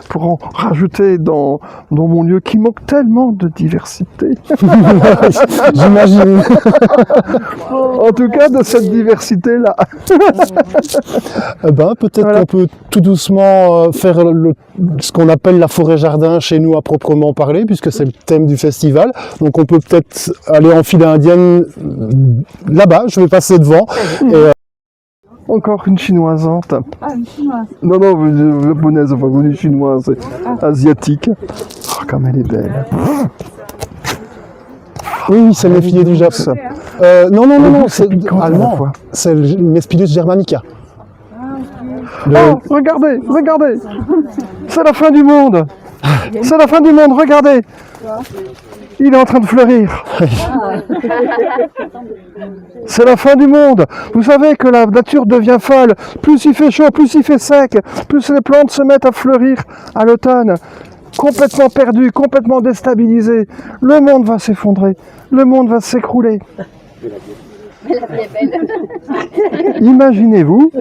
A: pour en rajouter dans mon lieu qui manque tellement de diversité.
C: J'imagine.
A: En tout cas, de cette diversité-là.
C: Eh ben, peut-être
A: Voilà.
C: qu'on peut tout doucement faire ce qu'on appelle la forêt-jardin chez nous à proprement parler, puisque c'est le thème du festival. Donc on peut peut-être aller en file indienne là-bas, je vais passer devant. Et,
A: Encore une chinoisante.
B: Ah, une chinoise.
A: Non, japonaise, enfin, une chinoise, asiatique. Oh, comme elle est belle.
C: oui, c'est le filets du Japon. Non, c'est
A: piquant à la
C: allemand.
A: fois.
C: C'est le Mespilus germanica.
A: Oh, regardez. C'est la fin du monde. C'est la fin du monde, regardez. Il est en train de fleurir. C'est la fin du monde. Vous savez que la nature devient folle. Plus il fait chaud, plus il fait sec, plus les plantes se mettent à fleurir à l'automne. Complètement perdues, complètement déstabilisées. Le monde va s'effondrer. Le monde va s'écrouler. Imaginez-vous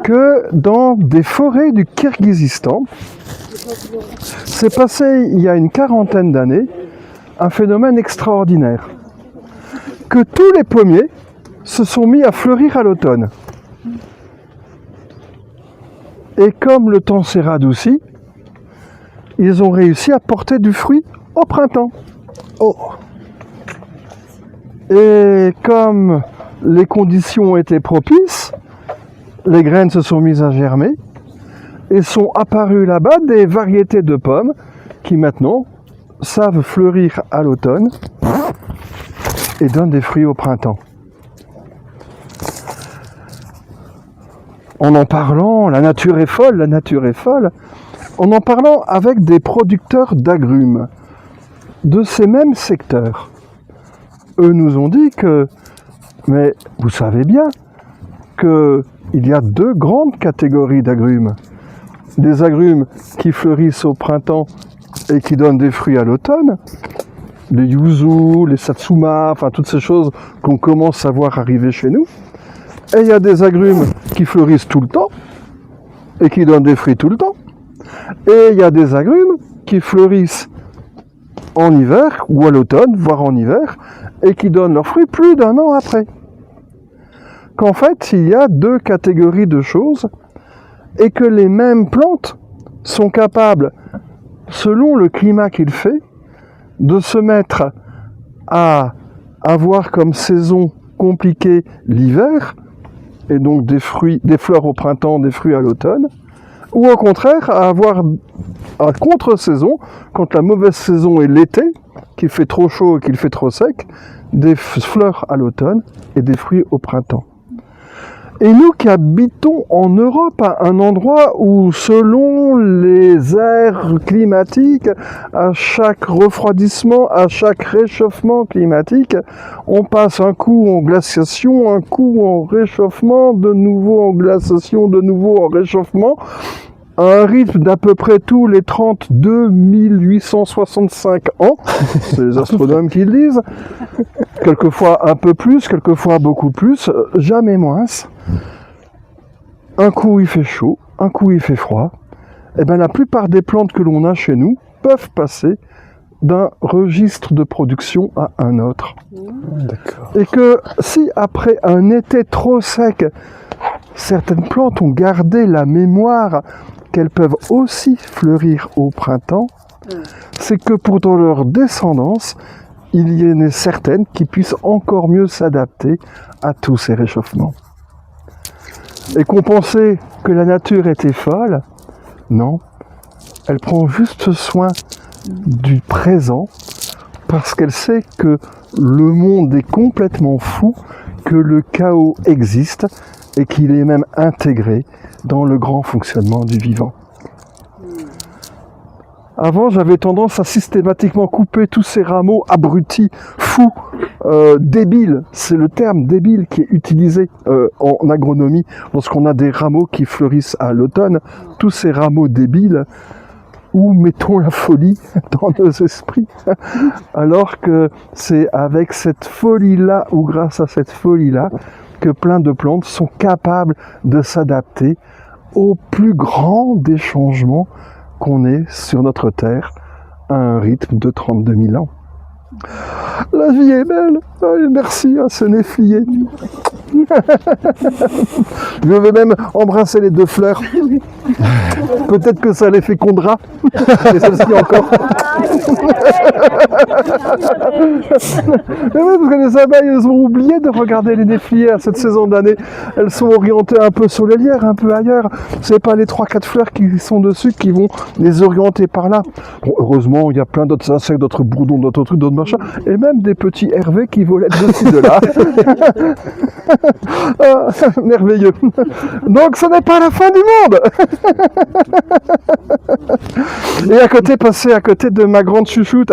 A: que dans des forêts du Kirghizistan, s'est passé il y a une 40aine d'années un phénomène extraordinaire. Que tous les pommiers se sont mis à fleurir à l'automne. Et comme le temps s'est radouci, ils ont réussi à porter du fruit au printemps. Oh. Et comme les conditions étaient propices, les graines se sont mises à germer et sont apparues là-bas des variétés de pommes qui maintenant savent fleurir à l'automne et donnent des fruits au printemps. En parlant, la nature est folle, en parlant avec des producteurs d'agrumes de ces mêmes secteurs. Eux nous ont dit que, mais vous savez bien qu'il y a 2 grandes catégories d'agrumes. Des agrumes qui fleurissent au printemps et qui donnent des fruits à l'automne, les yuzu, les satsuma, enfin toutes ces choses qu'on commence à voir arriver chez nous. Et il y a des agrumes qui fleurissent tout le temps et qui donnent des fruits tout le temps. Et il y a des agrumes qui fleurissent en hiver ou à l'automne, voire en hiver, et qui donnent leurs fruits plus d'1 an après. Qu'en fait, il y a 2 catégories de choses et que les mêmes plantes sont capables, selon le climat qu'il fait, de se mettre à avoir comme saison compliquée l'hiver, et donc des fleurs au printemps, des fruits à l'automne, ou au contraire à avoir à contre-saison, quand la mauvaise saison est l'été, qu'il fait trop chaud et qu'il fait trop sec, des fleurs à l'automne et des fruits au printemps. Et nous qui habitons en Europe, à un endroit où, selon les aires climatiques, à chaque refroidissement, à chaque réchauffement climatique, on passe un coup en glaciation, un coup en réchauffement, de nouveau en glaciation, de nouveau en réchauffement, à un rythme d'à peu près tous les 32 865 ans, c'est les astronomes qui le disent, quelquefois un peu plus, quelquefois beaucoup plus, jamais moins. Un coup il fait chaud, un coup il fait froid. Et bien la plupart des plantes que l'on a chez nous peuvent passer d'un registre de production à un autre.
C: D'accord.
A: Et que si après un été trop sec, certaines plantes ont gardé la mémoire qu'elles peuvent aussi fleurir au printemps, c'est que pour dans leur descendance, il y en ait certaines qui puissent encore mieux s'adapter à tous ces réchauffements. Et qu'on pensait que la nature était folle, non, elle prend juste soin du présent parce qu'elle sait que le monde est complètement fou, que le chaos existe et qu'il est même intégré dans le grand fonctionnement du vivant. Avant, j'avais tendance à systématiquement couper tous ces rameaux abrutis, fous, débiles. C'est le terme débile qui est utilisé en agronomie lorsqu'on a des rameaux qui fleurissent à l'automne. Tous ces rameaux débiles, où mettons la folie dans nos esprits, alors que c'est avec cette folie-là, ou grâce à cette folie-là, que plein de plantes sont capables de s'adapter au plus grand des changements qu'on ait sur notre Terre, à un rythme de 32 000 ans. La vie est belle, et merci à ce néflier. Je vais même embrasser les deux fleurs. Peut-être que ça les fécondera. Et celle-ci encore. Mais oui, parce que les abeilles, elles ont oublié de regarder les néfliers à cette saison d'année. Elles sont orientées un peu sur les lierres, un peu ailleurs. C'est pas les 3-4 fleurs qui sont dessus qui vont les orienter par là. Bon, heureusement, il y a plein d'autres insectes, d'autres bourdons, d'autres trucs, d'autres machins, et même des petits hervés qui volaient de-ci, de là. Ah, merveilleux. Donc ce n'est pas la fin du monde. Et à côté, passer à côté de ma grande chouchoute,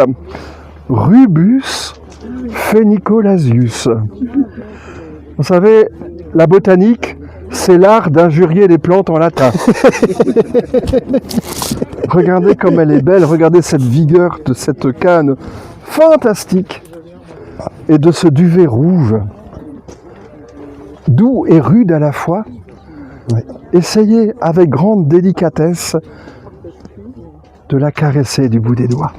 A: Rubus phoenicolasius. Vous savez, la botanique, c'est l'art d'injurier les plantes en latin. Regardez comme elle est belle, regardez cette vigueur de cette canne fantastique et de ce duvet rouge, doux et rude à la fois. Essayez avec grande délicatesse de la caresser du bout des doigts.